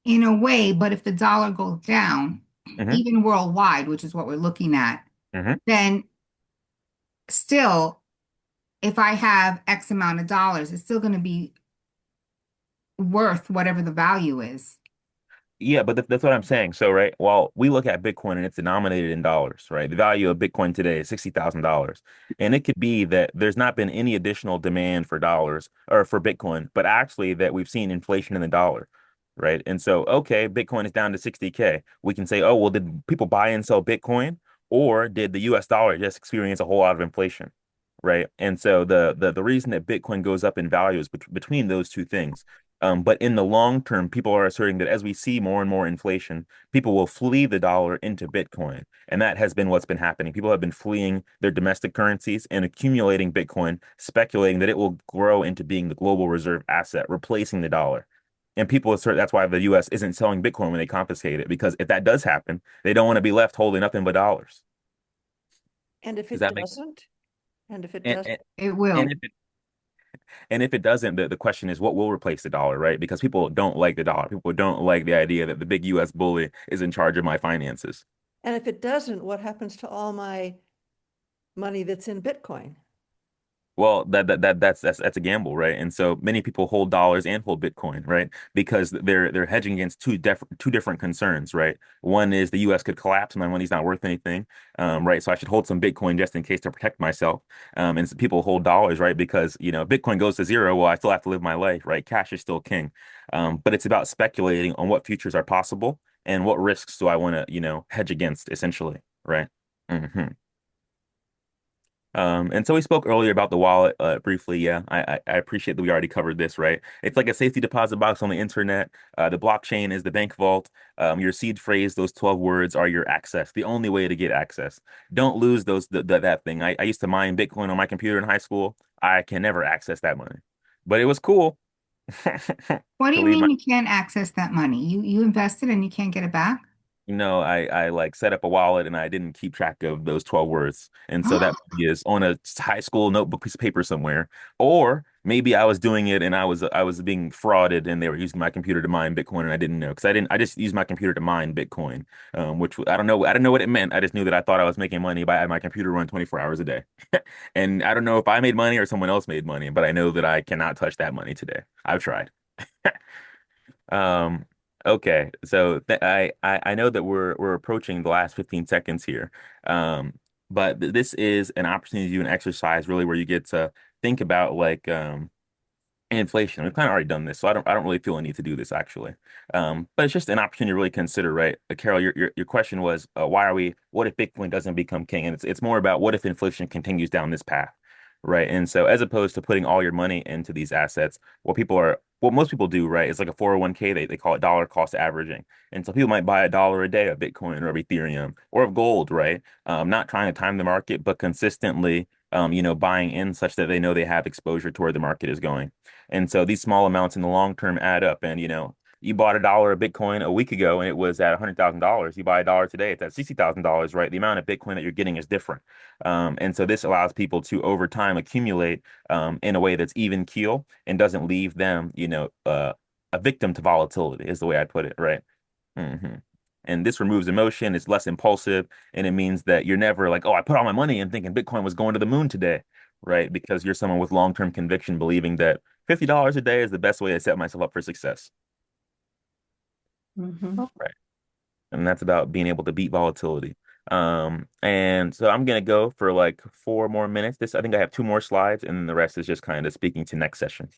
In a way, but if the dollar goes down, Mm-hmm. even worldwide, which is what we're looking at, Mm-hmm. then still, if I have X amount of dollars, it's still going to be worth whatever the value is. Yeah, but that's what I'm saying. So, right, while we look at Bitcoin and it's denominated in dollars, right? The value of Bitcoin today is $60,000. And it could be that there's not been any additional demand for dollars or for Bitcoin, but actually that we've seen inflation in the dollar, right? And so, okay, Bitcoin is down to 60K. We can say, oh, well, did people buy and sell Bitcoin, or did the US dollar just experience a whole lot of inflation? Right. And so the reason that Bitcoin goes up in value is between those two things. But in the long term, people are asserting that as we see more and more inflation, people will flee the dollar into Bitcoin. And that has been what's been happening. People have been fleeing their domestic currencies and accumulating Bitcoin, speculating that it will grow into being the global reserve asset, replacing the dollar. And people assert that's why the US isn't selling Bitcoin when they confiscate it, because if that does happen, they don't want to be left holding nothing but dollars. And if Does it that make doesn't, and if it and, does, and, It and will. if And if it doesn't, the question is what will replace the dollar, right? Because people don't like the dollar. People don't like the idea that the big US bully is in charge of my finances. and if it doesn't, what happens to all my money that's in Bitcoin? Well, that's a gamble, right? And so many people hold dollars and hold Bitcoin, right? Because they're hedging against two different concerns, right? One is the US could collapse and my money's not worth anything, right? So I should hold some Bitcoin just in case to protect myself. And so people hold dollars, right? Because Bitcoin goes to zero, well, I still have to live my life, right? Cash is still king. But it's about speculating on what futures are possible and what risks do I want to, hedge against, essentially, right? hmm and so we spoke earlier about the wallet briefly. Yeah, I appreciate that we already covered this, right? It's like a safety deposit box on the internet. The blockchain is the bank vault. Your seed phrase, those 12 words are your access, the only way to get access. Don't lose that thing. I used to mine Bitcoin on my computer in high school. I can never access that money, but it was cool What do to you leave mean you can't access that money? You invested and you can't get it back? I like set up a wallet and I didn't keep track of those 12 words. And so that is on a high school notebook piece of paper somewhere. Or maybe I was doing it and I was being frauded and they were using my computer to mine Bitcoin and I didn't know because I just used my computer to mine Bitcoin. Which I don't know. I didn't know what it meant. I just knew that I thought I was making money by having my computer run 24 hours a day. And I don't know if I made money or someone else made money, but I know that I cannot touch that money today. I've tried. Um, okay, so I know that we're approaching the last 15 seconds here. But this is an opportunity to do an exercise really where you get to think about like inflation. We've kind of already done this, so I don't really feel a need to do this actually. But it's just an opportunity to really consider, right? Carol, your question was why are we what if Bitcoin doesn't become king? And it's more about what if inflation continues down this path, right? And so as opposed to putting all your money into these assets, what most people do, right, is like a 401k, they call it dollar cost averaging. And so people might buy $1 a day of Bitcoin or of Ethereum or of gold, right? Not trying to time the market, but consistently buying in such that they know they have exposure to where the market is going. And so these small amounts in the long term add up. And You bought $1 of Bitcoin a week ago and it was at $100,000. You buy $1 today, it's at $60,000, right? The amount of Bitcoin that you're getting is different. And so this allows people to over time accumulate in a way that's even keel and doesn't leave them, a victim to volatility is the way I put it, right? hmm And this removes emotion, it's less impulsive, and it means that you're never like, oh, I put all my money in thinking Bitcoin was going to the moon today, right? Because you're someone with long-term conviction, believing that $50 a day is the best way to set myself up for success. Right. And that's about being able to beat volatility. And so I'm gonna go for like 4 more minutes. I think I have 2 more slides, and then the rest is just kind of speaking to next session.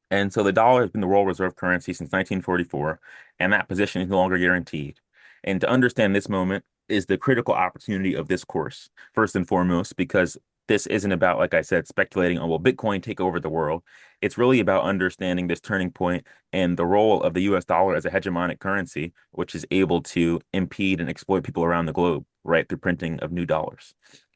And so the dollar has been the world reserve currency since 1944, and that position is no longer guaranteed. And to understand this moment is the critical opportunity of this course, first and foremost, because this isn't about, like I said, speculating on will Bitcoin take over the world. It's really about understanding this turning point and the role of the US dollar as a hegemonic currency, which is able to impede and exploit people around the globe, right, through printing of new dollars.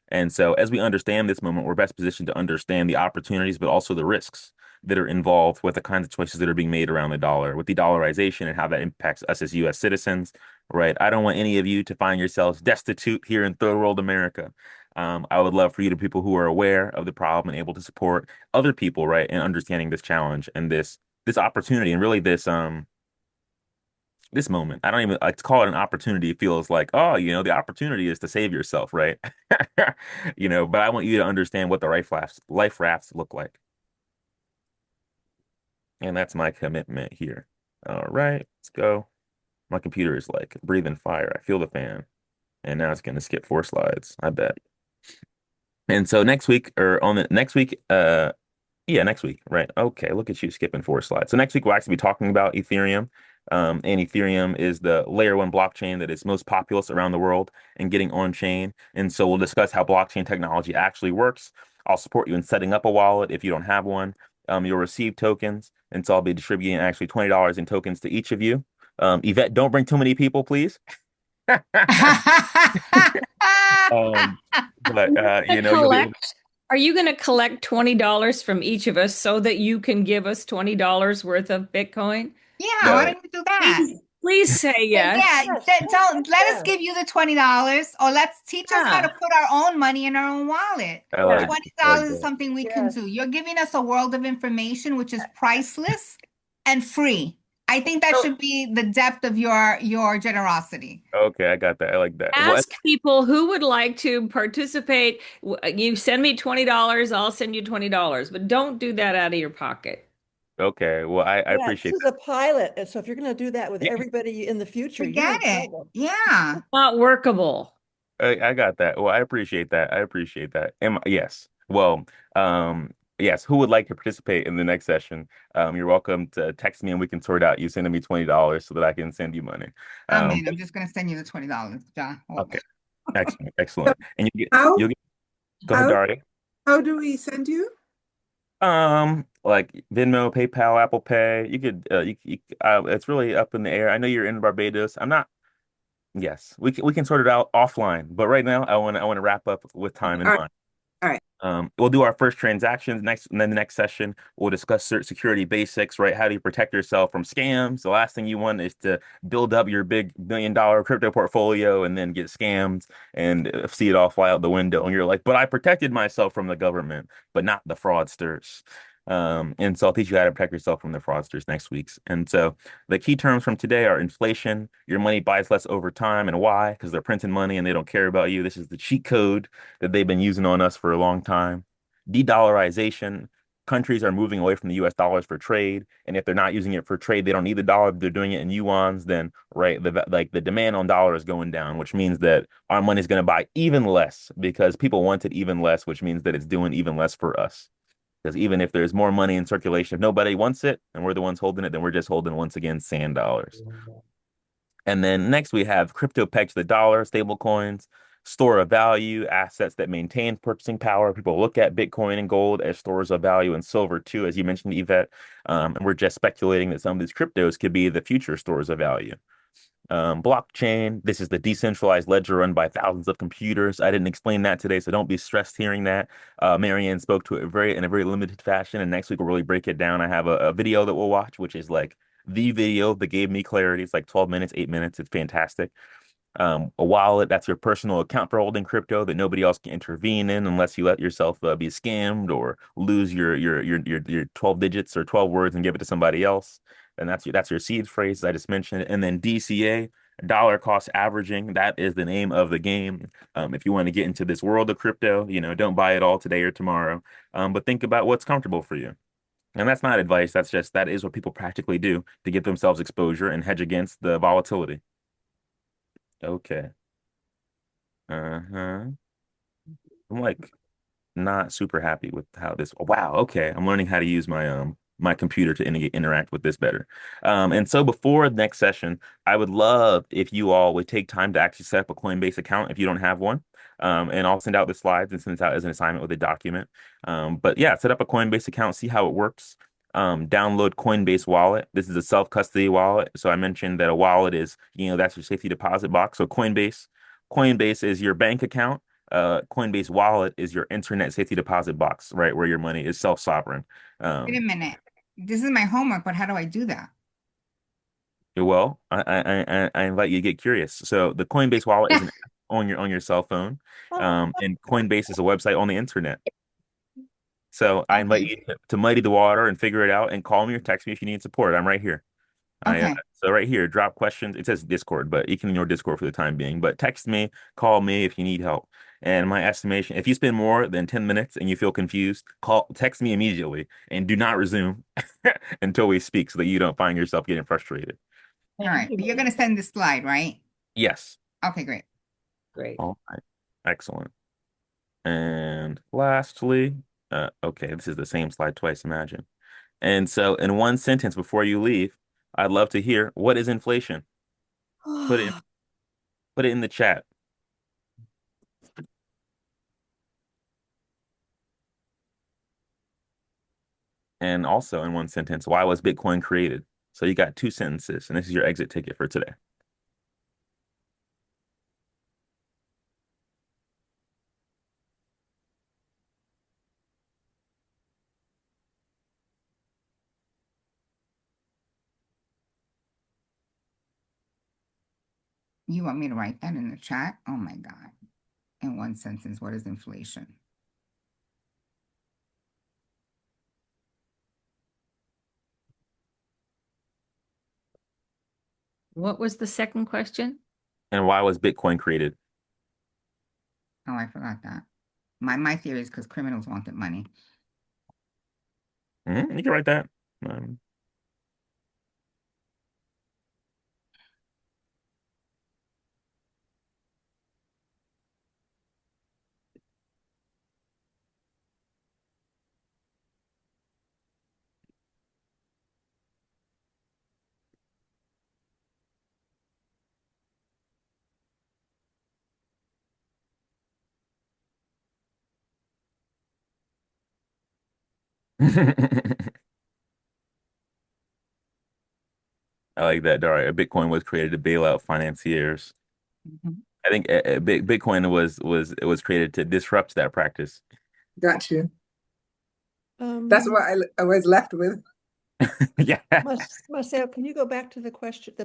And so, as we understand this moment, we're best positioned to understand the opportunities, but also the risks that are involved with the kinds of choices that are being made around the dollar, with the dollarization and how that impacts us as US citizens, right? I don't want any of you to find yourselves destitute here in third world America. I would love for you to people who are aware of the problem and able to support other people, right, in understanding this challenge and this opportunity and really this moment. I don't even like to call it an opportunity. It feels like, oh, the opportunity is to save yourself, right? But I want you to understand what the life rafts look like. And that's my commitment here. All right, let's go. My computer is like breathing fire. I feel the fan. And now it's going to skip 4 slides, I bet. And so next week, or on the next week, yeah, next week, right? Okay, look at you skipping 4 slides. So next week we'll actually be talking about Ethereum. And Ethereum is the layer one blockchain that is most populous around the world and getting on chain. And so we'll discuss how blockchain technology actually works. I'll support you in setting up a wallet if you don't have one. You'll receive tokens, and so I'll be distributing actually $20 in tokens to each of you. Yvette, don't bring too many people, please. Um, but you'll be able. Are you going to collect $20 from each of us so that you can give us $20 worth of Bitcoin? Yeah, why No, don't you do that? Please say yes. Yeah, don't let us Yeah. give you the $20, or let's teach us how to Yeah. put our own money in our own wallet. I like I like $20 is that. something we can Yes. do. You're giving us a world of information which is priceless and free. I think that should be the depth of your generosity. Okay, I got that. I like that. Well, Ask people who would like to participate. You send me $20, I'll send you $20, but don't do that out of your pocket. okay. Well, I Yeah, this appreciate is a pilot. And so if you're going to do that with that. everybody in the future, you're Forget in it. trouble. Yeah. Not workable. I got that. Well, I appreciate that. I appreciate that. Yes. Well, yes. Who would like to participate in the next session? You're welcome to text me and we can sort out you sending me $20 so that I can send you money. I'm in. I'm just gonna send you the $20, John. Hold Okay. Excellent. Excellent. And How you'll get, go ahead, how Daria. how do we send you? Like Venmo, PayPal, Apple Pay. You could, it's really up in the air. I know you're in Barbados. I'm not. Yes, we can sort it out offline, but right now I want to wrap up with Okay, time in all right, mind. all right. We'll do our first transactions next, and then the next session we'll discuss security basics, right? How do you protect yourself from scams? The last thing you want is to build up your big $1 million crypto portfolio and then get scammed and see it all fly out the window. And you're like, but I protected myself from the government, but not the fraudsters. And so I'll teach you how to protect yourself from the fraudsters next week's. And so the key terms from today are inflation. Your money buys less over time, and why? Because they're printing money and they don't care about you. This is the cheat code that they've been using on us for a long time. De-dollarization. Countries are moving away from the US dollars for trade. And if they're not using it for trade, they don't need the dollar. If they're doing it in yuans, then right, the demand on dollar is going down, which means that our money is going to buy even less because people want it even less, which means that it's doing even less for us. Because even if there's more money in circulation, if nobody wants it and we're the ones holding it, then we're just holding once again sand dollars. And then next we have crypto pegged to the dollar, stable coins, store of value, assets that maintain purchasing power. People look at Bitcoin and gold as stores of value and silver too, as you mentioned, Yvette. And we're just speculating that some of these cryptos could be the future stores of value. Blockchain, this is the decentralized ledger run by thousands of computers. I didn't explain that today, so don't be stressed hearing that. Marianne spoke to it in a very limited fashion, and next week we'll really break it down. I have a video that we'll watch, which is like the video that gave me clarity. It's like 12 minutes, 8 minutes. It's fantastic. A wallet, that's your personal account for holding crypto that nobody else can intervene in unless you let yourself be scammed or lose your 12 digits or 12 words and give it to somebody else. And that's your seed phrase I just mentioned. And then DCA, dollar cost averaging, that is the name of the game. If you want to get into this world of crypto, don't buy it all today or tomorrow. But think about what's comfortable for you. And that's not advice. That is what people practically do to get themselves exposure and hedge against the volatility. Okay. Uh-huh. I'm like not super happy with how this. Oh, wow. Okay. I'm learning how to use my computer to interact with this better. And so before the next session, I would love if you all would take time to actually set up a Coinbase account if you don't have one. And I'll send out the slides and send it out as an assignment with a document. But yeah, set up a Coinbase account, see how it works. Download Coinbase Wallet. This is a self-custody wallet. So I mentioned that a wallet is, that's your safety deposit box. So Coinbase is your bank account. Coinbase Wallet is your internet safety deposit box, right, where your money is self-sovereign. Wait a Um, minute. This is my homework, but how do I do that? well, I invite you to get curious. So the Coinbase Wallet is an app on your cell phone, and Coinbase is a website on the internet. So I invite Okay. you to muddy the water and figure it out, and call me or text me if you need support. I'm right here. Okay. So right here, drop questions. It says Discord, but you can ignore Discord for the time being. But text me, call me if you need help. And my estimation, if you spend more than 10 minutes and you feel confused, text me immediately and do not resume until we speak so that you don't find yourself getting frustrated. All right. But you're gonna send the slide, right? Yes. Okay, great. Great. All right. Excellent. And lastly, okay, this is the same slide twice, imagine. And so in one sentence before you leave, I'd love to hear what is inflation? Put it put it in the chat. And also in one sentence, why was Bitcoin created? So you got two sentences, and this is your exit ticket for today. You want me to write that in the chat? Oh my God. In one sentence, what is inflation? What was the second question? And why was Bitcoin created? Oh, I forgot that. My theory is because criminals wanted money. You can write that. Um, I like that, Daria. Bitcoin was created to bail out financiers. Mhm. I think Bitcoin was created to disrupt that practice. Got you. That's Um, what I was left with. Yeah. Marcel, can you go back to the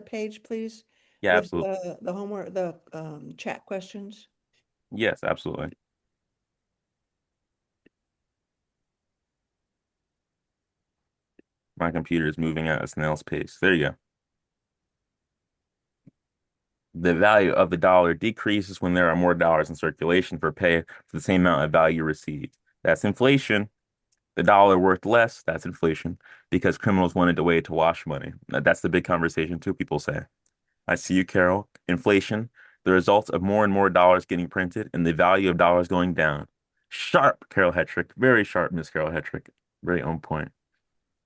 page, please, Yeah, with absolutely. the homework, the chat questions? Yes, absolutely. My computer is moving at a snail's pace. There you go. The value of the dollar decreases when there are more dollars in circulation for pay for the same amount of value received. That's inflation. The dollar worth less, that's inflation, because criminals wanted a way to wash money. That's the big conversation too, people say. I see you, Carol. Inflation, the result of more and more dollars getting printed and the value of dollars going down. Sharp, Carol Hetrick. Very sharp, Miss Carol Hetrick. Very on point.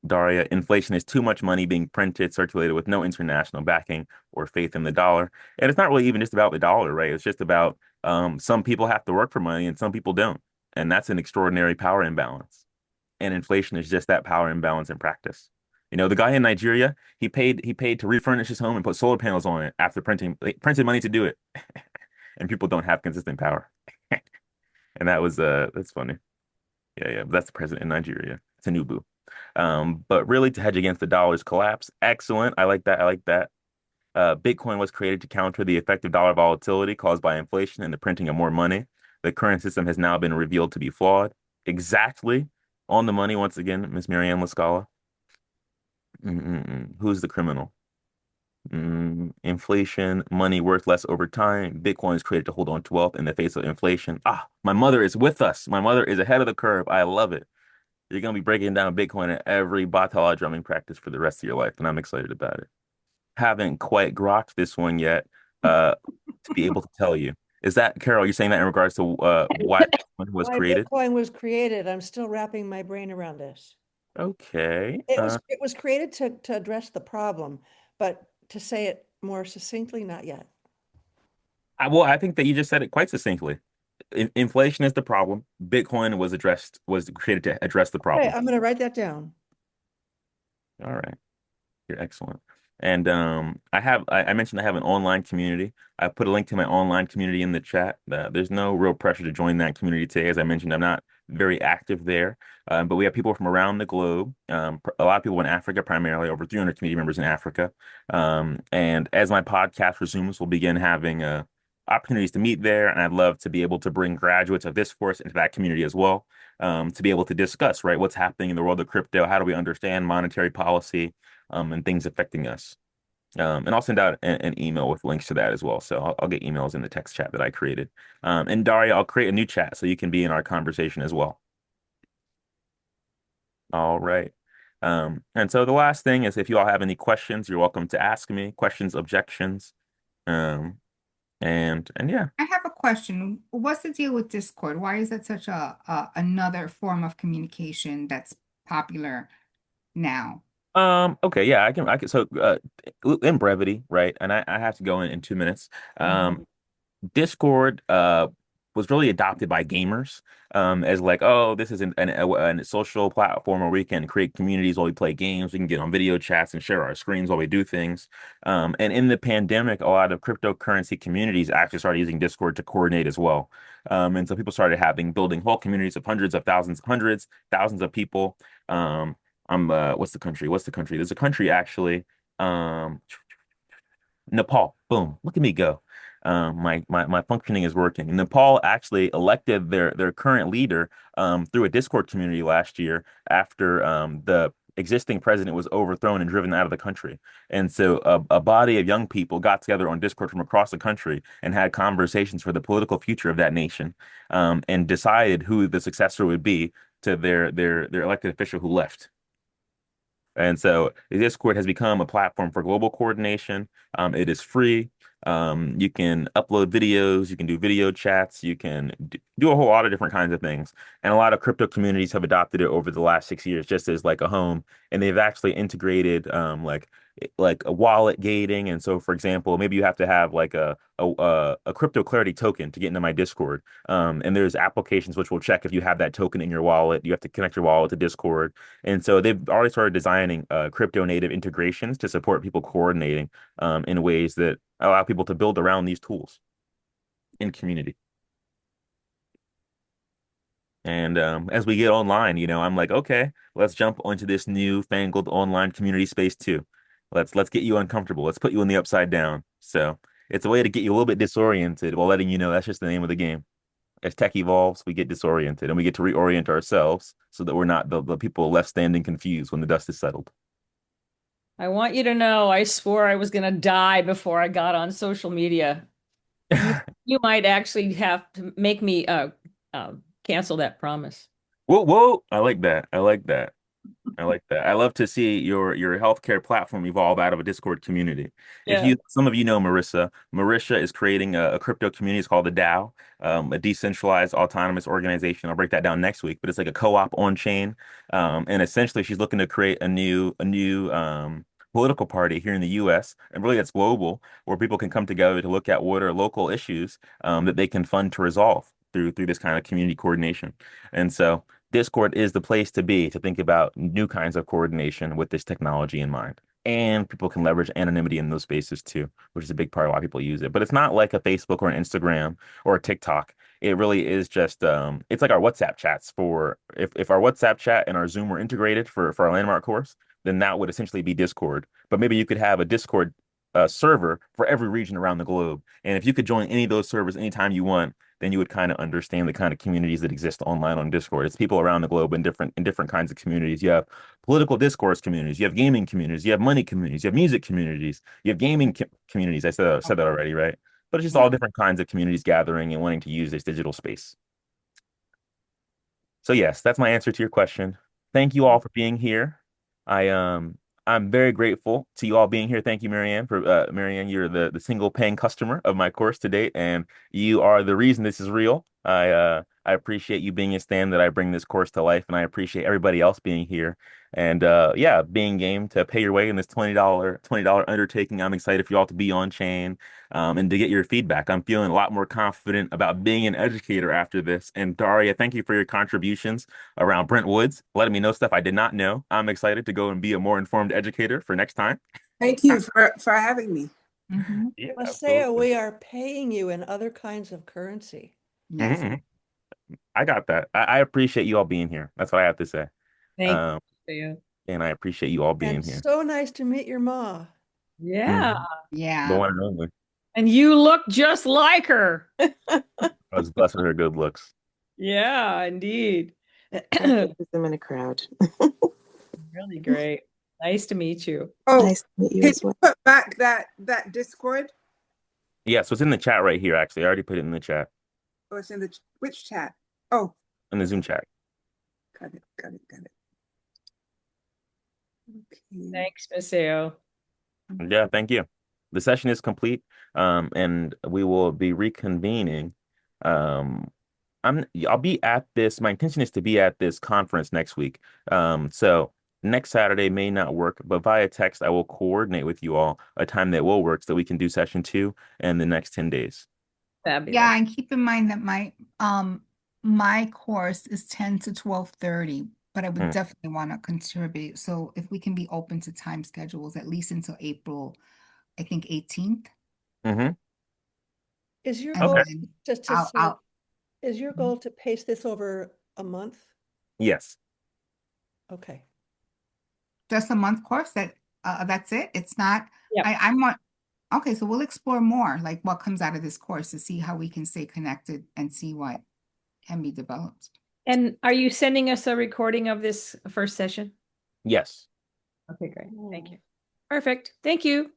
Daria, inflation is too much money being printed, circulated with no international backing or faith in the dollar. And it's not really even just about the dollar, right? It's just about some people have to work for money and some people don't. And that's an extraordinary power imbalance. And inflation is just that power imbalance in practice. The guy in Nigeria, he paid to refurnish his home and put solar panels on it after printed money to do it. And people don't have consistent power. And that's funny. Yeah, yeah. But that's the president in Nigeria. Tinubu. But really to hedge against the dollar's collapse. Excellent. I like that. I like that. Bitcoin was created to counter the effect of dollar volatility caused by inflation and the printing of more money. The current system has now been revealed to be flawed. Exactly on the money once again, Miss Marianne Lascala. Who's the criminal? Inflation, money worth less over time. Bitcoin is created to hold on to wealth in the face of inflation. Ah, my mother is with us. My mother is ahead of the curve. I love it. You're gonna be breaking down Bitcoin at every Batala drumming practice for the rest of your life, and I'm excited about it. Haven't quite grokked this one yet, uh, to be able to tell you. Is that, Carol, you're saying that in regards to why Bitcoin was Why created? Bitcoin was created, I'm still wrapping my brain around this. Okay. It was created to address the problem, but to say it more succinctly, not yet. Well, I think that you just said it quite succinctly. Inflation is the problem. Bitcoin was created to address the Okay, problem. I'm going to write that down. All right. You're excellent. And I mentioned I have an online community. I put a link to my online community in the chat. There's no real pressure to join that community today. As I mentioned, I'm not very active there. But we have people from around the globe. A lot of people in Africa, primarily over 300 community members in Africa. And as my podcast resumes, we'll begin having opportunities to meet there. And I'd love to be able to bring graduates of this course into that community as well, to be able to discuss, right, what's happening in the world of crypto. How do we understand monetary policy? And things affecting us. And I'll send out an email with links to that as well. So I'll get emails in the text chat that I created. And Daria, I'll create a new chat so you can be in our conversation as well. All right. And so the last thing is if you all have any questions, you're welcome to ask me questions, objections. Um, and yeah. I have a question. What's the deal with Discord? Why is that such a another form of communication that's popular now? Okay, yeah, I can so in brevity, right? And I have to go in 2 minutes. Mhm. Discord was really adopted by gamers as like, oh, this is a social platform where we can create communities while we play games. We can get on video chats and share our screens while we do things. And in the pandemic, a lot of cryptocurrency communities actually started using Discord to coordinate as well. And so people started building whole communities of hundreds of thousands, hundreds, thousands of people. What's the country? What's the country? There's a country actually. Um, Nepal. Boom. Look at me go. My functioning is working. Nepal actually elected their current leader through a Discord community last year after the existing president was overthrown and driven out of the country. And so a body of young people got together on Discord from across the country and had conversations for the political future of that nation, and decided who the successor would be to their elected official who left. And so Discord has become a platform for global coordination. It is free. You can upload videos, you can do video chats, you can do a whole lot of different kinds of things. And a lot of crypto communities have adopted it over the last 6 years just as like a home. And they've actually integrated like a wallet gating. And so, for example, maybe you have to have like a crypto clarity token to get into my Discord. And there's applications which will check if you have that token in your wallet. You have to connect your wallet to Discord. And so they've already started designing crypto native integrations to support people coordinating in ways that allow people to build around these tools in community. And as we get online, I'm like, okay, let's jump onto this new fangled online community space too. Let's get you uncomfortable. Let's put you in the upside down. So it's a way to get you a little bit disoriented while letting you know that's just the name of the game. As tech evolves, we get disoriented and we get to reorient ourselves so that we're not the people left standing confused when the dust is settled. I want you to know I swore I was going to die before I got on social media. You you might actually have to make me cancel that promise. Whoa, whoa. I like that. I like that. I like that. I love to see your healthcare platform evolve out of a Discord community. If Yeah. you, some of you know Marissa. Marissa is creating a crypto community. It's called the DAO, a decentralized autonomous organization. I'll break that down next week, but it's like a co-op on chain. And essentially, she's looking to create a new political party here in the U.S. and really that's global, where people can come together to look at what are local issues that they can fund to resolve through this kind of community coordination. And so. Discord is the place to be to think about new kinds of coordination with this technology in mind. And people can leverage anonymity in those spaces too, which is a big part of why people use it. But it's not like a Facebook or an Instagram or a TikTok. It really is just it's like our WhatsApp chats for if our WhatsApp chat and our Zoom were integrated for our landmark course, then that would essentially be Discord. But maybe you could have a Discord server for every region around the globe. And if you could join any of those servers anytime you want, then you would kind of understand the kind of communities that exist online on Discord. It's people around the globe in different kinds of communities. You have political discourse communities, you have gaming communities, you have money communities, you have music communities, you have gaming communities. I said that already, right? But it's just Yeah. all different kinds of communities gathering and wanting to use this digital space. So yes, that's my answer to your question. Thank you all for being here. I I'm very grateful to you all being here. Thank you, Marianne, for Marianne, you're the single paying customer of my course to date, and you are the reason this is real. I appreciate you being a stand that I bring this course to life, and I appreciate everybody else being here. And yeah, being game to pay your way in this $20 undertaking. I'm excited for you all to be on chain and to get your feedback. I'm feeling a lot more confident about being an educator after this. And Daria, thank you for your contributions around Brent Woods, letting me know stuff I did not know. I'm excited to go and be a more informed educator for next time. Thank you for having me. Mhm. Yeah, Maceo, absolutely. we are paying you in other kinds of currency. Yes. Mhm. I got that. I appreciate you all being here. That's what I have to say. Thank Um, you. and I appreciate you all being And here. so nice to meet your ma. Yeah. Mhm. The Yeah. one and only. And you look just like her. I was blessed with her good looks. Yeah, indeed. Nepotism in a crowd. Really great. Nice to meet you. Oh, Nice to meet you can as you well. put back that Discord? Yeah, so it's in the chat right here, actually. I already put it in the chat, Oh, it's in the which chat? Oh, in the Zoom chat. got it. Okay. Thanks, Maceo. Yeah, thank you. The session is complete, and we will be reconvening. Um, I'll be at this. My intention is to be at this conference next week. So next Saturday may not work, but via text, I will coordinate with you all a time that will work so that we can do session two in the next 10 days. Fabulous. Yeah, and keep in mind that my course is 10 to 12:30, but I would Mm. definitely want to contribute. So if we can be open to time schedules at least until April, I think 18th, Hmm. Is your and goal Okay. then to say, I'll is your goal to pace this over a month? Yes. Okay. just a month course that's it. It's not Yep. I'm not okay, so we'll explore more like what comes out of this course to see how we can stay connected and see what can be developed. And are you sending us a recording of this first session? Yes. Okay, great. Thank Ooh. you. Perfect. Thank you.